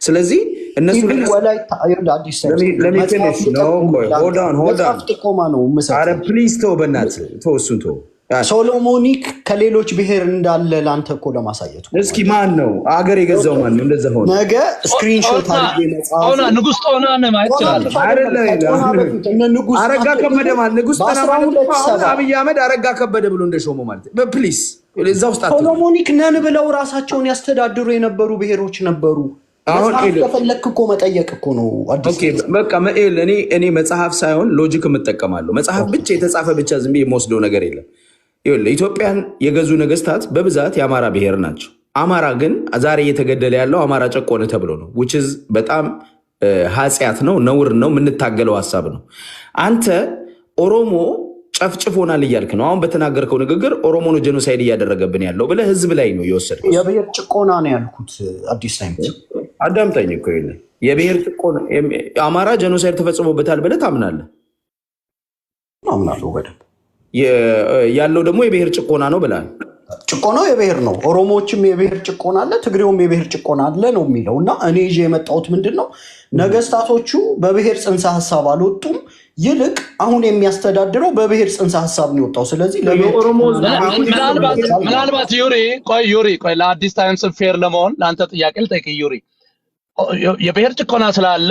ስለዚህ እነሱ ፕሊዝ ተው፣ በእናትህ ተው፣ እሱን ተው። ሶሎሞኒክ ከሌሎች ብሔር እንዳለ ለአንተ እኮ ለማሳየት እስኪ ማን ነው አገር የገዛው? ማን ነው? እንደዛ ሆነ ነገ ስክሪንሾት አድርጌ መጽሐፍ ንጉስ ጦና ነው ማለት ይችላል። አረጋ ከበደ ማለት ንጉስ ጦና ማለት አብይ አህመድ አረጋ ከበደ ብሎ እንደሾመው ማለት በፕሊስ እዛ ውስጥ ሶሎሞኒክ ነን ብለው ራሳቸውን ያስተዳድሩ የነበሩ ብሔሮች ነበሩ። አሁን ከፈለክ እኮ መጠየቅ እኮ ነው። ኦኬ በቃ እኔ መጽሐፍ ሳይሆን ሎጂክ የምጠቀማለሁ። መጽሐፍ ብቻ የተጻፈ ብቻ ዝም ብዬ የምወስደው ነገር የለም። ኢትዮጵያን የገዙ ነገስታት በብዛት የአማራ ብሔር ናቸው። አማራ ግን ዛሬ እየተገደለ ያለው አማራ ጨቆነ ተብሎ ነው። which is በጣም ኃጢአት ነው፣ ነውር ነው፣ የምንታገለው ሀሳብ ነው። አንተ ኦሮሞ ጨፍጭፎናል እያልክ ነው። አሁን በተናገርከው ንግግር ኦሮሞ ነው ጄኖሳይድ እያደረገብን ያለው ብለህ ህዝብ ላይ ነው የወሰድከው። የብሔር ጭቆና ነው ያልኩት። አዲስ ታይም አዳምጠኝ እኮ የብሔር ጭቆና አማራ ጄኖሳይድ ተፈጽሞበታል ብለህ ታምናለህ? አምናለሁ በደንብ። ያለው ደግሞ የብሔር ጭቆና ነው ብላል። ጭቆናው የብሔር ነው። ኦሮሞዎችም የብሔር ጭቆና አለ፣ ትግሬውም የብሔር ጭቆና አለ ነው የሚለው እና እኔ ይዤ የመጣሁት ምንድን ነው ነገስታቶቹ በብሔር ጽንሰ ሀሳብ አልወጡም። ይልቅ አሁን የሚያስተዳድረው በብሔር ጽንሰ ሀሳብ ነው የወጣው። ስለዚህ ምናልባት ዩሪ ቆይ ለአዲስ ታይምስ ፌር ለመሆን ለአንተ ጥያቄ ልጠይቅ ዩሪ። የብሔር ጭቆና ስላለ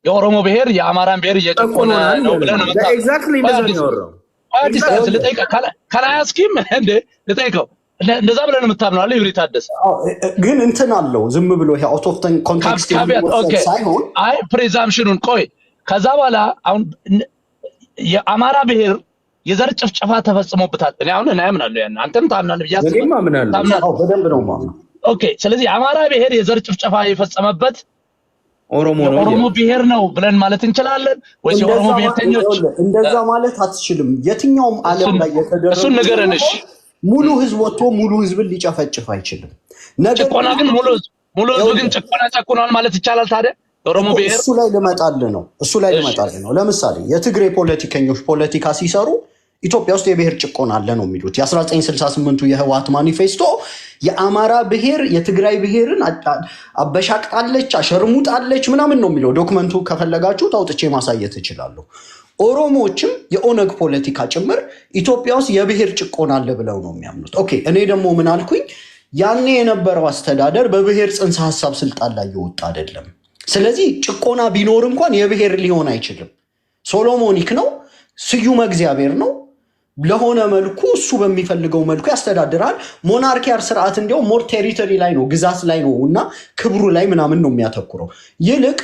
የኦሮሞ ብሔር የአማራን ብሔር እየጨቆነ ነው ብለን አዲስ ታይምስ ልጠይቅ ካላያስኪም እንደ ልጠይቀው እንደዛ ብለን የምታምነው አለ ዩሪ ታደሰ ግን እንትን አለው ዝም ብሎ ይሄ አውት ኦፍ ኮንቴክስት ሳይሆን አይ ፕሪዛምፕሽኑን ቆይ ከዛ በኋላ አሁን የአማራ ብሔር የዘር ጭፍጨፋ ተፈጽሞበታል። እኔ አሁን እናምናለሁ ያን አንተም ታምናለህ ብዬ አስባለሁ። በደንብ ነው ማምነው። ኦኬ ስለዚህ የአማራ ብሔር የዘር ጭፍጨፋ የፈጸመበት ኦሮሞ ነው ኦሮሞ ብሔር ነው ብለን ማለት እንችላለን ወይስ የኦሮሞ ብሔርተኞች? እንደዛ ማለት አትችልም። የትኛውም ዓለም ላይ የተደረገ እሱን ንገረንሽ። ሙሉ ህዝብ ወጥቶ ሙሉ ህዝብን ሊጨፈጭፍ አይችልም። ጭቆና ግን ሙሉ ህዝብ ግን ጨቆናል ማለት ይቻላል ታዲያ? ኦሮሞ ብሔር እሱ ላይ ልመጣልህ ነው። ለምሳሌ የትግሬ ፖለቲከኞች ፖለቲካ ሲሰሩ ኢትዮጵያ ውስጥ የብሔር ጭቆና አለ ነው የሚሉት። የ1968ቱ የህወሓት ማኒፌስቶ የአማራ ብሔር የትግራይ ብሔርን አበሻቅጣለች፣ አሸርሙጣለች ምናምን ነው የሚለው። ዶክመንቱ ከፈለጋችሁ አውጥቼ ማሳየት እችላለሁ። ኦሮሞዎችም የኦነግ ፖለቲካ ጭምር ኢትዮጵያ ውስጥ የብሔር ጭቆና አለ ብለው ነው የሚያምኑት። ኦኬ እኔ ደግሞ ምን አልኩኝ? ያኔ የነበረው አስተዳደር በብሔር ጽንሰ ሀሳብ ስልጣን ላይ የወጣ አይደለም። ስለዚህ ጭቆና ቢኖር እንኳን የብሔር ሊሆን አይችልም። ሶሎሞኒክ ነው፣ ስዩመ እግዚአብሔር ነው። ለሆነ መልኩ እሱ በሚፈልገው መልኩ ያስተዳድራል። ሞናርኪያር ስርዓት እንዲያው ሞር ቴሪቶሪ ላይ ነው፣ ግዛት ላይ ነው እና ክብሩ ላይ ምናምን ነው የሚያተኩረው። ይልቅ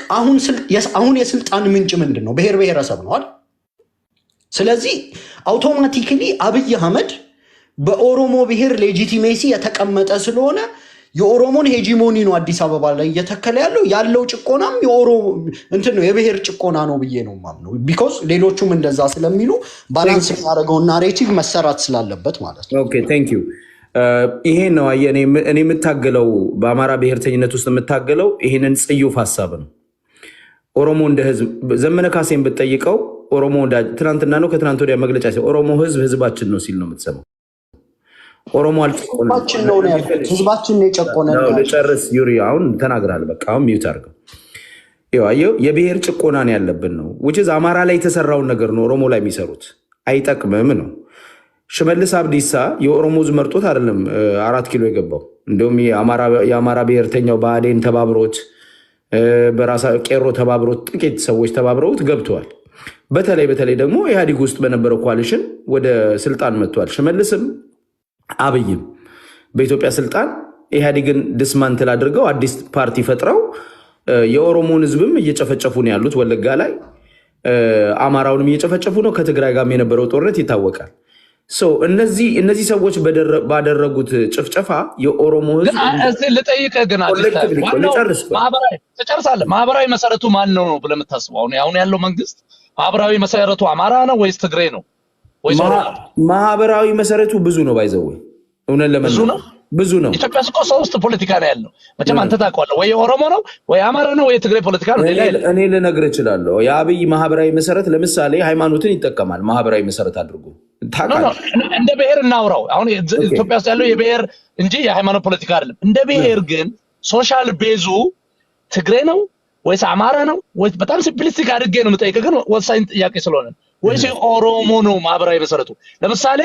አሁን የስልጣን ምንጭ ምንድን ነው? ብሔር ብሔረሰብ ነው አይደል? ስለዚህ አውቶማቲክሊ አብይ አህመድ በኦሮሞ ብሔር ሌጂቲሜሲ የተቀመጠ ስለሆነ የኦሮሞን ሄጂሞኒ ነው አዲስ አበባ ላይ እየተከለ ያለው ጭቆናም የብሔር ጭቆና ነው ብዬ ነው ማምነው። ቢኮዝ ሌሎቹም እንደዛ ስለሚሉ ባላንስ ያደረገውን ናሬቲቭ መሰራት ስላለበት ማለት ነው። ኦኬ ቴንክ ዩ። ይሄ ነው እኔ የምታገለው በአማራ ብሔርተኝነት ውስጥ የምታገለው ይሄንን ጽዩፍ ሀሳብ ነው። ኦሮሞ እንደ ህዝብ ዘመነ ካሴን ብትጠይቀው ኦሮሞ ትናንትና ነው ከትናንት ወዲያ መግለጫ ኦሮሞ ህዝባችን ነው ሲል ነው የምትሰማው። ኦሮሞ ህዝባችን ነው ያልኩት። ህዝባችን ነው የጨቆነ። ልጨርስ ዩሪ፣ አሁን ተናግራል። በቃ አሁን ሚዩት አድርገው። ይኸው የብሔር ጭቆና ነው ያለብን ነው which አማራ ላይ የተሰራውን ነገር ነው ኦሮሞ ላይ የሚሰሩት። አይጠቅምም ነው። ሽመልስ አብዲሳ የኦሮሞ ህዝብ መርጦት አይደለም 4 ኪሎ የገባው። እንደውም የአማራ ብሔርተኛው ብአዴን ተባብሮት በራሳ ቄሮ ተባብሮት ጥቂት ሰዎች ተባብረውት ገብተዋል። በተለይ ደግሞ ኢህአዴግ ውስጥ በነበረው ኮአሊሽን ወደ ስልጣን መጥቷል። ሽመልስም አብይም በኢትዮጵያ ስልጣን ኢህአዴግን ዲስማንትል አድርገው አዲስ ፓርቲ ፈጥረው የኦሮሞን ህዝብም እየጨፈጨፉ ነው ያሉት። ወለጋ ላይ አማራውንም እየጨፈጨፉ ነው። ከትግራይ ጋርም የነበረው ጦርነት ይታወቃል። እነዚህ ሰዎች ባደረጉት ጭፍጨፋ የኦሮሞ ህዝብ ልጠይቅህ ግን ትጨርሳለህ። ማህበራዊ መሰረቱ ማን ነው ብለህ የምታስበው? አሁን ያለው መንግስት ማህበራዊ መሰረቱ አማራ ነው ወይስ ትግሬ ነው? ማህበራዊ መሰረቱ ብዙ ነው። ባይዘው እውነት ለመናገር ብዙ ነው። ኢትዮጵያ እኮ 3 ፖለቲካ ነው ያለው። መቼም አንተ ታውቀዋለህ። ወይ ኦሮሞ ነው ወይ አማራ ነው ወይ ትግሬ ፖለቲካ ነው። እኔ ልነግርህ እችላለሁ። የአብይ ማህበራዊ መሰረት ለምሳሌ ሃይማኖትን ይጠቀማል ማህበራዊ መሰረት አድርጎ። እንደ ብሔር እናውራው። አሁን ኢትዮጵያ ውስጥ ያለው የብሔር እንጂ የሃይማኖት ፖለቲካ አይደለም። እንደ ብሔር ግን ሶሻል ቤዙ ትግሬ ነው ወይስ አማራ ነው ወይስ? በጣም ሲምፕሊስቲክ አድርጌ ነው የምጠይቅህ፣ ግን ወሳኝ ጥያቄ ስለሆነ ወይስ ኦሮሞ ነው ማህበራዊ መሰረቱ? ለምሳሌ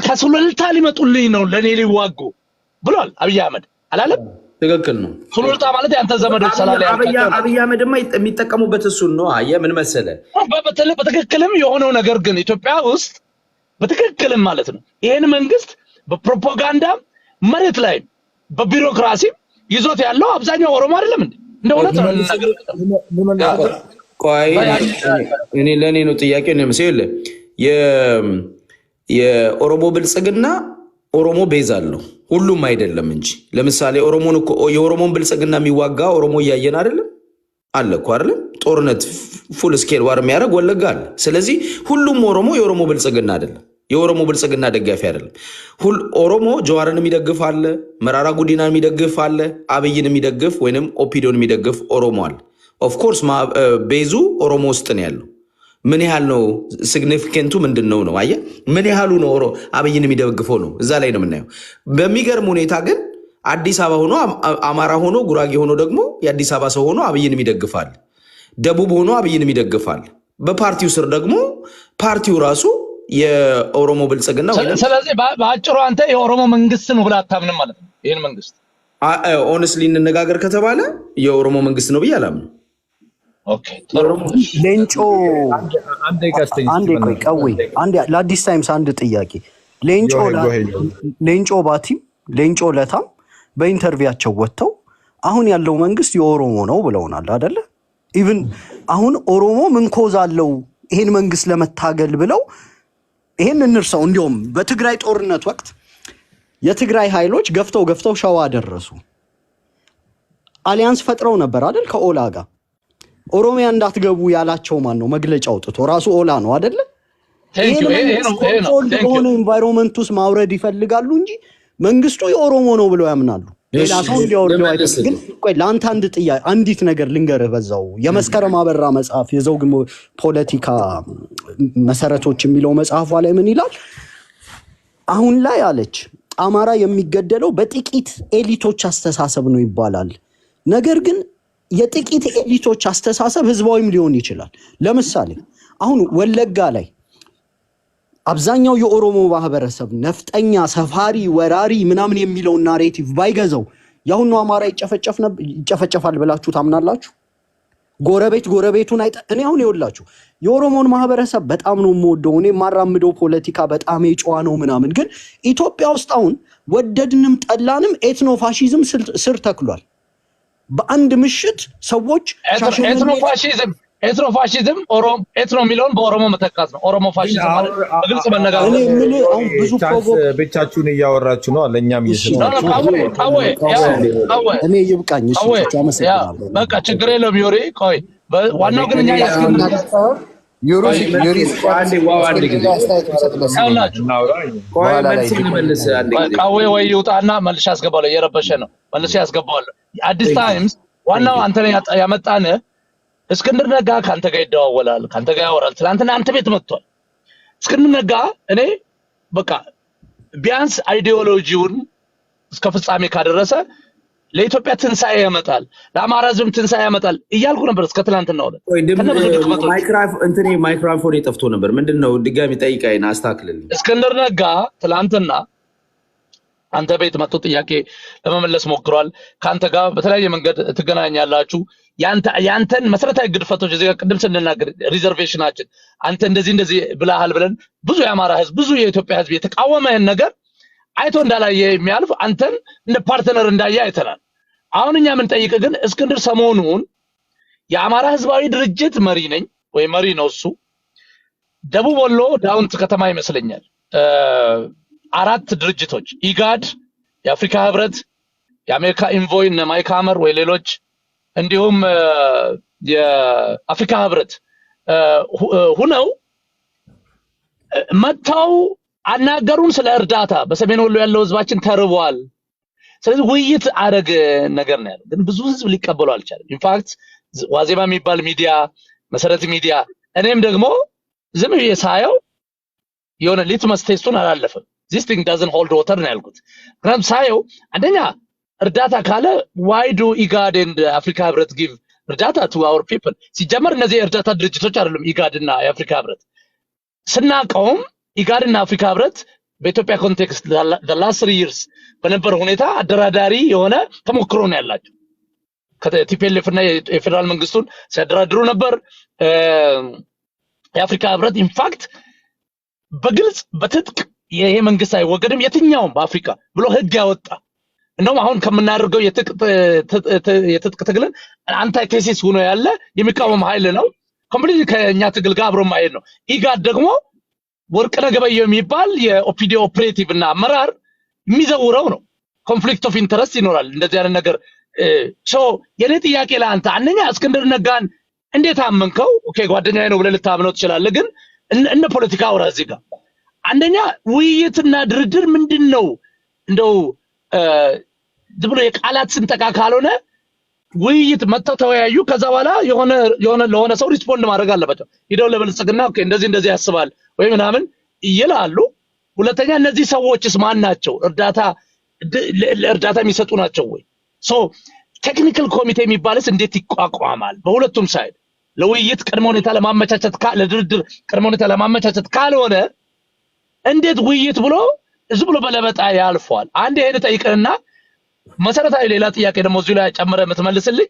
ከሱሉልታ ሊመጡልኝ ነው ለኔ ሊዋጉ ብሏል አብይ አህመድ አላለም? ትክክል ነው። ሱሉልታ ማለት ያንተ ዘመዶች ሰላለ አብይ አህመድማ የሚጠቀሙበት እሱን ነው። አየህ ምን መሰለህ፣ በትክክልም የሆነው ነገር ግን ኢትዮጵያ ውስጥ በትክክልም ማለት ነው ይሄን መንግስት በፕሮፓጋንዳ መሬት ላይ በቢሮክራሲ ይዞት ያለው አብዛኛው ኦሮሞ አይደለም እንዴ? እንደሆነ ተናገር። ቆይ እኔ ለኔ ነው ጥያቄው ነው መሰለህ። የኦሮሞ ብልጽግና ኦሮሞ ቤዝ አለው ሁሉም አይደለም እንጂ። ለምሳሌ የኦሮሞን ብልጽግና የሚዋጋ ኦሮሞ እያየን አይደለም አለ እኮ አይደለም። ጦርነት ፉል ስኬል ዋር የሚያደርግ ወለጋ አለ። ስለዚህ ሁሉም ኦሮሞ የኦሮሞ ብልጽግና አይደለም፣ የኦሮሞ ብልጽግና ደጋፊ አይደለም። ኦሮሞ ጀዋርን የሚደግፍ አለ፣ መራራ ጉዲናን የሚደግፍ አለ፣ አብይን የሚደግፍ ወይንም ኦፒዶን የሚደግፍ ኦሮሞ አለ። ኦፍኮርስ ቤዙ ኦሮሞ ውስጥ ነው ያለው። ምን ያህል ነው ሲግኒፊካንቱ ምንድነው ነው? አየህ ምን ያህሉ ነው አብይን የሚደግፈው ነው። እዛ ላይ ነው የምናየው። በሚገርም ሁኔታ ግን አዲስ አበባ ሆኖ አማራ ሆኖ ጉራጌ ሆኖ ደግሞ የአዲስ አበባ ሰው ሆኖ አብይን ይደግፋል። ደቡብ ሆኖ አብይን ይደግፋል። በፓርቲው ስር ደግሞ ፓርቲው ራሱ የኦሮሞ ብልጽግና ወይ ስለዚህ በአጭሩ አንተ የኦሮሞ መንግስት ነው ብለህ አታምንም ማለት ነው? ይሄን መንግስት ኦነስትሊ እንነጋገር ከተባለ የኦሮሞ መንግስት ነው ብዬ አላምንም። ኦኬ ሌንጮ አንዴ ቆይ ቀውይ አንዴ ለአዲስ ታይምስ አንድ ጥያቄ ሌንጮ ባቲም ሌንጮ ለታም በኢንተርቪያቸው ወጥተው አሁን ያለው መንግስት የኦሮሞ ነው ብለውናል አይደለ? ኢቭን አሁን ኦሮሞ ምን ኮዝ አለው ይሄን መንግስት ለመታገል ብለው ይሄን እንርሳው። እንዲያውም በትግራይ ጦርነት ወቅት የትግራይ ኃይሎች ገፍተው ሸዋ ደረሱ። አሊያንስ ፈጥረው ነበር አይደል? ከኦላ ጋር ኦሮሚያ እንዳትገቡ ያላቸው ማን ነው? መግለጫ አውጥቶ ራሱ ኦላ ነው አይደለ? በሆነ ኢንቫይሮንመንት ውስጥ ማውረድ ይፈልጋሉ እንጂ መንግስቱ የኦሮሞ ነው ብለው ያምናሉ። ሌላ ሰው እንዲያወርደው አይደለም። ግን ቆይ ለአንተ አንድ ጥያቄ አንዲት ነገር ልንገርህ። በዛው የመስከረም አበራ መጽሐፍ የዘውግ ፖለቲካ መሰረቶች የሚለው መጽሐፏ ላይ ምን ይላል? አሁን ላይ አለች አማራ የሚገደለው በጥቂት ኤሊቶች አስተሳሰብ ነው ይባላል። ነገር ግን የጥቂት ኤሊቶች አስተሳሰብ ህዝባዊም ሊሆን ይችላል። ለምሳሌ አሁን ወለጋ ላይ አብዛኛው የኦሮሞ ማህበረሰብ ነፍጠኛ፣ ሰፋሪ፣ ወራሪ ምናምን የሚለው ናሬቲቭ ባይገዛው ያሁኑ አማራ ይጨፈጨፋል ብላችሁ ታምናላችሁ? ጎረቤቱን እኔ አሁን ይኸውላችሁ የኦሮሞን ማህበረሰብ በጣም ነው የምወደው። እኔ የማራምደው ፖለቲካ በጣም የጨዋ ነው ምናምን። ግን ኢትዮጵያ ውስጥ አሁን ወደድንም ጠላንም ኤትኖፋሺዝም ስር ተክሏል። በአንድ ምሽት ሰዎች ኤትኖፋሺዝም ኤትኖ የሚለውን በኦሮሞ መተካት ነው። ኦሮሞ ፋሺዝም ማለት በግልጽ መነጋገር። ብቻችሁን እያወራችሁ ነው። ለእኛም እኔ ይብቃኝ። በቃ ችግር የለውም። ዮሪ ቆይ ዋናው ግን እኛ ወይ ይውጣና መልሼ ያስገባለሁ። እየረበሸ ነው። መልሼ ያስገባዋለሁ። አዲስ ታይምስ ዋናው አንተ ያመጣን እስክንድር ነጋ ካንተ ጋር ይደዋወላል፣ ካንተ ጋር ያወራል። ትናንትና አንተ ቤት መጥቷል እስክንድር ነጋ። እኔ በቃ ቢያንስ አይዲዮሎጂውን እስከ ፍጻሜ ካደረሰ ለኢትዮጵያ ትንሳኤ ያመጣል፣ ለአማራ ሕዝብ ትንሳኤ ያመጣል እያልኩ ነበር እስከ ትናንትና ወደ ማይክሮፎን የጠፍቶ ነበር። ምንድነው ድጋሚ ጠይቃይና አስተካክልልኝ። እስክንድር ነጋ ትናንትና አንተ ቤት መጥቶ ጥያቄ ለመመለስ ሞክሯል። ካንተ ጋር በተለያየ መንገድ ትገናኛላችሁ። ያንተን መሰረታዊ ግድፈቶች እዚህ ጋር ቅድም ስንናገር ሪዘርቬሽናችን አንተ እንደዚህ ብለሃል ብለን ብዙ የአማራ ህዝብ ብዙ የኢትዮጵያ ህዝብ የተቃወመህን ነገር አይቶ እንዳላየ የሚያልፍ አንተን እንደ ፓርትነር እንዳየ አይተናል። አሁን እኛ ምን ጠይቅ ግን እስክንድር ሰሞኑን የአማራ ህዝባዊ ድርጅት መሪ ነኝ ወይ መሪ ነው እሱ ደቡብ ወሎ ዳውንት ከተማ ይመስለኛል 4 ድርጅቶች ኢጋድ፣ የአፍሪካ ህብረት፣ የአሜሪካ ኢንቮይ እና ማይክ ሀመር ወይ ሌሎች እንዲሁም የአፍሪካ ህብረት ሁነው መጥተው አናገሩን ስለ እርዳታ። በሰሜን ወሎ ያለው ህዝባችን ተርቧል። ስለዚህ ውይይት አረግ ነገር ነው ያለው። ግን ብዙ ህዝብ ሊቀበሉ አልቻለም። ኢንፋክት ዋዜማ የሚባል ሚዲያ፣ መሰረት ሚዲያ፣ እኔም ደግሞ ዝም ብዬ ሳየው የሆነ ሊትመስ ቴስቱን አላለፈም። this thing doesn't hold water ነው ያልኩት። ምክንያቱም ሳየው አንደኛ እርዳታ ካለ why do IGAD and አፍሪካ ህብረት give እርዳታ to our people? ሲጀመር እነዚህ እርዳታ ድርጅቶች አይደሉም IGAD እና የአፍሪካ ህብረት። ስናቀውም IGAD እና አፍሪካ ህብረት በኢትዮጵያ ኮንቴክስት the last 3 years በነበረ ሁኔታ አደራዳሪ የሆነ ተሞክሮ ነው ያላቸው። ከቲፒኤልኤፍ እና የፌደራል መንግስቱን ሲያደራድሩ ነበር። የአፍሪካ ህብረት ኢንፋክት በግልጽ በትጥቅ ይሄ መንግስት አይወገድም የትኛውም በአፍሪካ ብሎ ህግ ያወጣ። እንደውም አሁን ከምናደርገው የትጥቅ ትግልን አንታይ ቴሲስ ሆኖ ያለ የሚቃወም ኃይል ነው። ኮምፕሊት ከኛ ትግል ጋር አብሮ ማይሄድ ነው። ኢጋድ ደግሞ ወርቅነህ ገበየሁ የሚባል የኦፒዲ ኦፕሬቲቭ እና አመራር የሚዘውረው ነው። ኮንፍሊክት ኦፍ ኢንተረስት ይኖራል እንደዚህ አይነት ነገር። የኔ ጥያቄ ለአንተ አንደኛ እስክንድር ነጋን እንዴት አመንከው? ኦኬ ጓደኛዬ ነው ብለህ ልታምነው ትችላለህ። ግን እንደ ፖለቲካ አውራ እዚህ ጋር አንደኛ ውይይትና ድርድር ምንድነው? እንደው ዝም ብሎ የቃላት ስንጠቃ ካልሆነ ውይይት መጥተው ተወያዩ። ከዛ በኋላ ለሆነ ሰው ሪስፖንድ ማድረግ አለባቸው። ሂደው ለብልጽግና ኦኬ እንደዚህ ያስባል ወይ ምናምን ይላሉ። ሁለተኛ እነዚህ ሰዎችስ ማን ናቸው? እርዳታ የሚሰጡ ናቸው ወይ? ሶ ቴክኒካል ኮሚቴ የሚባልስ እንዴት ይቋቋማል? በሁለቱም ሳይድ ለውይይት ቅድመ ሁኔታ ለማመቻቸት ለድርድር ቅድመ ሁኔታ ለማመቻቸት ካልሆነ እንዴት ውይይት ብሎ እዚህ ብሎ በለበጣ ያልፏል? አንድ ይሄን ጠይቀንና መሰረታዊ ሌላ ጥያቄ ደግሞ እዚህ ላይ ጨምረ የምትመልስልኝ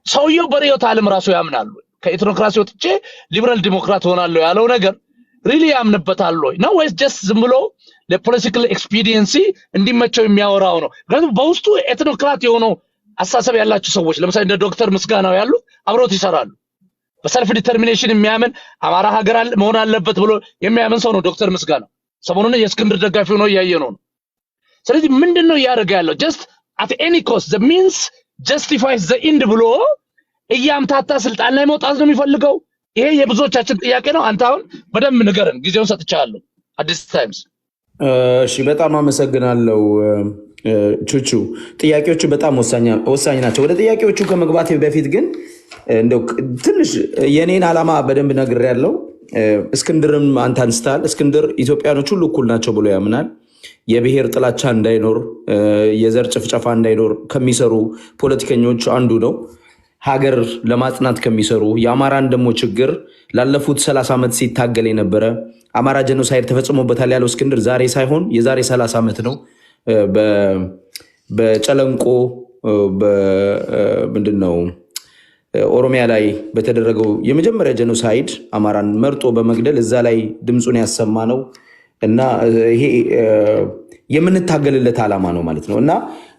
ሰውየው በርዕዮተ ዓለም ራሱ ያምናሉ? ከኢትኖክራሲ ወጥቼ ሊበራል ዲሞክራት ሆናለሁ ያለው ነገር ሪሊ ያምንበታል ወይ ነው ወይስ ጀስት ዝም ብሎ ለፖለቲካል ኤክስፒዲየንሲ እንዲመቸው የሚያወራው ነው? ምክንያቱም በውስጡ ኤትኖክራት የሆነው አስተሳሰብ ያላቸው ሰዎች ለምሳሌ እንደ ዶክተር ምስጋናው ያሉ አብሮት ይሰራሉ። በሰልፍ ዲተርሚኔሽን የሚያምን አማራ ሀገር መሆን አለበት ብሎ የሚያምን ሰው ነው ዶክተር ምስጋናው። ሰሞኑን የእስክንድር ደጋፊ ሆኖ እያየነው ነው። ስለዚህ ምንድነው እያደረገ ያለው? ጀስት አት ኤኒ ኮስት ዘ ሚንስ ጀስቲፋይስ ዘ ኢንድ ብሎ እያምታታ ስልጣን ላይ መውጣት ነው የሚፈልገው። ይሄ የብዙዎቻችን ጥያቄ ነው። አንተ አሁን በደንብ ንገረን፣ ጊዜውን ሰጥቻለሁ። አዲስ ታይምስ። እሺ፣ በጣም አመሰግናለሁ ቹቹ። ጥያቄዎቹ በጣም ወሳኝ ናቸው። ወደ ጥያቄዎቹ ከመግባቴ በፊት ግን እንደው ትንሽ የኔን ዓላማ በደንብ ነግሬያለሁ። እስክንድርም አንተ አንስታል። እስክንድር ኢትዮጵያኖች ሁሉ እኩል ናቸው ብሎ ያምናል። የብሔር ጥላቻ እንዳይኖር፣ የዘር ጭፍጨፋ እንዳይኖር ከሚሰሩ ፖለቲከኞች አንዱ ነው። ሀገር ለማጽናት ከሚሰሩ የአማራን ደግሞ ችግር ላለፉት 30 ዓመት ሲታገል የነበረ አማራ ጀኖሳይድ ተፈጽሞበታል ያለው እስክንድር ዛሬ ሳይሆን የዛሬ 30 ዓመት ነው። በጨለንቆ ምንድነው ኦሮሚያ ላይ በተደረገው የመጀመሪያ ጀኖሳይድ አማራን መርጦ በመግደል እዛ ላይ ድምፁን ያሰማ ነው እና ይሄ የምንታገልለት ዓላማ ነው ማለት ነው። እና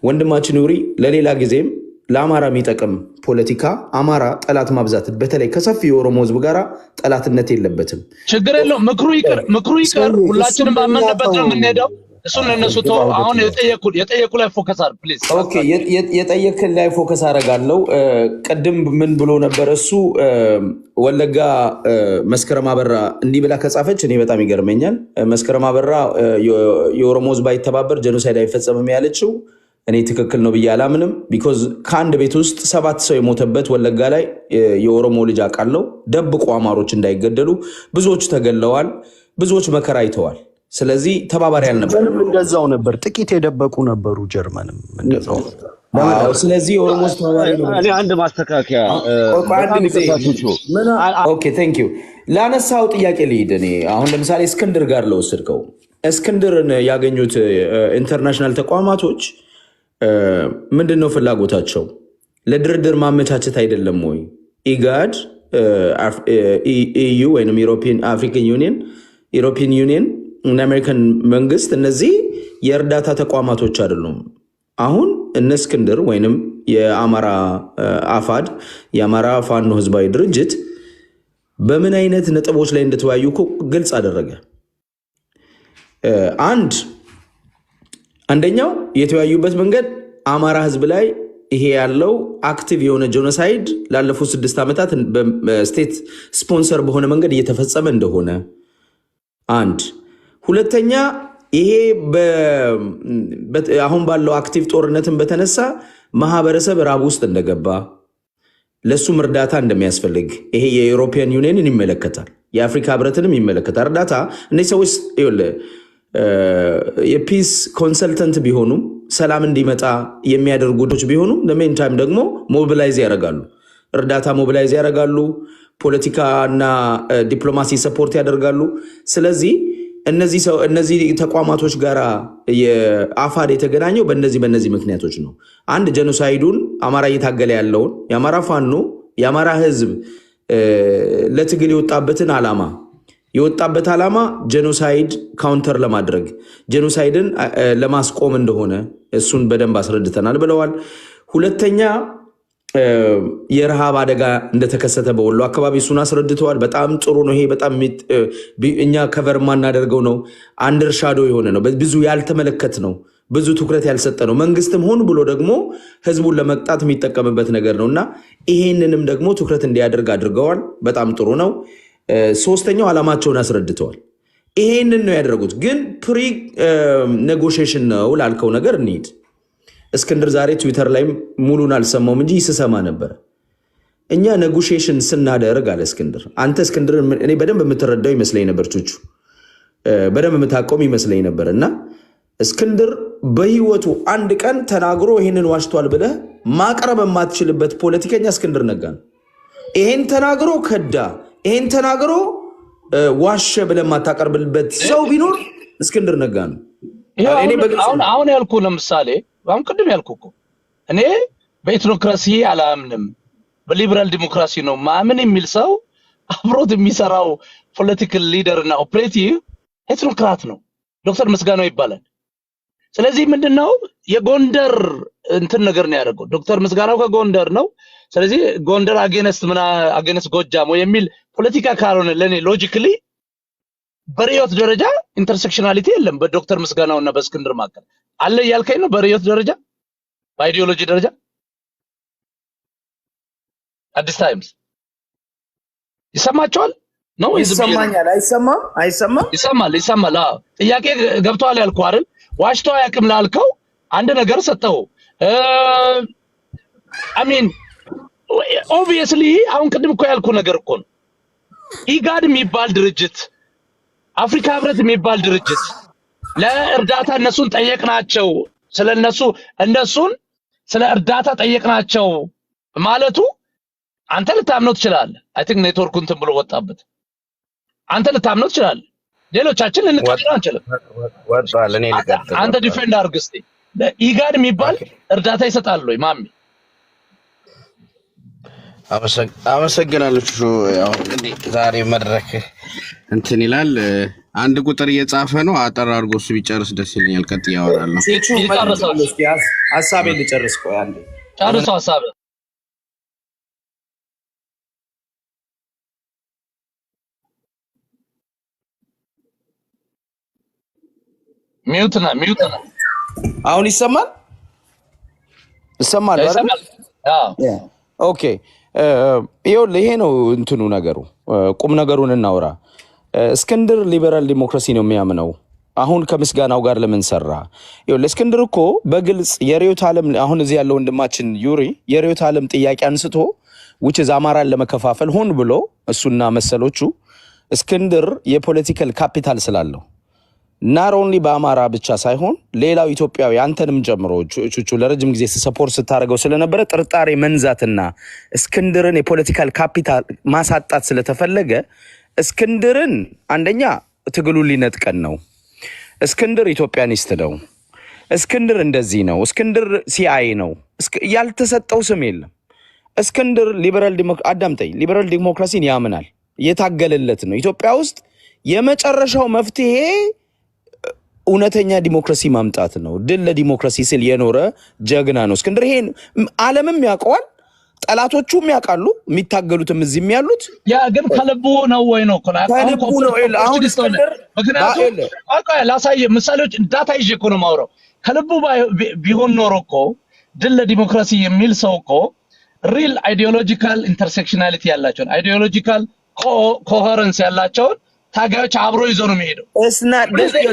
ወንድማችን ዩሪ ለሌላ ጊዜም ለአማራ የሚጠቅም ፖለቲካ አማራ ጠላት ማብዛት በተለይ ከሰፊ የኦሮሞ ህዝብ ጋር ጠላትነት የለበትም። ችግር የለውም። ምክሩ ይቀር። ሁላችንም ባመንበት ነው የምንሄደው። እሱን ለነሱ ተው። አሁን የጠየቁ ላይ ፎከስ አድርግ ፕሊዝ። ኦኬ፣ የጠየቅን ላይ ፎከስ አደርጋለሁ። ቅድም ምን ብሎ ነበር እሱ? ወለጋ መስከረም አበራ እንዲህ ብላ ከጻፈች እኔ በጣም ይገርመኛል። መስከረም አበራ የኦሮሞ ህዝብ አይተባበር ጀኖሳይድ አይፈጸምም ያለችው እኔ ትክክል ነው ብዬ አላምንም። ቢኮዝ ከአንድ ቤት ውስጥ 7 ሰው የሞተበት ወለጋ ላይ የኦሮሞ ልጅ አውቃለሁ። ደብቆ አማሮች እንዳይገደሉ ብዙዎች ተገለዋል፣ ብዙዎች መከራ አይተዋል። ስለዚህ ተባባሪ አልነበረም። እንደዛው ነበር፣ ጥቂት የደበቁ ነበሩ። ጀርመንም እንደዛው። ስለዚህ የኦሮሞ ተባባሪ ነው። እኔ አንድ ማስተካከያ ኦኬ ቴንክ ዩ። ላነሳው ጥያቄ ልሂድ። እኔ አሁን ለምሳሌ እስክንድር ጋር ለወሰድከው እስክንድርን ያገኙት ኢንተርናሽናል ተቋማቶች ምንድነው ፍላጎታቸው? ለድርድር ማመቻቸት አይደለም ወይ? ኢጋድ፣ ኢዩ ወይም አፍሪካን ዩኒየን እና አሜሪካን መንግስት እነዚህ የእርዳታ ተቋማቶች አይደሉም። አሁን እነ እስክንድር ወይንም የአማራ አፋድ የአማራ ፋኖ ህዝባዊ ድርጅት በምን አይነት ነጥቦች ላይ እንደተወያዩ እኮ ግልጽ አደረገ። አንደኛው የተወያዩበት መንገድ አማራ ህዝብ ላይ ይሄ ያለው አክቲቭ የሆነ ጄኖሳይድ ላለፉት 6 ዓመታት በስቴት ስፖንሰር በሆነ መንገድ እየተፈጸመ እንደሆነ አንድ። ሁለተኛ ይሄ አሁን ባለው አክቲቭ ጦርነትን በተነሳ ማህበረሰብ ራብ ውስጥ እንደገባ ለሱም እርዳታ እንደሚያስፈልግ ይሄ የዩሮፒያን ዩኒየንን ይመለከታል፣ የአፍሪካ ህብረትንም ይመለከታል። እርዳታ እነዚህ ሰዎች የፒስ ኮንሰልተንት ቢሆኑም ሰላም እንዲመጣ የሚያደርጉት ቢሆኑም ለሜን ታይም ደግሞ ሞቢላይዝ ያደርጋሉ፣ እርዳታ ሞቢላይዝ ያደርጋሉ፣ ፖለቲካና ዲፕሎማሲ ሰፖርት ያደርጋሉ። ስለዚህ እነዚህ ተቋማቶች ጋር የአፋድ የተገናኘው በእነዚህ ምክንያቶች ነው። አንድ ጀኖሳይዱን አማራ እየታገለ ያለውን የአማራ ፋኖ የአማራ ህዝብ ለትግል የወጣበት ዓላማ ጄኖሳይድ ካውንተር ለማድረግ ጄኖሳይድን ለማስቆም እንደሆነ እሱን በደንብ አስረድተናል ብለዋል። ሁለተኛ የረሃብ አደጋ እንደተከሰተ በወሎ አካባቢ እሱን አስረድተዋል። በጣም ጥሩ ነው። ይሄ በጣም እኛ ከቨር ማናደርገው ነው። አንደር ሻዶ የሆነ ነው። ብዙ ያልተመለከት ነው። ብዙ ትኩረት ያልሰጠ ነው። መንግስትም ሆን ብሎ ደግሞ ህዝቡን ለመቅጣት የሚጠቀምበት ነገር ነው እና ይሄንንም ደግሞ ትኩረት እንዲያደርግ አድርገዋል። በጣም ጥሩ ነው። ሶስተኛው ዓላማቸውን አስረድተዋል። ይሄንን ነው ያደረጉት። ግን ፕሪ ኔጎሽዬሽን ነው ላልከው ነገር እንሂድ። እስክንድር ዛሬ ትዊተር ላይ ሙሉን አልሰማውም እንጂ ይስሰማ ነበር። እኛ ኔጎሽዬሽን ስናደርግ አለ እስክንድር። አንተ እስክንድር እኔ በደንብ የምትረዳው ይመስለኝ ነበር ቹቹ፣ በደንብ የምታቆም ይመስለኝ ነበር። እና እስክንድር በህይወቱ አንድ ቀን ተናግሮ ይሄንን ዋሽቷል ብለህ ማቅረብ የማትችልበት ፖለቲከኛ እስክንድር ነጋ ነው። ይሄን ተናግሮ ከዳ፣ ይሄን ተናግሮ ዋሸ ብለህ የማታቀርብበት ሰው ቢኖር እስክንድር ነጋ ነው። አሁን ያልኩ ለምሳሌ አሁን ቅድም ያልኩ እኮ እኔ በኢትኖክራሲ አላምንም በሊበራል ዲሞክራሲ ነው ማምን የሚል ሰው አብሮት የሚሰራው ፖለቲካል ሊደር እና ኦፕሬቲቭ ኤትኖክራት ነው፣ ዶክተር ምስጋናው ይባላል። ስለዚህ ምንድነው የጎንደር እንትን ነገር ነው ያደረገው። ዶክተር ምስጋናው ከጎንደር ነው። ስለዚህ ጎንደር አገነስ ጎጃም ወይ የሚል ፖለቲካ ካልሆነ ለኔ ሎጂካሊ በሪዮት ደረጃ ኢንተርሴክሽናሊቲ የለም በዶክተር ምስጋናው እና በእስክንድር መካከል አለ ያልከኝ ነው። በሪዮት ደረጃ በአይዲዮሎጂ ደረጃ አዲስ ታይምስ ይሰማቸዋል ነው ይሰማኛል? አይሰማም? ይሰማል። ጥያቄ ገብቷል ያልኩ አይደል? ዋሽቶ ያቅም ላልከው አንድ ነገር ሰጠው። አሚን ኦብቪየስሊ አሁን ቅድም እኮ ያልኩ ነገር እኮ ነው። ኢጋድ የሚባል ድርጅት፣ አፍሪካ ህብረት የሚባል ድርጅት ለእርዳታ እነሱን ጠየቅናቸው፣ እነሱን ስለ እርዳታ ጠየቅናቸው ማለቱ አንተ ልታምነው ትችላለህ። አይ ቲንክ ኔትወርኩ እንትን ብሎ ወጣበት። አንተ ልታምነው ትችላለህ፣ ሌሎቻችን ልንቀበል አንችልም። አንተ ዲፌንድ አድርግ እስቲ። ኢጋድ የሚባል እርዳታ ይሰጣል ወይ ማሚ? አመሰግናለሁ። ያው እንግዲህ ዛሬ መድረክ እንትን ይላል። አንድ ቁጥር እየጻፈ ነው። አጠር አድርጎ እሱ ቢጨርስ ደስ ይለኛል። ቀጥ ያወራል። ሐሳቤን ልጨርስ። ቆይ አንዴ ጨርሰው ሐሳብ ሚውት ነው። አሁን ይሰማል አይደል? ኦኬ ይኸውልህ ይሄ ነው እንትኑ ነገሩ። ቁም ነገሩን እናውራ። እስክንድር ሊበራል ዲሞክራሲ ነው የሚያምነው። አሁን ከምስጋናው ጋር ለምን ሰራ? ይኸውልህ እስክንድር እኮ በግልጽ የርዕዮተ ዓለም አሁን እዚህ ያለው ወንድማችን ዩሪ የርዕዮተ ዓለም ጥያቄ አንስቶ which is አማራን ለመከፋፈል ሆን ብሎ እሱና መሰሎቹ እስክንድር የፖለቲካል ካፒታል ስላለው not only በአማራ ብቻ ሳይሆን ሌላው ኢትዮጵያዊ አንተንም ጨምሮ ቹቹ ለረጅም ጊዜ ሰፖርት ስታደርገው ስለነበረ ጥርጣሬ መንዛትና እስክንድርን የፖለቲካል ካፒታል ማሳጣት ስለተፈለገ እስክንድርን አንደኛ ትግሉ ሊነጥቀን ነው። እስክንድር ኢትዮጵያኒስት ነው። እስክንድር እንደዚህ ነው። እስክንድር ሲአይ ነው። ያልተሰጠው ስም የለም። እስክንድር ሊበራል ዲሞክራሲን ያምናል። የታገለለት ነው። ኢትዮጵያ ውስጥ የመጨረሻው መፍትሄ እውነተኛ ዲሞክራሲ ማምጣት ነው። ድል ለዲሞክራሲ ሲል የኖረ ጀግና ነው እስክንድር። ይሄን ዓለምም ያውቀዋል፣ ጠላቶቹም ያውቃሉ፣ የሚታገሉትም እዚህም ያሉት። ያ ግን ከልቡ ነው ወይ ነው? ከልቡ ነው። አሁን እስክንድር ምክንያቱም ላሳየ ምሳሌዎች ዳታ ይዤ እኮ ነው የማወራው። ከልቡ ቢሆን ኖሮ እኮ ድል ለዲሞክራሲ የሚል ሰው እኮ ሪል አይዲዮሎጂካል ኢንተርሴክሽናሊቲ ያላቸውን አይዲዮሎጂካል ኮሄረንስ ያላቸውን ታጋዮች አብሮ ይዞ ነው የሚሄደው። እስና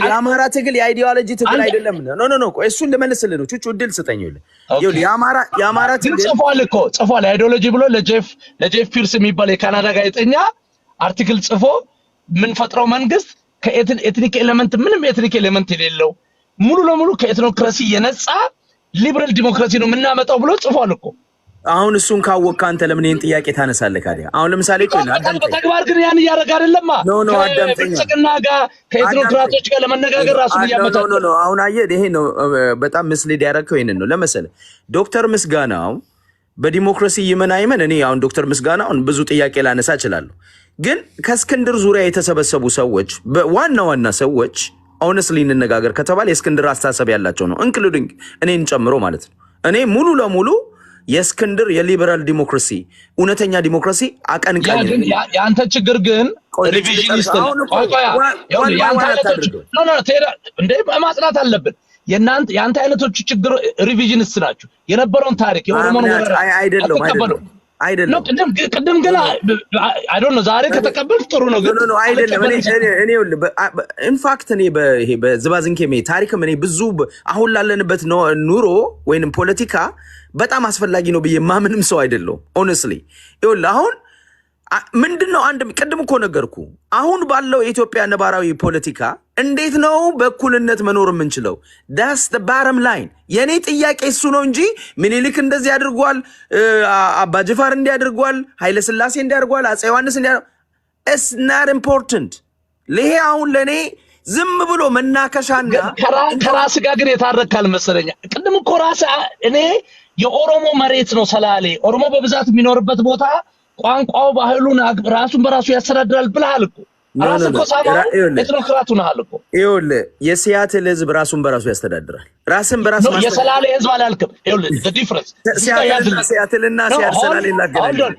የአማራ ትግል የአይዲዮሎጂ ትግል አይደለም። ኖ እሱን ልመልስልህ ነው። ቹቹ ድል ስጠኝ። ይኸውልህ የአማራ ትግል ጽፏል አይዲዮሎጂ ብሎ ለጄፍ ፒርስ የሚባል የካናዳ ጋዜጠኛ አርቲክል ጽፎ የምንፈጥረው መንግስት ከኤትኒክ ኤሌመንት ምንም ኤትኒክ ኤሌመንት የሌለው ሙሉ ለሙሉ ከኤትኖክራሲ የነጻ ሊበራል ዲሞክራሲ ነው የምናመጣው ብሎ ጽፏል እኮ። አሁን እሱን ካወቅህ አንተ ለምን ይሄን ጥያቄ ታነሳለህ? ካዲያ አሁን ለምሳሌ በተግባር ግን ያን እያደረገ አይደለማ። ከብልጽግና ጋር ከኤትኖክራቶች ጋር ለመነጋገር ራሱን እያመጣ ነው። አሁን አየህ፣ ይሄ ነው በጣም ምስሊድ ያደረገው። ይሄንን ነው ለመሰለ ዶክተር ምስጋናው በዲሞክራሲ ይመን አይመን። እኔ አሁን ዶክተር ምስጋናውን ብዙ ጥያቄ ላነሳ እችላለሁ፣ ግን ከእስክንድር ዙሪያ የተሰበሰቡ ሰዎች ዋና ሰዎች ኦነስትሊ እንነጋገር ከተባለ የእስክንድር አስተሳሰብ ያላቸው ነው፣ ኢንክሉዲንግ እኔን ጨምሮ ማለት ነው። እኔ ሙሉ ለሙሉ የእስክንድር የሊበራል ዲሞክራሲ እውነተኛ ዲሞክራሲ አቀንቃኝ ነኝ። ያንተ ችግር ግን ሪቪዥኒስት ነው። እንደ ማጽናት አለብን። ያንተ አይነቶቹ ችግር ሪቪዥኒስት ናቸው። የነበረውን ታሪክ የኦሮሞን ወረራ አይደለም። አይደለም። ቅድም ግን አይ ዶንት ኖ ዛሬ ከተቀበልክ ጥሩ ነው ግን ኖ አይደለም። እኔ ኢንፋክት እኔ በዝባዝንኬ ታሪክም እኔ ብዙ አሁን ላለንበት ኑሮ ወይንም ፖለቲካ በጣም አስፈላጊ ነው ብዬ ማምንም ሰው አይደለሁም። ኦነስትሊ ይኸውልህ አሁን ምንድነው አንድ ቅድም እኮ ነገርኩ። አሁን ባለው የኢትዮጵያ ነባራዊ ፖለቲካ እንዴት ነው በእኩልነት መኖር የምንችለው? ዳስ ዘ ባረም ላይን። የኔ ጥያቄ እሱ ነው እንጂ ምኒልክ እንደዚህ ያድርጓል፣ አባ ጅፋር እንዲያድርጓል፣ ኃይለ ሥላሴ እንዲያድርጓል፣ አፄ ዮሐንስ እንዲያድርጓል ኢትስ ናት ኢምፖርታንት። ለይሄ አሁን ለኔ ዝም ብሎ መናከሻና ከራስ ጋር ግን የታረካል መሰለኛ። ቅድም እኮ ራስ እኔ የኦሮሞ መሬት ነው ሰላሌ፣ ኦሮሞ በብዛት የሚኖርበት ቦታ ቋንቋው ባህሉን ራሱን በራሱ ያስተዳድራል ብለሃል እኮ። ራስ እኮ ሳማ ኤትኖክራቱ ነህ እኮ። ይኸውልህ የሲያትል ህዝብ ራሱን በራሱ ያስተዳድራል። ራስን በራሱ የሰላሌ ህዝብ አላልክም። ይኸውልህ the difference ሲያትልና ሲያትል ሰላሌ ላገናኝ።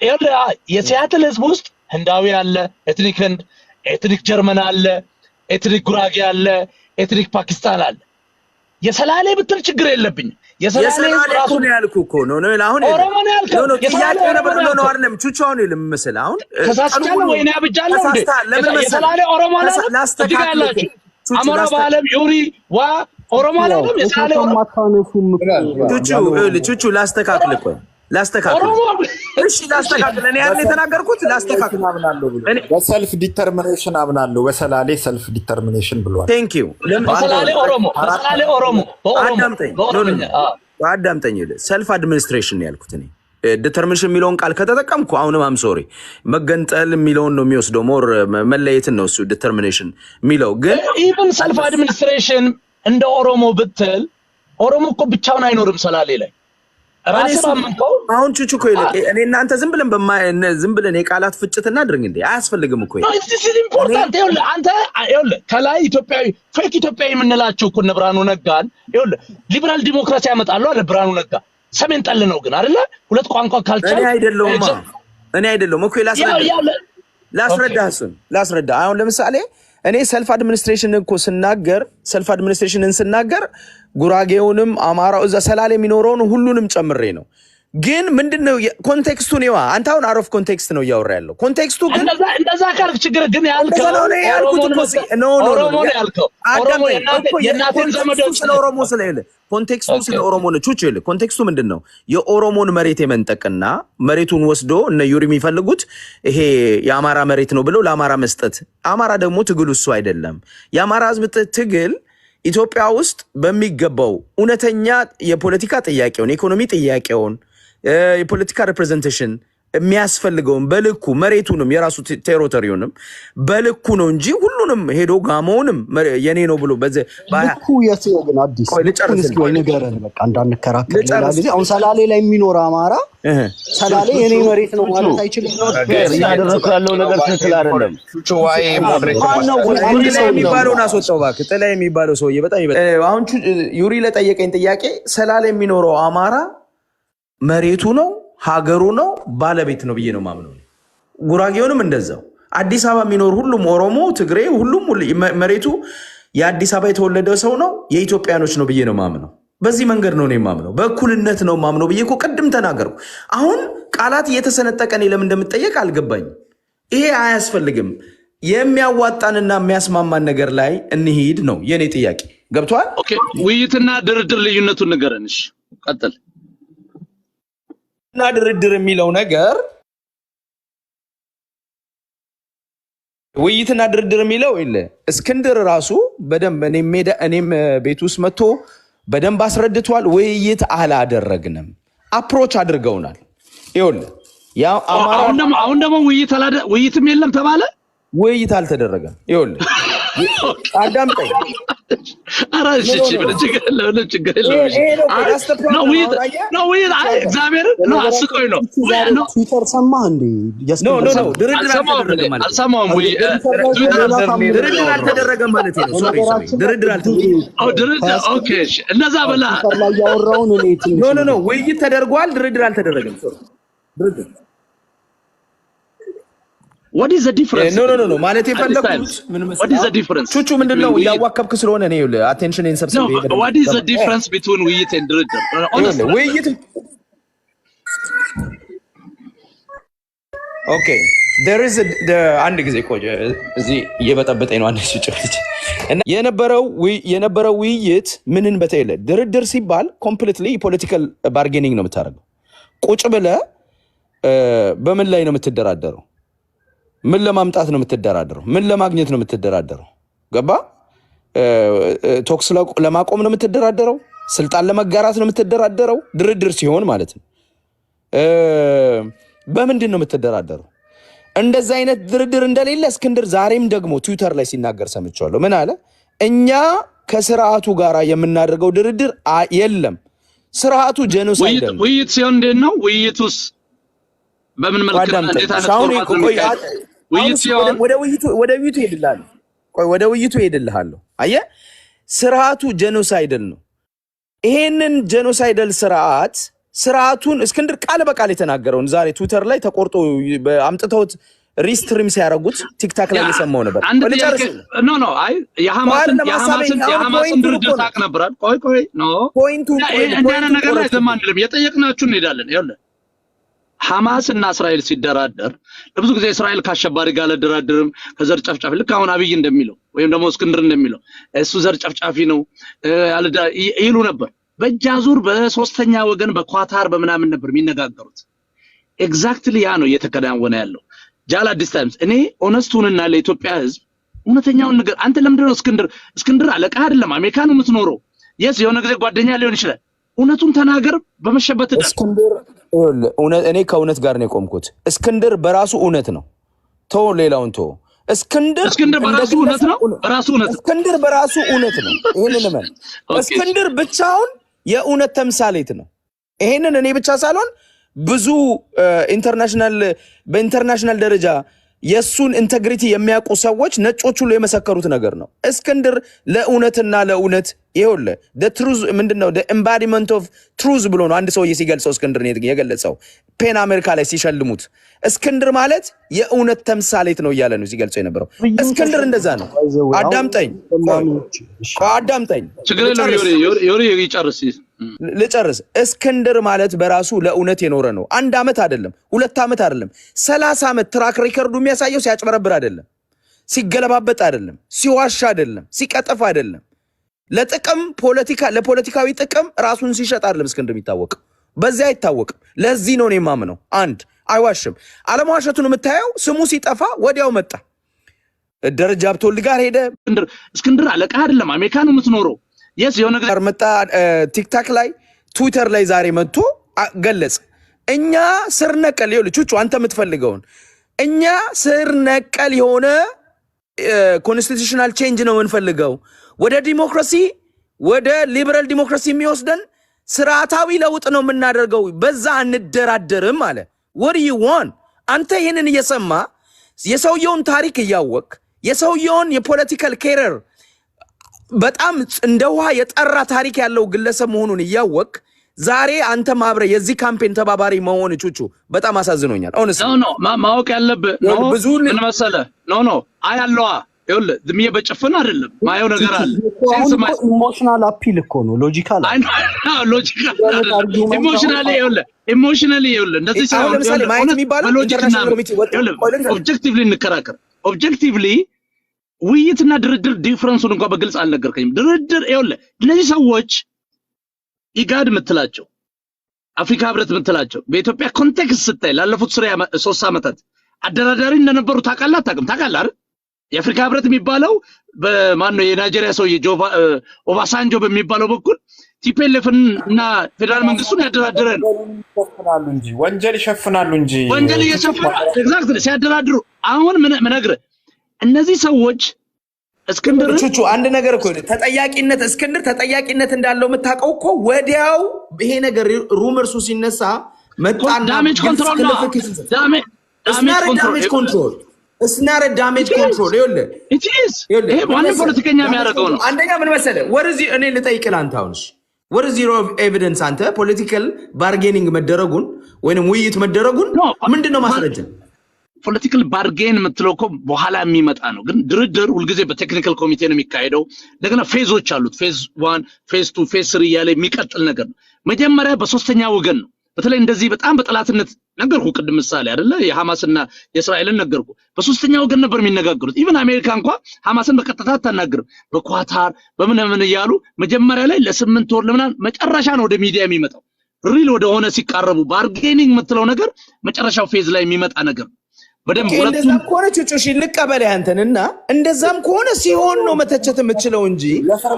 ይኸውልህ የሲያትል ህዝብ ውስጥ ህንዳዊ አለ፣ ኤትኒክ ህንድ፣ ኤትኒክ ጀርመን አለ፣ ኤትኒክ ጉራጌ አለ፣ ኤትኒክ ፓኪስታን አለ። የሰላሌ ብትል ችግር የለብኝም። የሰላሌ ራሱ ነው ያልኩ እኮ ነው አሁን ኦሮሞ ነው ያልኩ ነው ጥያቄው ነበር ነው አይደለም። ቹቻውን ለምመስል አሁን ተሳስቻለሁ ወይ ነው ያብጃለሁ እንዴ? የሰላሌ ኦሮሞ አላለም ላስተካክላችሁ አማራ ባለም ዩሪ ዋ ኦሮሞ አላለም የሰላሌ ኦሮሞ ቹቹ ላስተካክል እኮ ላስተካክል። እሺ ላስተካክል። እኔ ያለ የተናገርኩት ላስተካክል። በሰልፍ ዲተርሚኔሽን አምናለሁ። በሰላሌ ሰልፍ ዲተርሚኔሽን ብሏል። ቴንክ ዩ። በሰላሌ ኦሮሞ አዳምጠኝ። ሰልፍ አድሚኒስትሬሽን ነው ያልኩት እኔ። ዲተርሚኔሽን የሚለውን ቃል ከተጠቀምኩ አሁንም አም ሶሪ መገንጠል የሚለውን ነው የሚወስደው። ሞር መለየትን ነው እሱ ዲተርሚኔሽን የሚለው። ግን ኢቭን ሰልፍ አድሚኒስትሬሽን እንደ ኦሮሞ ብትል ኦሮሞ እኮ ብቻውን አይኖርም ሰላሌ ላይ። አሁን ቹቹ እኮ እኔ እናንተ ዝም ብለን የቃላት ፍጭትና ድርግ እንዴ አያስፈልግም እኮ። ኢምፖርታንት ይኸውልህ አንተ ይኸውልህ ከላይ ኢትዮጵያዊ ፌክ ኢትዮጵያዊ የምንላቸው እኮ እነ ብርሃኑ ነጋን ይኸውልህ ሊበራል ዲሞክራሲ ያመጣሉ አለ ብርሃኑ ነጋ። ሰሜን ጠል ነው ግን አይደለ? ሁለት ቋንቋ ካልቻለ እኔ አይደለሁም እኮ ላስረዳ። አሁን ለምሳሌ እኔ ሰልፍ አድሚኒስትሬሽን እኮ ሰልፍ አድሚኒስትሬሽንን ስናገር ጉራጌውንም አማራው እዛ ሰላሌ የሚኖረውን ሁሉንም ጨምሬ ነው። ግን ምንድነው ኮንቴክስቱን ይዋ አንተ አሁን አሮፍ ኮንቴክስት ነው እያወራ ያለው። ኮንቴክስቱ ግን እንደዛ ካልክ ችግር ግን ያልከው ኦሮሞ ነው ያልከው። ኦሮሞ የእናቴን ዘመዶች ስለ ኦሮሞ ስለሌለ ኮንቴክስቱ ስለ ኦሮሞ ነው። ቹቹ ይል ኮንቴክስቱ ምንድነው? የኦሮሞን መሬት የመንጠቅና መሬቱን ወስዶ እነ ዩሪ የሚፈልጉት ይሄ የአማራ መሬት ነው ብለው ለአማራ መስጠት። አማራ ደግሞ ትግሉ እሱ አይደለም። የአማራ ህዝብ ትግል ኢትዮጵያ ውስጥ በሚገባው እውነተኛ የፖለቲካ ጥያቄውን፣ የኢኮኖሚ ጥያቄውን፣ የፖለቲካ ሪፕሬዘንቴሽን የሚያስፈልገውን በልኩ መሬቱንም የራሱ ቴሪቶሪውንም በልኩ ነው እንጂ ሁሉንም ሄዶ ጋሞውንም የኔ ነው ብሎ በዚህ ልኩ የት ነው ግን? አዲስ ልኩ ወይ ንገረን በቃ እንዳንከራከር። ሌላ ጊዜ አሁን ሰላሌ ላይ የሚኖር አማራ ሰላሌ የኔ መሬት ነው ማለት አይችልም። ያደረኩ ያለው ነገር ትክክል አይደለም። ቹቹዋይ የሚባለውን አስወጣው እባክህ። ጥላ የሚባለው ሰውዬ በጣም ይበጣል። አሁን ዩሪ ለጠየቀኝ ጥያቄ ሰላሌ የሚኖረው አማራ መሬቱ ነው ሀገሩ ነው ባለቤት ነው ብዬ ነው ማምነው። ጉራጌውንም እንደዛው። አዲስ አበባ የሚኖር ሁሉም ኦሮሞ፣ ትግሬ ሁሉም መሬቱ የአዲስ አበባ የተወለደ ሰው ነው የኢትዮጵያኖች ነው ብዬ ነው ማምነው። በዚህ መንገድ ነው የማምነው። በእኩልነት ነው ማምነው ብዬ እኮ ቅድም ተናገርኩ። አሁን ቃላት እየተሰነጠቀ እኔ ለምን እንደምጠየቅ አልገባኝም። ይሄ አያስፈልግም። የሚያዋጣንና የሚያስማማን ነገር ላይ እንሂድ ነው የኔ ጥያቄ። ገብቷል? ኦኬ። ውይይትና ድርድር ልዩነቱን ንገረን። እሺ ቀጥል። እና ድርድር የሚለው ነገር ውይይትና ድርድር የሚለው እስክንድር ራሱ በደንብ እኔም ቤት ውስጥ መጥቶ በደንብ አስረድቷል። ውይይት አላደረግንም፣ አፕሮች አድርገውናል። ይኸውልህ አሁን ደግሞ ውይይትም የለም ተባለ። ውይይት አልተደረገም። ይኸውልህ አዳምጠኝ። ኧረ እሺ ምንም ችግር የለውም። ውይይት እግዚአብሔርን ነው አስቆኝ ነው። ትዊተር ሰማህ እንዴ? ድርድር አልተደረገም ማለት አልሰማሁም። ድርድር አልተደረገም ማለት ነው። ድርድር ኦኬ እነዛ በላ ላይ ያወራውን እኔ ትንሽ ውይይት ተደርጓል። ድርድር አልተደረገም። ድርድር What is the difference? No. ማለት የፈለኩት What is the difference? ቹቹ ምንድነው ያዋከብክ ስለሆነ ነው ይኸውልህ attention ኢንሰብሰብ No, what is the difference between ውይይት and ድርድር? ውይይት ኦኬ there is አንድ ጊዜ ቆይ እዚህ እየበጠበጠኝ ነው። አንድ ሲጭልጭ የነበረው ውይይት ምንን በተይለ ድርድር ሲባል ኮምፕሊትሊ ፖለቲካል ባርጌኒንግ ነው የምታደርገው። ቁጭ ብለህ በምን ላይ ነው የምትደራደረው? ምን ለማምጣት ነው የምትደራደረው? ምን ለማግኘት ነው የምትደራደረው? ገባ? ቶክስ ለማቆም ነው የምትደራደረው? ስልጣን ለመጋራት ነው የምትደራደረው? ድርድር ሲሆን ማለት ነው። በምንድን ነው የምትደራደረው? እንደዛ አይነት ድርድር እንደሌለ እስክንድር ዛሬም ደግሞ ትዊተር ላይ ሲናገር ሰምቻለሁ። ምን አለ? እኛ ከስርዓቱ ጋር የምናደርገው ድርድር የለም። ስርዓቱ ጄኖሳይድ ነው። ውይይት ሲሆን እንዴት ነው? ውይይቱስ በምን መልኩ ወደ ውይይቱ ሄድልሃለሁ። አየህ፣ ስርዓቱ ጄኖሳይድል ነው። ይሄንን ጄኖሳይደል ስርዓቱን እስክንድር ቃል በቃል የተናገረውን ዛሬ ትዊተር ላይ ተቆርጦ አምጥተውት ሪስትሪም ሲያደርጉት ቲክታክ ላይ እየሰማው ነበር። ኖ አይ የሐማስን ድርድር ታቅ ነበራል። ቆይ ኖ ፖይንቱ እንደና ነገር ላይ ዘማንልም የጠየቅናችሁ እንሄዳለን። ይኸውልህ ሐማስ እና እስራኤል ሲደራደር ለብዙ ጊዜ እስራኤል ከአሸባሪ ጋር ለድራድርም ከዘር ጨፍጫፊ ልክ አሁን አብይ እንደሚለው ወይም ደግሞ እስክንድር እንደሚለው እሱ ዘር ጨፍጫፊ ነው ይሉ ነበር። በጃዙር በሶስተኛ ወገን በኳታር በመናምን ነበር የሚነጋገሩት። ኤግዛክትሊ ያ ነው እየተከናወነ ያለው። ጃል አዲስ ታይምስ እኔ ኦነስቱንና ለኢትዮጵያ ህዝብ እውነተኛውን ነገር አንተ ለምንድን ነው እስክንድር አለቃ አይደለም፣ አሜሪካ ነው የምትኖረው። የስ የሆነ ጊዜ ጓደኛ ሊሆን ይችላል። እውነቱን ተናገር በመሸበት እስክንድር እኔ ከእውነት ጋር ነው የቆምኩት። እስክንድር በራሱ እውነት ነው። ተው ሌላውን ተው። እስክንድር በራሱ እውነት ነው። እስክንድር በራሱ እውነት ነው። ይሄንን እመን። እስክንድር ብቻውን የእውነት ተምሳሌት ነው። ይሄንን እኔ ብቻ ሳልሆን ብዙ በኢንተርናሽናል ደረጃ የሱን ኢንቴግሪቲ የሚያውቁ ሰዎች ነጮች ሁሉ የመሰከሩት ነገር ነው። እስክንድር ለእውነትና ለእውነት ይኸውልህ the truth ምንድነው the embodiment of truth ብሎ ነው አንድ ሰውዬ ሲገልጸው እስክንድር የገለጸው ፔን አሜሪካ ላይ ሲሸልሙት እስክንድር ማለት የእውነት ተምሳሌት ነው እያለ ነው ሲገልጸው የነበረው። እስክንድር እንደዛ ነው። አዳምጠኝ ልጨርስ። እስክንድር ማለት በራሱ ለእውነት የኖረ ነው። 1 ዓመት አይደለም፣ 2 ዓመት አይደለም፣ 30 ዓመት ትራክ ሪከርዱ የሚያሳየው ሲያጭበረብር አይደለም፣ ሲገለባበጥ አይደለም፣ ሲዋሽ አይደለም፣ ሲቀጥፍ አይደለም፣ ለፖለቲካዊ ጥቅም ራሱን ሲሸጥ አይደለም። እስክንድር የሚታወቅ በዚያ አይታወቅም። ለዚህ ነው እኔ የማምነው። አንድ አይዋሽም። አለመዋሸቱን የምታየው ስሙ ሲጠፋ ወዲያው መጣ። ደረጃ ሀብተወልድ ጋር ሄደ። እስክንድር አለቃ አይደለም፣ አሜሪካ ነው የምትኖረው። የስ የሆነ ነገር መጣ። ቲክታክ ላይ ትዊተር ላይ ዛሬ መጥቶ ገለጽ። እኛ ስር ነቀል ይኸውልህ ቹቹ አንተ የምትፈልገውን እኛ ስር ነቀል የሆነ ኮንስቲቱሽናል ቼንጅ ነው የምንፈልገው፣ ወደ ዲሞክራሲ ወደ ሊበራል ዲሞክራሲ የሚወስደን ስርዓታዊ ለውጥ ነው የምናደርገው፣ በዛ አንደራደርም አለ። what do you want? አንተ ይሄንን እየሰማ የሰውየውን ታሪክ እያወቅ የሰውየውን የፖለቲካል ኬሪየር በጣም እንደ ውሃ የጠራ ታሪክ ያለው ግለሰብ መሆኑን እያወቅ ዛሬ አንተ ማብረ የዚህ ካምፔን ተባባሪ መሆን ቹቹ በጣም አሳዝኖኛል። ኖ ማወቅ ያለብህ ብዙ ምን መሰለህ ኖ አያለዋ ይኸውልህ ዝምዬ በጭፍን አይደለም ማየው ነገር አለ። ኢሞሽናል አፒል እኮ ነው። ሎጂካል ኢሞሽናሊ ይኸውልህ እንደዚህ ሳይሆን ለምሳሌ ማየት የሚባለው ኢንተርናሽናል ኮሚቴ ኦብጀክቲቭሊ እንከራከር። ኦብጀክቲቭሊ ውይይትና ድርድር ዲፍረንሱን እንኳን በግልጽ አልነገርከኝም። ድርድር ይኸውልህ እነዚህ ሰዎች ኢጋድ ምትላቸው አፍሪካ ህብረት ምትላቸው በኢትዮጵያ ኮንቴክስት ስታይ ላለፉት 3 ዓመታት አደራዳሪ እንደነበሩ ታውቃለህ አታውቅም? ታውቃለህ አይደል? የአፍሪካ ህብረት የሚባለው በማን ነው የናይጄሪያ ሰውዬ ኦባሳንጆ በሚባለው በኩል ቲፒኤልኤፍን እና ፌደራል መንግስቱን ያደራደረ ነው። ወንጀል ይሸፍናሉ እንጂ ወንጀል እየሸፈኑ ኤግዛክትሊ ሲያደራድሩ። አሁን ምን ነግርህ እነዚህ ሰዎች እስክንድር ቹቹ አንድ ነገር እኮ ተጠያቂነት እስክንድር ተጠያቂነት እንዳለው የምታውቀው እኮ ወዲያው ይሄ ነገር ሩመርሱ ሲነሳ መጣና ዳሜጅ ኮንትሮል ነው። ዳሜጅ ኮንትሮል It's not a damage control. It is. ይሄ ማንም ፖለቲከኛ የሚያደርገው ነው። አንደኛ ምን መሰለህ ወርዚ እኔ ልጠይቅህ አንተ አሁንሽ what is your evidence አንተ ፖለቲካል ባርጌኒንግ መደረጉን ወይንም ውይይት መደረጉን ምንድነው ማስረጃ? ፖለቲካል ባርጌን የምትለው እኮ በኋላ የሚመጣ ነው። ግን ድርድር ሁልጊዜ በቴክኒካል ኮሚቴ ነው የሚካሄደው። እንደገና ፌዞች አሉት። ፌዝ 1 ፌዝ 2 ፌዝ 3 እያለ የሚቀጥል ነገር ነው። መጀመሪያ በሶስተኛ ወገን ነው በተለይ እንደዚህ በጣም በጠላትነት ነገርኩ ቅድም ምሳሌ አይደለ የሐማስና የእስራኤልን ነገርኩ በሶስተኛ ወገን ነበር የሚነጋገሩት ኢቭን አሜሪካ እንኳን ሐማስን በቀጥታ አታናግርም በኳታር በምን እያሉ መጀመሪያ ላይ ለ8 ወር ለምናን መጨረሻ ነው ወደ ሚዲያ የሚመጣው ሪል ወደ ሆነ ሲቃረቡ ባርጌኒንግ የምትለው ነገር መጨረሻው ፌዝ ላይ የሚመጣ ነገር በደንብ እንደዛም ከሆነ ቹቹሽ ልቀበል ያንተንና እንደዛም ከሆነ ሲሆን ነው መተቸት የምትችለው እንጂ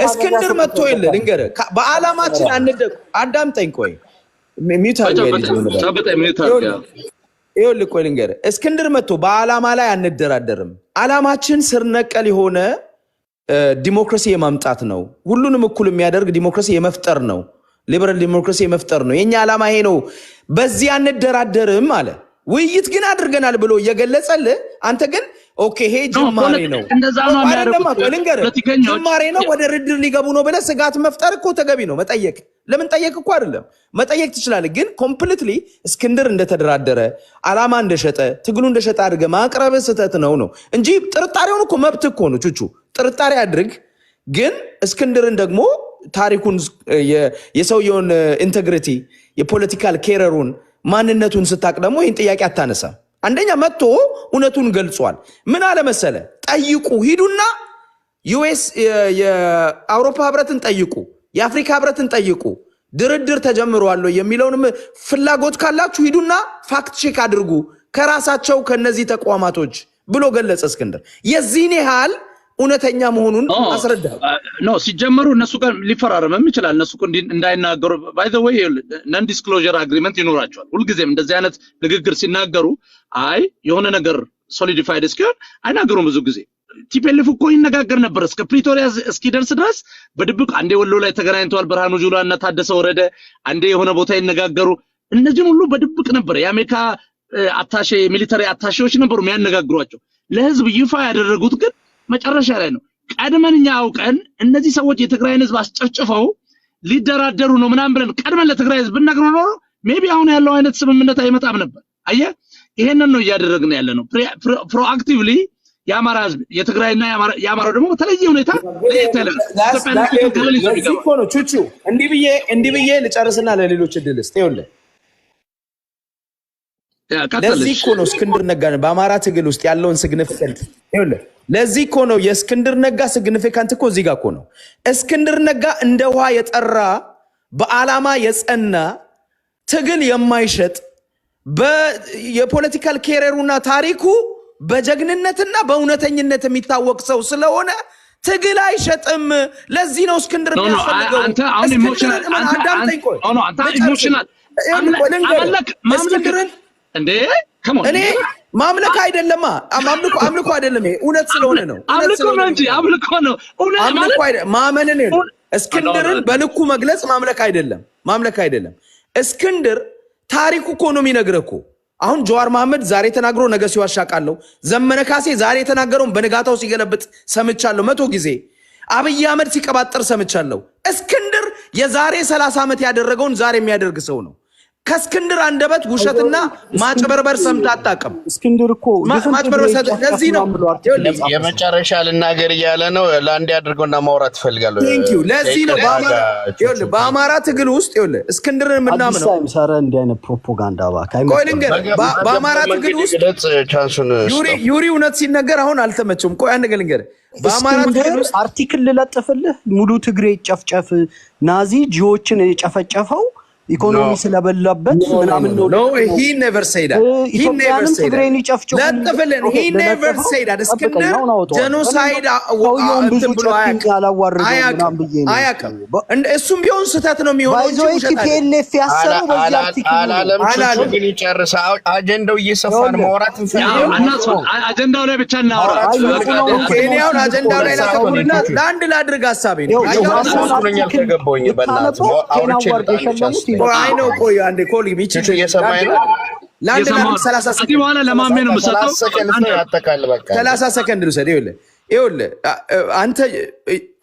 እስክንድር መጥቶ የለ ልንገርህ በአላማችን አንደቅ አዳምጠኝ ቆይ ይኸውልህ ቆይ ልንገርህ እስክንድር መጥቶ በአላማ ላይ አንደራደርም አላማችን ስር ነቀል የሆነ ዲሞክራሲ የማምጣት ነው ሁሉንም እኩል የሚያደርግ ዲሞክራሲ የመፍጠር ነው ሊበራል ዲሞክራሲ የመፍጠር ነው የኛ አላማ ይሄ ነው በዚህ አንደራደርም አለ ውይይት ግን አድርገናል ብሎ እየገለጸልህ አንተ ግን ኦኬ ሄ ጅማሬ ነው እንደዛ ነው የሚያደርጉት ጅማሬ ነው ወደ ርድር ሊገቡ ነው ብለህ ስጋት መፍጠር እኮ ተገቢ ነው መጠየቅ ለምን ጠየቅ እኮ አይደለም መጠየቅ ትችላለህ ግን ኮምፕሊትሊ እስክንድር እንደተደራደረ አላማ እንደሸጠ ትግሉ እንደሸጠ አድርገህ ማቅረብ ስህተት ነው እንጂ ጥርጣሬውን እኮ መብት እኮ ነው ቹቹ ጥርጣሬ አድርግ ግን እስክንድርን ደግሞ ታሪኩን የሰውየውን ኢንቴግሪቲ የፖለቲካል ኬረሩን ማንነቱን ስታቅ ደግሞ ይህን ጥያቄ አታነሳ አንደኛ መጥቶ እውነቱን ገልጿል ምን አለ መሰለ ጠይቁ ሂዱና ዩኤስ የአውሮፓ ህብረትን ጠይቁ የአፍሪካ ህብረትን ጠይቁ ድርድር ተጀምሯል የሚለውንም ፍላጎት ካላችሁ ሂዱና ፋክት ቼክ አድርጉ ከራሳቸው ከነዚህ ተቋማቶች ብሎ ገለጸ እስክንድር የዚህን ያህል እውነተኛ መሆኑን አስረዳ ነው ሲጀመሩ እነሱ ጋር ሊፈራረምም ይችላል እነሱ እንዳይናገሩ ባይ ዘ ዌይ ነን ዲስክሎዠር አግሪመንት ይኖራቸዋል ሁልጊዜም እንደዚህ አይነት ንግግር ሲናገሩ አይ የሆነ ነገር ሶሊዲፋይድ እስኪሆን አይናገሩም ብዙ ጊዜ ቲፒኤልኤፍ እኮ ይነጋገር ነበር እስከ ፕሪቶሪያ እስኪደርስ ድረስ በድብቅ አንዴ ወሎ ላይ ተገናኝተዋል ብርሃኑ ጁላና ታደሰ ወረደ አንዴ የሆነ ቦታ ይነጋገሩ እነዚህን ሁሉ በድብቅ ነበር የአሜሪካ አታሼ ሚሊተሪ አታሼዎች ነበሩ የሚያነጋግሯቸው ለህዝብ ይፋ ያደረጉት ግን መጨረሻ ላይ ነው ቀድመንኛ አውቀን እነዚህ ሰዎች የትግራይን ህዝብ አስጨፍጭፈው ሊደራደሩ ነው ምናምን ብለን ቀድመን ለትግራይ ህዝብ ብንነግረው ኖሮ ሜቢ አሁን ያለው አይነት ስምምነት አይመጣም ነበር አየህ ይሄንን ነው እያደረግን ያለ ነው ፕሮአክቲቭሊ የአማራ ህዝብ የትግራይና የአማራው ደግሞ በተለየ ሁኔታ ቹቹ እንዲህ ብዬ ልጨርስና ለሌሎች እድል እስጥ ይኸውልህ ለዚህ እኮ ነው እስክንድር ነጋ በአማራ ትግል ውስጥ ያለውን ሲግኒፊካንት ይኸውልህ ለዚህ እኮ ነው የእስክንድር ነጋ ሲግኒፊካንት እኮ እዚህ ጋር እኮ ነው እስክንድር ነጋ እንደ ውሃ የጠራ በአላማ የጸና ትግል የማይሸጥ የፖለቲካል ኬሪየሩና ታሪኩ በጀግንነትና በእውነተኝነት የሚታወቅ ሰው ስለሆነ ትግል አይሸጥም ለዚህ ነው እስክንድር የሚያስፈልገው አንተ አሁን ኢሞሽናል አንተ ኢሞሽናል እስክንድርን እንዴ ከሞን እኔ ማምለክ አይደለማ አምልኮ አይደለም ይሄ እውነት ስለሆነ ነው አምልኮ ነው እንጂ አምልኮ ነው እውነት ማለት ማመንን ነው እስክንድርን በልኩ መግለጽ ማምለክ አይደለም እስክንድር ታሪኩ እኮ ነው የሚነግረው አሁን ጀዋር መሐመድ ዛሬ ተናግሮ ነገ ሲዋሻቃለው ዘመነ ካሴ ዛሬ ተናገረውን በነጋታው ሲገለብጥ ሰምቻለሁ 100 ጊዜ አብይ አህመድ ሲቀባጠር ሰምቻለሁ እስክንድር የዛሬ 30 ዓመት ያደረገውን ዛሬ የሚያደርግ ሰው ነው ከእስክንድር አንደበት ውሸትና ማጭበርበር ሰምታ አጣቀም እስክንድር እኮ ማጭበርበር ለዚህ ነው የመጨረሻ ልናገር እያለ ነው ለአንድ ያድርገውና ማውራት ፈልጋለሁ ቴንኪው ለዚህ ነው በአማራ ትግል ውስጥ ይኸውልህ እስክንድርን የምናምነው ሰረ እንዲህ አይነት ፕሮፓጋንዳ ባካይ ቆይ ልንገር በአማራ ትግል ውስጥ ዩሪ እውነት ሲነገር አሁን አልተመቸውም ቆይ አንድ ልንገር በአማራ ትግል ውስጥ አርቲክል ልለጥፍልህ ሙሉ ትግሬ ጨፍጨፍ ናዚ ጂዎችን የጨፈጨፈው ኢኮኖሚ ስለበላበት ምናምን ነው he never said that he never said that ለጥፍልን he never said that እስክንድር ጀኖሳይድ ብሎ አያውቅም እሱም ቢሆን ስህተት ነው የሚሆነው እንጂ ውሸት ቲፒኤልኤፍ ያሰረው በዚህ አርቲክል አላለም ግን ይጨርስ አጀንዳው እየሰፋን ማውራት እንፈልጋለን አጀንዳው ላይ ብቻ እናወራ እኔ አሁን አጀንዳው ላይ ላተኩርና ለአንድ ላድርግ ሀሳቤ ነው ተገባኝ በእናትህ አውርቼ አይ ነው ቆይ አንዴ ኮሊ ሚቺ እየሰማኝ ነው ለአንድ 30 ሰከንድ በኋላ ለማሜ ነው የምሰጠው 30 ሰከንድ ልውሰድ ይኸውልህ አንተ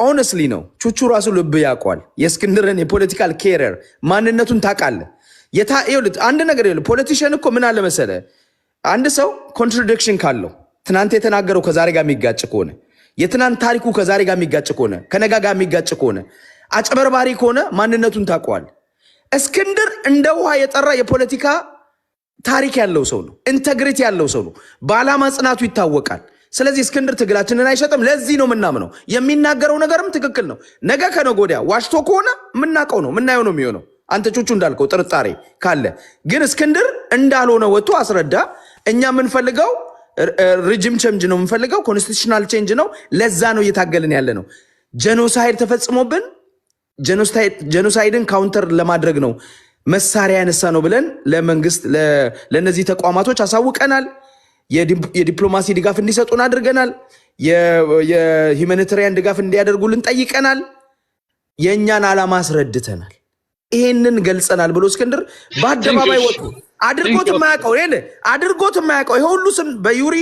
ኦነስትሊ ነው ቹቹ ራሱ ልብ ያውቀዋል የእስክንድርን የፖለቲካል ኬሪየር ማንነቱን ታውቃለህ ይኸውልህ አንድ ነገር ይኸውልህ ፖለቲሽን እኮ ምን አለ መሰለህ አንድ ሰው ኮንትራዲክሽን ካለው ትናንት የተናገረው ከዛሬ ጋር የሚጋጭ ከሆነ የትናንት ታሪኩ ከዛሬ ጋር የሚጋጭ ከሆነ ከነጋ ጋር የሚጋጭ ከሆነ አጭበርባሪ ከሆነ ማንነቱን ታውቀዋል እስክንድር እንደ ውሃ የጠራ የፖለቲካ ታሪክ ያለው ሰው ነው። ኢንተግሪቲ ያለው ሰው ነው። በዓላማ ጽናቱ ይታወቃል። ስለዚህ እስክንድር ትግላችንን አይሸጥም። ለዚህ ነው ምናምነው። የሚናገረው ነገርም ትክክል ነው። ነገ ከነገ ወዲያ ዋሽቶ ከሆነ ምናቀው ነው ምናየው ነው የሚሆነው። አንተ ቹቹ እንዳልከው ጥርጣሬ ካለ ግን እስክንድር እንዳልሆነ ወጥቶ አስረዳ። እኛ የምንፈልገው ሪጅም ቼንጅ ነው የምንፈልገው፣ ኮንስቲቱሽናል ቼንጅ ነው። ለዛ ነው እየታገልን ያለ ነው። ጄኖሳይድ ተፈጽሞብን ጄኖሳይድን ካውንተር ለማድረግ ነው መሳሪያ ያነሳ ነው ብለን ለመንግስት ለነዚህ ተቋማቶች አሳውቀናል። የዲፕሎማሲ ድጋፍ እንዲሰጡን አድርገናል። የሂውማኒታሪያን ድጋፍ እንዲያደርጉልን ጠይቀናል። የእኛን ዓላማ አስረድተናል። ይሄንን ገልጸናል ብሎ እስክንድር በአደባባይ ወጡ። አድርጎት የማያውቀው ይሄ ሁሉ ስም በዩሪ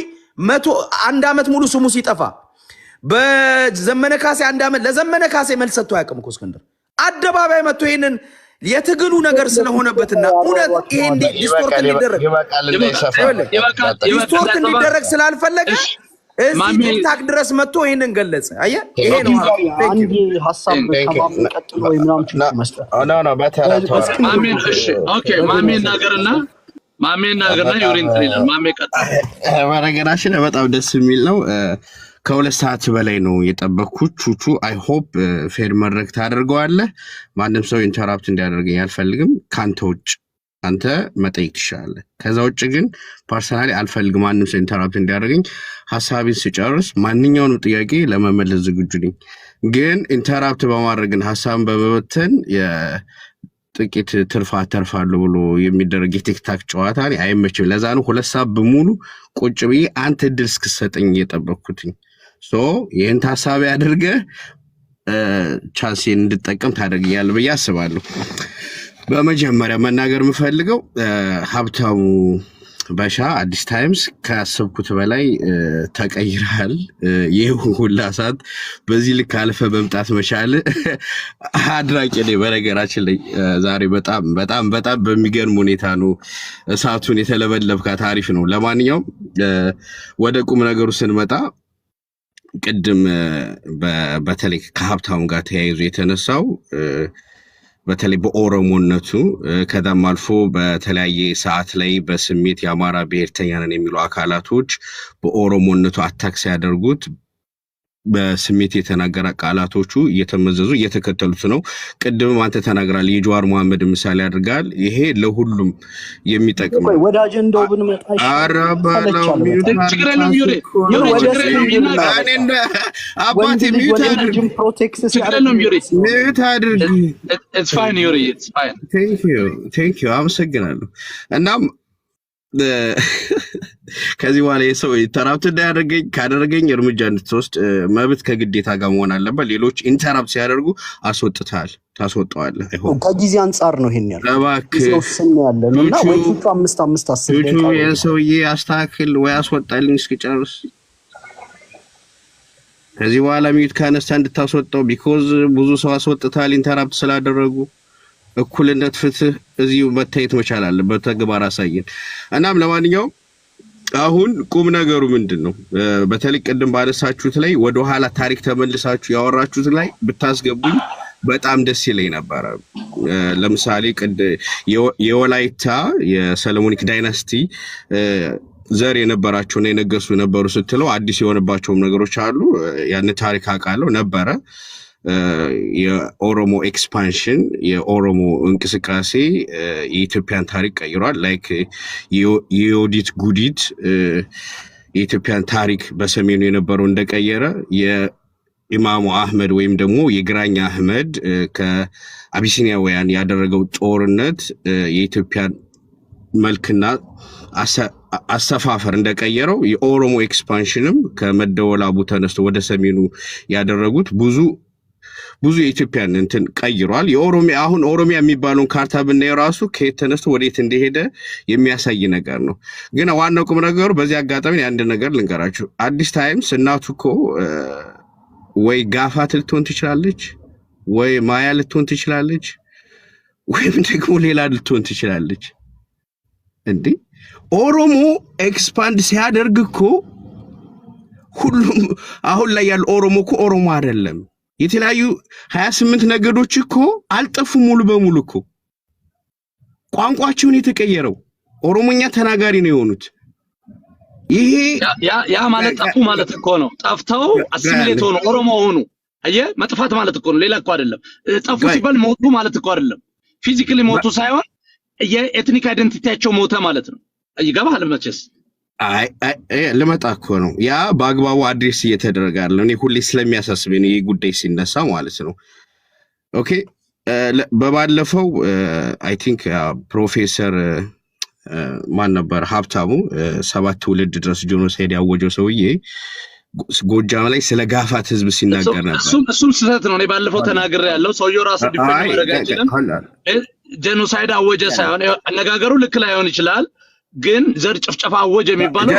101 ዓመት ሙሉ ስሙ ሲጠፋ በዘመነ ካሴ 1 ዓመት ለዘመነ ካሴ መልስ ሰጥቶ አያውቅም እኮ እስክንድር። አደባባይ መጥቶ ይሄንን የትግሉ ነገር ስለሆነበትና እውነት ይሄ ዲስቶርት እንዲደረግ ስላልፈለገ እዚህ ቲክታክ ድረስ መጥቶ ይሄንን ገለጸ። አየህ ይሄ ነው አንድ ሐሳብ ከማምን ቀጥሎ ወይ ምናምን ችግር መስጠት ማሜን እሺ ኦኬ ማሜን ናገርና ዩሪን ትሪላል ማሜ ቀጥሎ በነገራችን ላይ በጣም ደስ የሚል ነው። ከ2 ሰዓት በላይ ነው የጠበቅኩት። ቹቹ አይ ሆፕ ፌር መድረክ ታደርገዋለህ። ማንም ሰው ኢንተራፕት እንዲያደርገኝ አልፈልግም። ካንተ ውጭ አንተ መጠየቅ ትችላለህ። ከዛ ውጭ ግን ፐርሰናሊ አልፈልግም ማንም ሰው ኢንተራፕት እንዲያደርገኝ። ሐሳቤን ስጨርስ ማንኛውንም ጥያቄ ለመመለስ ዝግጁ ነኝ። ግን ኢንተራፕት በማድረግን ሐሳብን በመበተን ጥቂት ትርፋ ተርፋለሁ ብሎ የሚደረግ የቲክታክ ጨዋታ አይመችም። ለዛ ነው 2 ሰዓት በሙሉ ቁጭ ብዬ አንተ እድል እስክሰጠኝ እየጠበቅኩትኝ። ይህን ታሳቢ አድርገህ ቻንሴን እንድጠቀም ታደርገኛለህ ብዬ አስባለሁ። በመጀመሪያ መናገር የምፈልገው ሀብታሙ በሻ አዲስ ታይምስ ካሰብኩት በላይ ተቀይረሃል። ይህ ሁላ ሰዓት በዚህ ልክ አልፈ መምጣት መቻል አድራቂ ነኝ። በነገራችን ላይ ዛሬ በጣም በጣም በጣም በሚገርም ሁኔታ ነው እሳቱን የተለበለብካት። አሪፍ ነው። ለማንኛውም ወደ ቁም ነገሩ ስንመጣ ቅድም በተለይ ከሀብታሙ ጋር ተያይዞ የተነሳው በተለይ በኦሮሞነቱ ከዛም አልፎ በተለያየ ሰዓት ላይ በስሜት የአማራ ብሔርተኛ ነን የሚሉ አካላቶች በኦሮሞነቱ አታክ ሲያደርጉት በስሜት የተናገረ ቃላቶቹ እየተመዘዙ እየተከተሉት ነው። ቅድም አንተ ተናግራል፣ የጀዋር መሐመድ ምሳሌ አድርጋል። ይሄ ለሁሉም የሚጠቅም ነው። ወደ አጀንዳው ብንመጣ አመሰግናለሁ። እናም ከዚህ በኋላ የሰው ኢንተራፕት እንዳያደርገኝ ካደረገኝ እርምጃ እንድትወስድ መብት ከግዴታ ጋር መሆን አለበት። ሌሎች ኢንተራፕት ሲያደርጉ ታስወጣዋለህ። አይሆን ከጊዜ አንጻር ነው ይሄን ያለው። እባክህ እና ወይ 5 የሰውዬ አስተካክል ወይ አስወጣልኝ እስክጨርስ። ከዚህ በኋላ ሚዩት ካነሳ እንድታስወጣው ቢኮዝ ብዙ ሰው አስወጥታል ኢንተራፕት ስላደረጉ። እኩልነት ፍትህ እዚሁ መታየት መቻል አለበት። ተግባር አሳየን። እናም ለማንኛውም አሁን ቁም ነገሩ ምንድነው? በተለይ ቅድም ባነሳችሁት ላይ ወደ ኋላ ታሪክ ተመልሳችሁ ያወራችሁት ላይ ብታስገቡኝ በጣም ደስ ይለኝ ነበር። ለምሳሌ የወላይታ የሰለሞኒክ ዳይናስቲ ዘር የነበራቸውና የነገሱ ነበሩ ስትለው አዲስ የሆነባቸውም ነገሮች አሉ። ያን ታሪክ አውቃለሁ ነበረ። የኦሮሞ ኤክስፓንሽን የኦሮሞ እንቅስቃሴ የኢትዮጵያን ታሪክ ቀይሯል። ላይክ የዮዲት ጉዲት የኢትዮጵያን ታሪክ በሰሜኑ የነበረው እንደቀየረ የኢማሙ አህመድ ወይም ደግሞ የግራኝ አህመድ ከአቢሲኒያውያን ያደረገው ጦርነት የኢትዮጵያን መልክና አሰፋፈር እንደቀየረው የኦሮሞ ኤክስፓንሽንም ከመደወላቡ ተነስቶ ወደ ሰሜኑ ያደረጉት ብዙ የኢትዮጵያን እንትን ቀይሯል። አሁን ኦሮሚያ የሚባለውን ካርታ ብናየው ራሱ ከየት ተነስቶ ወዴት እንደሄደ የሚያሳይ ነገር ነው። ግን ዋናው ቁም ነገሩ በዚህ አጋጣሚ አንድ ነገር ልንገራችሁ። አዲስ ታይምስ እናቱ እኮ ወይ ጋፋት ልትሆን ትችላለች፣ ወይ ማያ ልትሆን ትችላለች፣ ወይም ደግሞ ሌላ ልትሆን ትችላለች። እንዴ ኦሮሞ ኤክስፓንድ ሲያደርግ እኮ ሁሉም አሁን ላይ ያለው ኦሮሞ እኮ ኦሮሞ አይደለም። የተለያዩ 28 ነገዶች እኮ አልጠፉም ሙሉ በሙሉ እኮ። ቋንቋቸውን የተቀየረው ኦሮሞኛ ተናጋሪ ነው የሆኑት። ይሄ ያ ማለት ጠፉ ማለት እኮ ነው። ጠፍተው አሲሚሌት ሆኑ ኦሮሞ ሆኑ። አየህ መጥፋት ማለት እኮ ነው፣ ሌላ እኮ አይደለም። ጠፉ ሲባል ሞቱ ማለት እኮ አይደለም። ፊዚካሊ ሞቱ ሳይሆን የኤትኒክ አይደንቲቲያቸው ሞተ ማለት ነው። ይገባሃል መቼስ? ልመጣ እኮ ነው። ያ በአግባቡ አድሬስ እየተደረገ ያለው እኔ ሁሌ ስለሚያሳስበኝ ይሄ ጉዳይ ሲነሳ ማለት ነው። ኦኬ በባለፈው አይ ቲንክ ፕሮፌሰር ማን ነበር ሀብታሙ 7 ትውልድ ድረስ ጄኖሳይድ ያወጀው ሰውዬ ጎጃም ላይ ስለ ጋፋት ህዝብ ሲናገር ነበር። እሱም ስህተት ነው። እኔ ባለፈው ተናግሬ ያለው ሰውየው ራሱ ዲፌንድ ማድረግ አይችልም። ጄኖሳይድ አወጀ ሳይሆን አነጋገሩ ልክ ላይሆን ይችላል፣ ግን ዘር ጭፍጨፋ አወጀ የሚባለው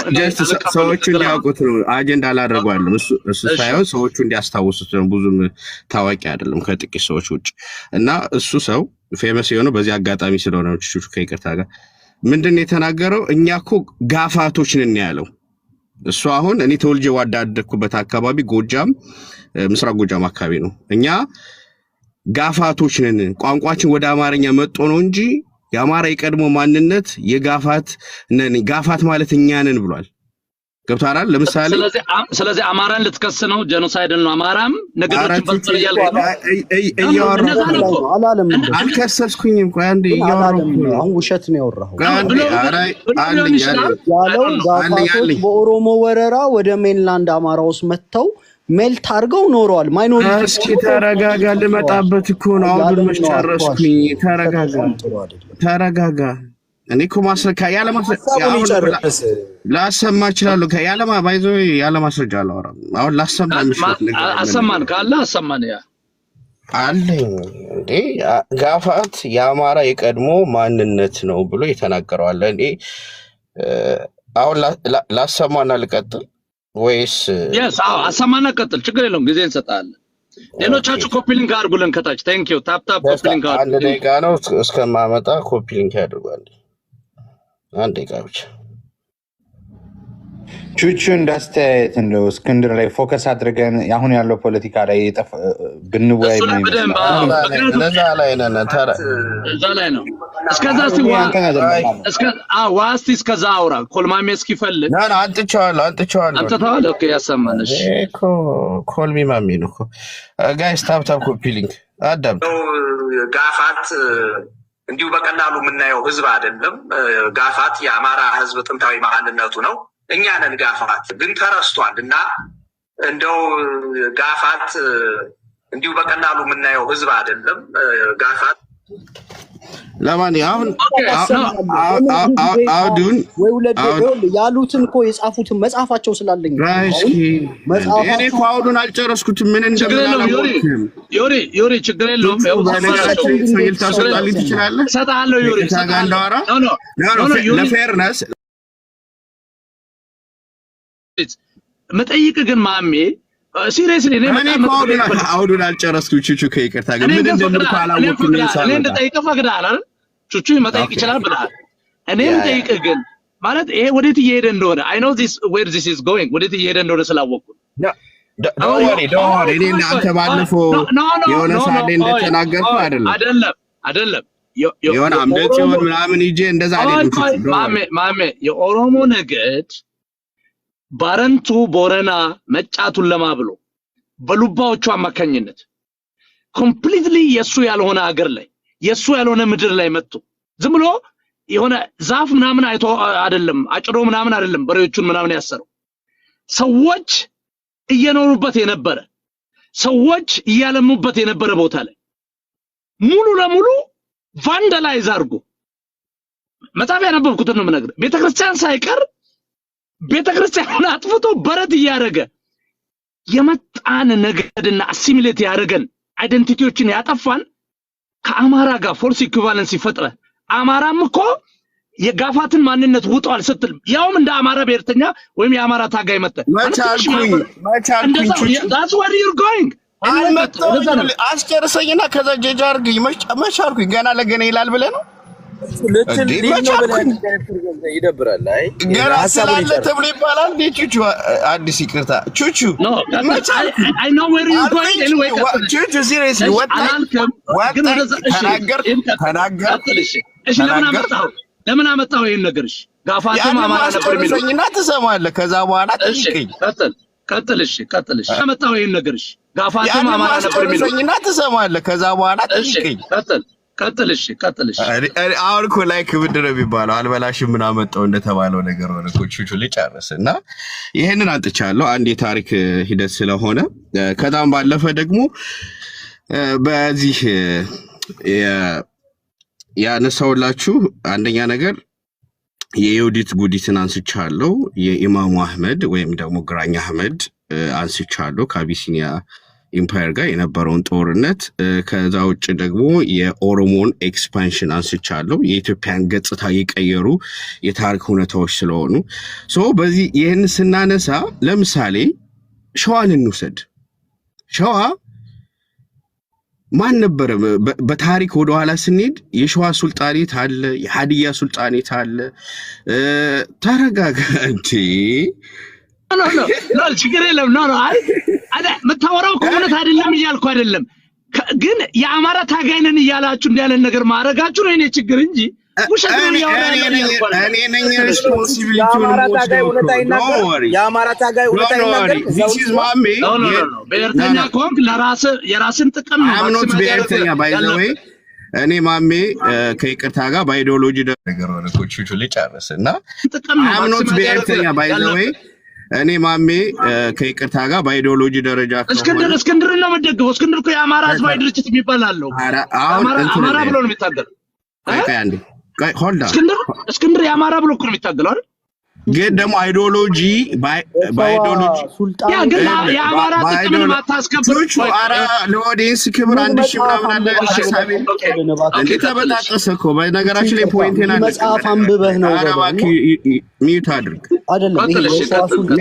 ሰዎቹ እንዲያውቁት ነው። አጀንዳ አላደረጓለም። እሱ ሳይሆን ሰዎቹ እንዲያስታውሱት ነው። ብዙም ታዋቂ አይደለም ከጥቂት ሰዎች ውጭ እና እሱ ሰው ፌመስ የሆነው በዚህ አጋጣሚ ስለሆነ ነው። ቹቹ ከይቅርታ ጋር ምንድን ነው የተናገረው? እኛ እኮ ጋፋቶች ነን ያለው እሱ። አሁን እኔ ተወልጄ ዋዳደኩበት አካባቢ ጎጃም፣ ምስራቅ ጎጃም አካባቢ ነው። እኛ ጋፋቶች ነን፣ ቋንቋችን ወደ አማርኛ መጥቶ ነው እንጂ የአማራ የቀድሞ ማንነት የጋፋት ነን፣ ጋፋት ማለት እኛ ነን ብሏል። ገብቷል? ለምሳሌ ስለዚህ አማራን ልትከስ ነው፣ ጄኖሳይድ ነው። አማራም ነገሮችን በልጠል ያልከው አላለም። አልከሰስኩኝም። ቆይ አንዴ እያወራሁ ነው። አሁን ውሸት ነው ያወራው ያለው ጋፋቶች በኦሮሞ ወረራ ወደ ሜንላንድ አማራ ውስጥ መጥተው ሜልት አድርገው ኖረዋል። ማይኖሪቲ እስኪ ተረጋጋ፣ ልመጣበት እኮ ነው። አሁን መጨረስኩኝ። ተረጋጋ። እኔ እኮ ማስረጃ ያለ ማስረጃ ላሰማ እችላለሁ። ያለ ማስረጃ አላወራም። አሁን ላሰማ አሰማን ካለ አሰማን ያ አለኝ እንዴ ጋፋት የአማራ የቀድሞ ማንነት ነው ብሎ የተናገረዋል። እኔ አሁን ላሰማና ልቀጥል ወይስ? አሰማና ቀጥል፣ ችግር የለውም፣ ጊዜ እንሰጣለን። ሌሎቻችሁ ኮፒ ሊንክ አድርጉልን ከታች። ቴንክ ዩ ታፕ ኮፒ ሊንክ አድርጉ። አንድ ደቂቃ ነው እስከማመጣ ኮፒ ሊንክ ያድርጓል። አንድ ደቂቃ ብቻ። ቹቹ እንዳስተያየት እንደው እስክንድር ላይ ፎከስ አድርገን አሁን ያለው ፖለቲካ ላይ ብንወያይ እዛ ላይ ነው። እስከዛ እስከዛ አውራ ኮልማሜ እስኪፈልግ አንጥቼዋለሁ። ኦኬ ያሰማን። እሺ ኮልሚ ማሚ ነው ጋይስ። ታፕ ኮፒ ሊንክ አዳምጥ። ጋፋት እንዲሁ በቀላሉ የምናየው ህዝብ አይደለም። ጋፋት የአማራ ህዝብ ጥንታዊ ማንነቱ ነው። እኛ ነን ጋፋት፣ ግን ተረስቷል። እና እንደው ጋፋት እንዲሁ በቀላሉ የምናየው ህዝብ አይደለም። ጋፋት ለማንኛውም አሁን ያሉትን እኮ የጻፉትን መጽሐፋቸው ስላለኝ እኔ እኮ አሁን አልጨረስኩትም። ምን እንደምናላውቅም ዮሪ ችግር የለውም። እሰጥሃለሁ ዮሪ ለፌርነስ መጠይቅ ግን ማሜ ሲሪየስሊ አሁን አልጨረስኩት። ቹቹ ከይቅርታ ግን ምን እንደምልኩ አላወቅኩም። እኔ እንደጠይቅህ ፈቅደሃል አይደል? ቹቹ መጠይቅ ይችላል ብለሃል። እኔ የምጠይቅህ ግን ማለት ይሄ ወዴት እየሄደ እንደሆነ I know this where this is going ወዴት እየሄደ እንደሆነ ስላወቅኩ don't worry እኔ አንተ ባለፈው የሆነ ሳለ እንደተናገርኩ አይደለም የሆነ አምደት ሲሆን ምናምን ይጄ እንደዛ አይደለም። ማሜ የኦሮሞ ነገድ ባረንቱ ቦረና መጫቱን ለማብሎ በሉባዎቹ አማካኝነት ኮምፕሊትሊ የሱ ያልሆነ ሀገር ላይ የሱ ያልሆነ ምድር ላይ መጥቶ ዝም ብሎ የሆነ ዛፍ ምናምን አይቶ አይደለም አጭዶ ምናምን አይደለም በሬዎቹን ምናምን ያሰረው። ሰዎች እየኖሩበት የነበረ ሰዎች እያለሙበት የነበረ ቦታ ላይ ሙሉ ለሙሉ ቫንዳላይዝ አድርጎ መጽሐፍ ያነበብኩትን ነው የምነግርህ። ቤተክርስቲያን ሳይቀር ቤተክርስቲያን አጥፍቶ በረት እያደረገ የመጣን ነገድና አሲሚሌት ያደረገን አይደንቲቲዎችን ያጠፋን ከአማራ ጋር ፎርስ ኢኩቫለንስ ይፈጥረ አማራም እኮ የጋፋትን ማንነት ውጧል ስትል ያውም እንደ አማራ ብሔርተኛ ወይም የአማራ ታጋይ መጣ መቻልኩኝ that's where you're going አስጨርሰኝና ከዛ ጀጅ አድርግኝ መቻልኩኝ ገና ለገና ይላል ብለህ ነው ይደብራል። አይ ገና ስላለ ተብሎ ይባላል። ቹቹ አዲስ ይቅርታ ቹቹ I know where you're going anyway ቹቹ seriously ተናገር እሺ ለምን አመጣው ይሄን ነገርሽ? ጋፋትም አማራ ነበር የሚለው ያንተኝና ትሰማለህ። ከዛ በኋላ ጠይቀኝ። ቀጥል። አመጣው ይሄን ነገርሽ? ጋፋትም አማራ ነበር የሚለው ያንተኝና ትሰማለህ። ከዛ በኋላ ጠይቀኝ። ቀጥል። አሁን እኮ ላይክ ምንድን ነው የሚባለው? አልበላሽም ምን አመጣው እንደተባለው ነገር ሆነ እኮ ቹቹ ልጨርስ እና ይሄንን አንጥቻለሁ አንድ የታሪክ ሂደት ስለሆነ ከዛም ባለፈ ደግሞ በዚህ ያነሳውላችሁ አንደኛ ነገር የዮዲት ጉዲትን አንስቻለሁ። የኢማሙ አህመድ ወይም ደግሞ ግራኝ አህመድ አንስቻለሁ ከአቢሲኒያ ኢምፓየር ጋር የነበረውን ጦርነት። ከዛ ውጭ ደግሞ የኦሮሞን ኤክስፓንሽን አንስቻለሁ። የኢትዮጵያን ገጽታ የቀየሩ የታሪክ ሁኔታዎች ስለሆኑ በዚህ ይህን ስናነሳ ለምሳሌ ሸዋን እንውሰድ። ሸዋ ማን ነበረ? በታሪክ ወደኋላ ስንሄድ የሸዋ ሱልጣኔት አለ፣ የሀዲያ ሱልጣኔት አለ። ተረጋጋ እንዴ! ኖ ችግር የለም። የምታወራው ከእውነት አይደለም እያልኩ አይደለም፣ ግን የአማራ ታጋይ ነን እያላችሁ እንዲያለን ነገር ማድረጋችሁ ነው የኔ ችግር እንጂ ውሸት ነው ያወራው። እኔ ነኝ ሪስፖንሲቢሊቲውን የአማራ ታጋይ እውነት አይናገርም። ዚስ ኢዝ ማሜ ብሔርተኛ ከሆንክ ለራስን ጥቅም ነው። አምኖት ብሔርተኛ ባይ ዘ ዌይ እኔ ማሜ ከይቅርታ ጋር ባይዲዮሎጂ ነገር ሆነ ኮቹቹ ልጨርስና አምኖት ብሔርተኛ ባይ ዘ ዌይ እኔ ማሜ ከይቅርታ ጋር ባይዲዮሎጂ ደረጃ እስክንድር ነው የምደግፈው። እስክንድር እኮ የአማራ ህዝባዊ ድርጅት የሚባል አለው። አማራ ብሎ ነው የሚታገለው። እስክንድር የአማራ ብሎ እኮ ነው የሚታገለው አይደል? ግን ደግሞ አይዲዮሎጂ ባይዲዮሎጂ ግን የአማራ ጥቅምን ማታስከብሩ ለኦዲየንስ ክብር አንድ ሺህ ምናምን አለ ሀሳቤ ተበጣጠሰ እኮ። በነገራችን ላይ ፖይንቴን መጽሐፍ አንብበህ ነው ሚዩት አድርግ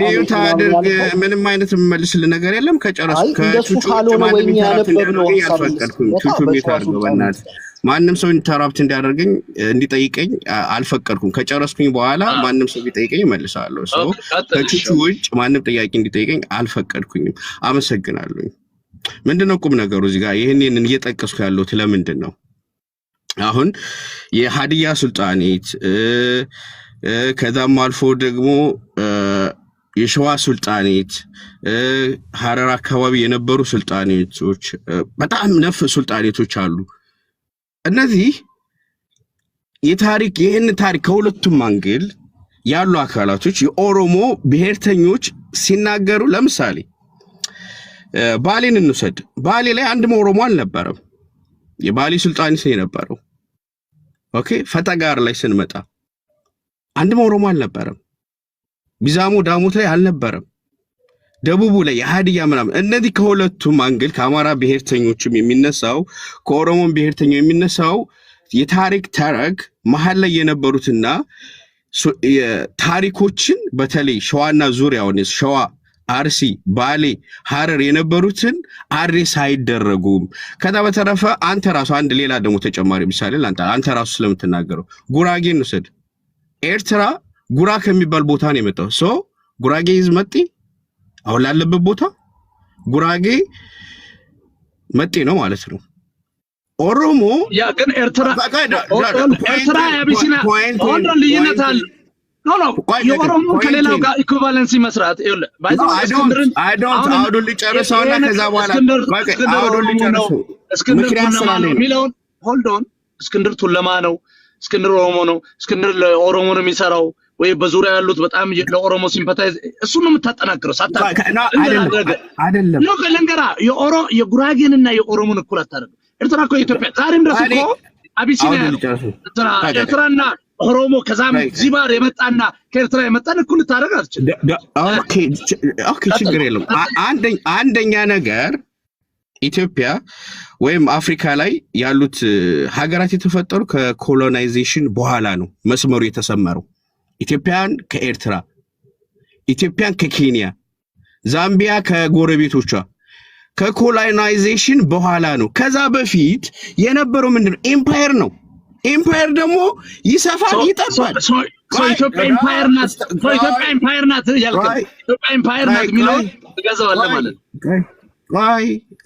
ሚዩት አድርግ። ምንም አይነት የምመልስልህ ነገር የለም። ከጨረስኩ ከቹቹ ማንም ኢንተራፕት አልፈቀድኩም። ቹቹ ሚዩት አድርገው በእናትህ። ማንም ሰው ኢንተራፕት እንዲያደርገኝ እንዲጠይቀኝ አልፈቀድኩም። ከጨረስኩኝ በኋላ ማንም ሰው ቢጠይቀኝ እመልሳለሁ። ከቹቹ ውጭ ማንም ጥያቄ እንዲጠይቀኝ አልፈቀድኩኝም። አመሰግናለሁ። ምንድነው ቁም ነገሩ እዚህ ጋር ይሄንን እየጠቀስኩ ያለሁት ለምንድን ነው? አሁን የሀዲያ ሱልጣኔት ከዛም አልፎ ደግሞ የሸዋ ሱልጣኔት፣ ሀረር አካባቢ የነበሩ ሱልጣኔቶች፣ በጣም ነፍ ሱልጣኔቶች አሉ። እነዚህ ይህን ታሪክ ከሁለቱም አንግል ያሉ አካላቶች የኦሮሞ ብሔርተኞች ሲናገሩ፣ ለምሳሌ ባሌን እንውሰድ። ባሌ ላይ አንድም ኦሮሞ አልነበረም። የባሌ ሱልጣኔት ነው የነበረው። ኦኬ። ፈጠጋር ላይ ስንመጣ አንድም ኦሮሞ አልነበረም። ቢዛሞ ዳሞት ላይ አልነበረም። ደቡቡ ላይ የሀዲያ ምናምን። እነዚህ ከሁለቱም አንግል ከአማራ ብሔርተኞችም የሚነሳው ከኦሮሞም ብሔርተኛው የሚነሳው የታሪክ ተረክ መሀል ላይ የነበሩትና ታሪኮችን በተለይ ሸዋና ዙሪያውን ሸዋ፣ አርሲ፣ ባሌ፣ ሀረር የነበሩትን አድሬስ አይደረጉም። ከዛ በተረፈ አንተ ራሱ አንድ ሌላ ደግሞ ተጨማሪ ምሳሌ አንተ ራሱ ስለምትናገረው ጉራጌን ውሰድ። ኤርትራ ጉራ ከሚባል ቦታ ነው የመጣው። ጉራጌ ይዝመጤ አሁን ላለበት ቦታ ጉራጌ መጤ ነው ማለት ነው። ኦሮሞ ያ ግን ኤርትራ ያቢሲና ሆንዶ ልዩነት አለ። ኖ የኦሮሞ ከሌላው ጋር ኢኩቫለንሲ መስራት ይኸውልህ አውዱን ሊጨርሰውና ከዛ በኋላ አውዱን ሊጨርሰው እስክንድር ቱለማ ነው የሚለውን ሆልዶን እስክንድር ቱለማ ነው፣ እስክንድር ኦሮሞ ነው፣ እስክንድር ለኦሮሞ ነው የሚሰራው ወይ በዙሪያ ያሉት በጣም ለኦሮሞ ሲምፓታይዝ እሱ ነው የምታጠናክረው። አይደለም ነው ከለንገራ የጉራጌንና የኦሮሞን እኩል አታደርግ። ኤርትራ እኮ ኢትዮጵያ ዛሬም ድረስ እኮ አቢሲኒያ ኤርትራና ኦሮሞ ከዛም ዚባር የመጣና ከኤርትራ የመጣን እኩል ታደርግ አትችልም። ኦኬ ችግር የለም። አንደኛ ነገር ኢትዮጵያ ወይም አፍሪካ ላይ ያሉት ሀገራት የተፈጠሩ ከኮሎናይዜሽን በኋላ ነው መስመሩ የተሰመረው። ኢትዮጵያን ከኤርትራ፣ ኢትዮጵያን ከኬንያ፣ ዛምቢያ ከጎረቤቶቿ ከኮሎናይዜሽን በኋላ ነው። ከዛ በፊት የነበረው ምንድነው? ኤምፓየር ነው። ኤምፓየር ደግሞ ይሰፋል ይጠፋል። ኢትዮጵያ ኤምፓየር ናት። ኢትዮጵያ ኤምፓየር ናት ያልከው ኢትዮጵያ ኤምፓየር ናት የሚለውን ትገዛዋለህ ማለት ነው።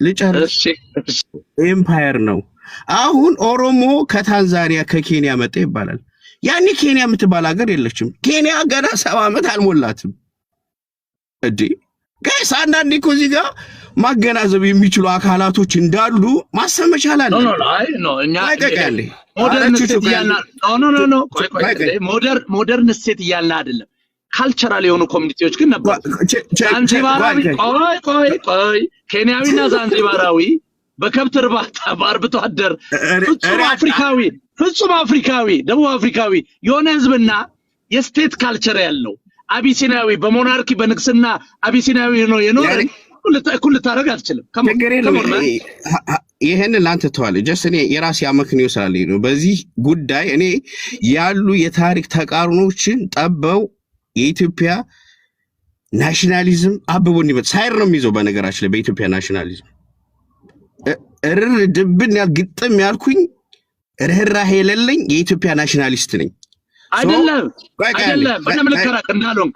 ልጨርስ። ኤምፓየር ነው። አሁን ኦሮሞ ከታንዛኒያ ከኬንያ መጣ ይባላል። ያኔ ኬንያ የምትባል ሀገር የለችም። ኬንያ ገና 70 ዓመት አልሞላትም። እንዴ ጋይስ አንዳንዴ እኮ እዚህ ጋር ማገናዘብ የሚችሉ አካላቶች እንዳሉ ማሰብ መቻል አለ። እኛ ሞደርን ስቴት እያልን አይደለም። ካልቸራል የሆኑ ኮሚኒቲዎች ግን ነበሩ። ዛንዚባራዊ ቆይ ኬንያዊና ዛንዚባራዊ በከብት እርባታ በአርብቶ አደር ፍጹም አፍሪካዊ ደቡብ አፍሪካዊ የሆነ ህዝብና የስቴት ካልቸር ያለው አቢሲናዊ በሞናርኪ በንግስና አቢሲናዊ ነው የኖረ እኩል ልታደርግ አትችልም። ይሄንን ላንተ ተዋለ ጀስት እኔ የራሴ አመክንዮ ስላለኝ ነው። በዚህ ጉዳይ እኔ ያሉ የታሪክ ተቃርኖችን ጠበው የኢትዮጵያ ናሽናሊዝም አብቦ እንዲመጣ ሳይር ነው የሚይዘው። በነገራችን ላይ በኢትዮጵያ ናሽናሊዝም እርር ድብን ግጥም ያልኩኝ ርህራሄ የሌለኝ የኢትዮጵያ ናሽናሊስት ነኝ። አይደለም በደም ልከራክ እንዳልሆንክ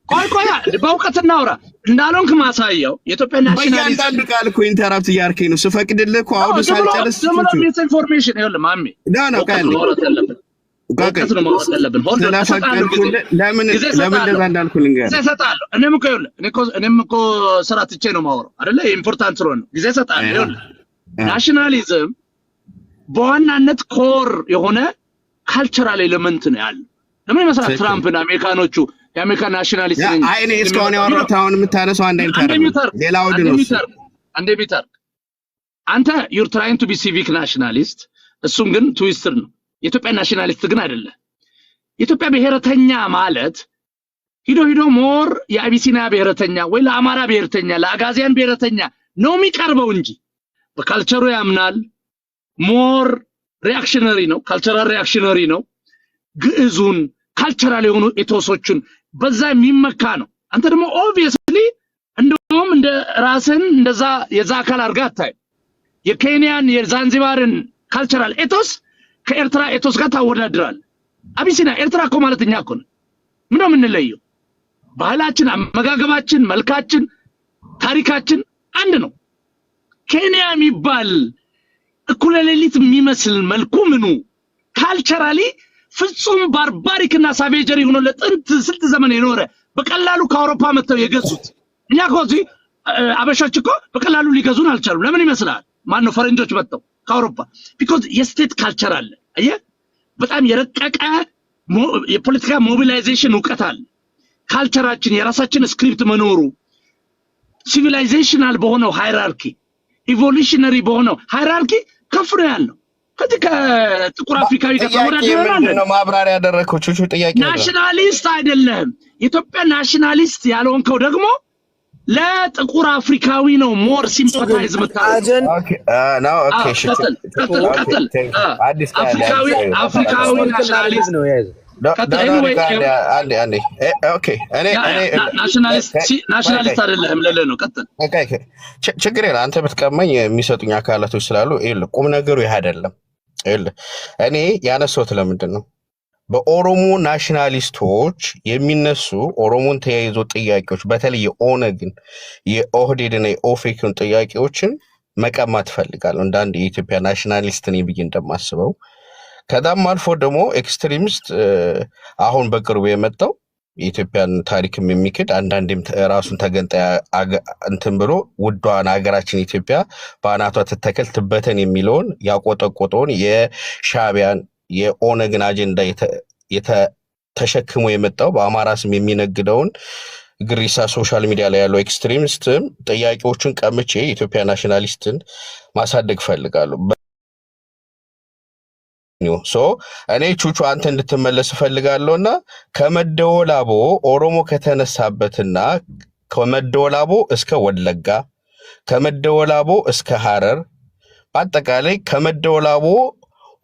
ቆይ በእውቀት እናውራ እንዳልሆንክ ማሳየው የኢትዮጵያ ናሽናሊስት በእያንዳንዱ ቃል እኮ ኢንተራፕት እያደረከኝ ነው። ስፈቅድልህ እኮ አሁን ሳልጨርስ ሚስ ኢንፎርሜሽን ይኸውልህ ማሜ ለምን እንደዛ እንዳልኩ ልንገርህ። እኔም እኮ ስራ ትቼ ነው የማወራው አይደለ? ኢምፖርታንት ስለሆነ ነው። ጊዜ እሰጥሃለሁ። ይኸውልህ ናሽናሊዝም በዋናነት ኮር የሆነ ካልቸራል ኤሌመንት ነው ያለው። ለምን ይመስላል ትራምፕና አሜሪካኖቹ የአሜሪካ ናሽናሊስት ነኝ እኔ እስካሁን ያወራሁት አሁን የምታነሳው አንድ አይነት ሌላው ነው አንዴ ቢተር አንተ you're trying to be civic nationalist እሱም ግን ትዊስተር ነው። የኢትዮጵያ ናሽናሊስት ግን አይደለም። የኢትዮጵያ ብሔረተኛ ማለት ሂዶ ሞር የአቢሲኒያ ብሔረተኛ ወይ ለአማራ ብሔረተኛ ለአጋዚያን ብሔረተኛ ነው የሚቀርበው እንጂ በካልቸሩ ያምናል። ሞር ሪአክሽነሪ ነው፣ ካልቸራል ሪአክሽነሪ ነው። ግዕዙን ካልቸራል የሆኑ ኤቶሶቹን በዛ የሚመካ ነው። አንተ ደግሞ ኦብቪየስሊ እንደውም እንደ ራስን እንደዛ የዛ አካል አድርጋ አታይ። የኬንያን የዛንዚባርን ካልቸራል ኤቶስ ከኤርትራ ኤቶስ ጋር ታወዳድራል። አቢሲኒያ ኤርትራ እኮ ማለት እኛ እኮ ነው። ምንድነው የምንለየው? ባህላችን፣ አመጋገባችን፣ መልካችን፣ ታሪካችን አንድ ነው። ኬንያ የሚባል እኩለ ሌሊት የሚመስል መልኩ ምኑ ካልቸራሊ ፍጹም ባርባሪክና ሳቬጀሪ ሆኖ ለጥንት ስልት ዘመን የኖረ በቀላሉ ከአውሮፓ መጥተው የገዙት እኛ እኮ እዚህ አበሾች እኮ በቀላሉ ሊገዙን አልቻሉም። ለምን ይመስላል? ማን ነው ፈረንጆች መጥተው ከአውሮፓ? ቢኮዝ የስቴት ካልቸር አለ። አየህ በጣም የረቀቀ የፖለቲካ ሞቢላይዜሽን እውቀት አለ። ካልቸራችን የራሳችን ስክሪፕት መኖሩ ሲቪላይዜሽናል በሆነው ሃይራርኪ ኢቮሉሽነሪ በሆነው ሃይራርኪ ከፍ ነው ያለው። ከዚህ ከጥቁር አፍሪካዊ ጋር ተወዳድረናል ነው ማብራሪያ ያደረከው ቹቹ ጥያቄ ነው። ናሽናሊስት አይደለም። የኢትዮጵያ ናሽናሊስት ያልሆንከው ደግሞ ለጥቁር አፍሪካዊ ነው ሞር ሲምፓታይዝ መታጀን አፍሪካዊ ናሽናሊስት ነው ያዘ ናሽናሊስት አይደለም ለለ ነው። ቀጥል ችግር የለም። አንተ ብትቀመኝ የሚሰጡኝ አካላቶች ስላሉ ይኸውልህ ቁም ነገሩ ይሄ አይደለም። ይኸውልህ እኔ ያነሳሁት ለምንድን ነው በኦሮሞ ናሽናሊስቶች የሚነሱ ኦሮሞን ተያይዞ ጥያቄዎች በተለይ የኦነግን የኦህዴድና የኦፌክን ጥያቄዎችን መቀማት ፈልጋለሁ እንደ አንድ የኢትዮጵያ ናሽናሊስት ነኝ ብዬ እንደማስበው። ከዛም አልፎ ደግሞ ኤክስትሪሚስት አሁን በቅርቡ የመጣው የኢትዮጵያን ታሪክም የሚክድ አንዳንዴም ራሱን ተገንጣይ እንትን ብሎ ውዷን ሀገራችን ኢትዮጵያ በአናቷ ትተከል ትበተን የሚለውን ያቆጠቆጠውን የሻዕቢያን የኦነግን አጀንዳ ተሸክሞ የመጣው በአማራ ስም የሚነግደውን ግሪሳ ሶሻል ሚዲያ ላይ ያለው ኤክስትሪሚስትም ጥያቄዎቹን ቀምቼ የኢትዮጵያ ናሽናሊስትን ማሳደግ ፈልጋለሁ። እኔ ቹቹ አንተ እንድትመለስ ፈልጋለሁና ከመደወላቦ ኦሮሞ ከተነሳበትና ከመደወላቦ እስከ ወለጋ ከመደወላቦ እስከ ሐረር በአጠቃላይ ከመደወላቦ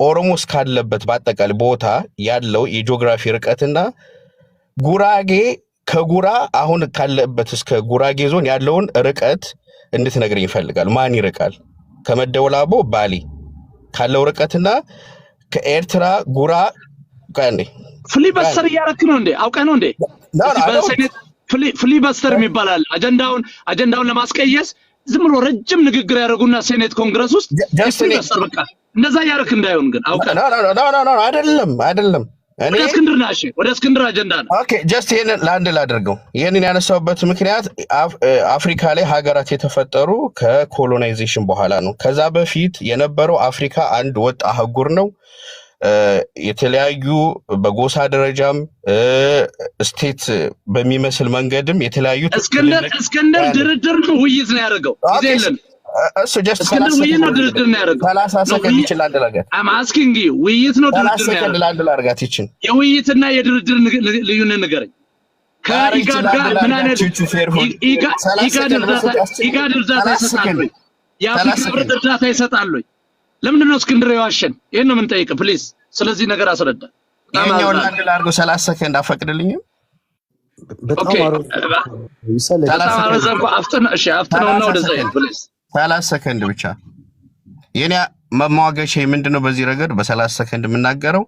ኦሮሞ እስካለበት በአጠቃላይ ቦታ ያለው የጂኦግራፊ ርቀትና ጉራጌ ከጉራ አሁን ካለበት እስከ ጉራጌ ዞን ያለውን ርቀት እንድትነግረኝ ይፈልጋል። ማን ይርቃል? ከመደወላቦ ባሌ ካለው ርቀትና ከኤርትራ ጉራ ቀንዴ ፍሊበስተር ያረክ ነው እንዴ? አውቀ ነው እንዴ? ፍሊበስተር የሚባላል አጀንዳውን ለማስቀየስ ዝም ብሎ ረጅም ንግግር ያደርጉና ሴኔት ኮንግረስ ውስጥ ይፈሰር በቃ እንደዛ ያርክ እንዳይሆን ግን አውቃ አይደለም ወደ እስክንድር ናሽ ወደ እስክንድር አጀንዳ ነው። ኦኬ ጀስት ይሄንን ለአንድ ላድርገው። ይሄንን ያነሳውበት ምክንያት አፍሪካ ላይ ሀገራት የተፈጠሩ ከኮሎናይዜሽን በኋላ ነው። ከዛ በፊት የነበረው አፍሪካ አንድ ወጥ አህጉር ነው። የተለያዩ በጎሳ ደረጃም ስቴት በሚመስል መንገድም የተለያዩ እስክንድር ድርድር ነው ውይይት ነው ያደረገው ይዘልን እሱ ጀስት እስክንድር ውይይት ነው ድርድር ነው ያደረገው 30 ሰከንድ ይችላል አንደላገር አም አስኪንግ ዩ ውይይት ነው ድርድር ነው 30 ሰከንድ ላንደላርጋት ይችን የውይይትና የድርድር ልዩነት ንገረኝ። ከኢጋድ ጋር ምን አይነት ኢጋድ እርዳታ ይሰጣል ወይ? የአፍሪካ ህብረት እርዳታ ይሰጣል ወይ? ለምንድን ነው እስክንድር የዋሸን? ይሄን ነው የምንጠይቀው ፕሊዝ። ስለዚህ ነገር አስረዳ። ይሄኛው ላንደላርገው 30 ሰከንድ አፈቅድልኝም። ኦኬ አፍጥነውና ወደዛ ይሄን ፕሊዝ 30 ሰከንድ ብቻ። የኔ መሟገቻ ምንድነው በዚህ ረገድ በ30 ሰከንድ የምናገረው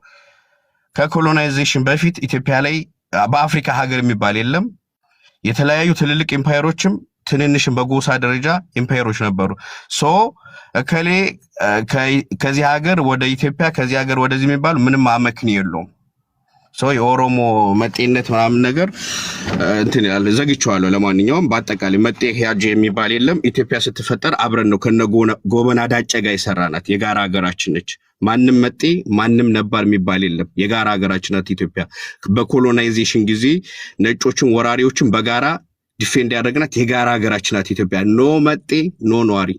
ከኮሎናይዜሽን በፊት ኢትዮጵያ ላይ በአፍሪካ ሀገር የሚባል የለም። የተለያዩ ትልልቅ ኢምፓየሮችም ትንንሽም በጎሳ ደረጃ ኢምፓየሮች ነበሩ። ሶ እከሌ ከዚህ ሀገር ወደ ኢትዮጵያ ከዚህ ሀገር ወደዚህ የሚባል ምንም አመክንዮ የለውም። ሶ የኦሮሞ መጤነት ምናምን ነገር እንትን ያለ ዘግቼዋለሁ። ለማንኛውም በአጠቃላይ መጤ ያጀ የሚባል የለም። ኢትዮጵያ ስትፈጠር አብረን ነው ከነ ጎበና ዳጨ ጋር የሰራናት የጋራ ሀገራችን ነች። ማንም መጤ ማንም ነባር የሚባል የለም። የጋራ ሀገራችን ናት ኢትዮጵያ። በኮሎናይዜሽን ጊዜ ነጮችን ወራሪዎችን በጋራ ዲፌንድ ያደረግናት የጋራ ሀገራችን ናት ኢትዮጵያ። ኖ መጤ ኖ ነዋሪ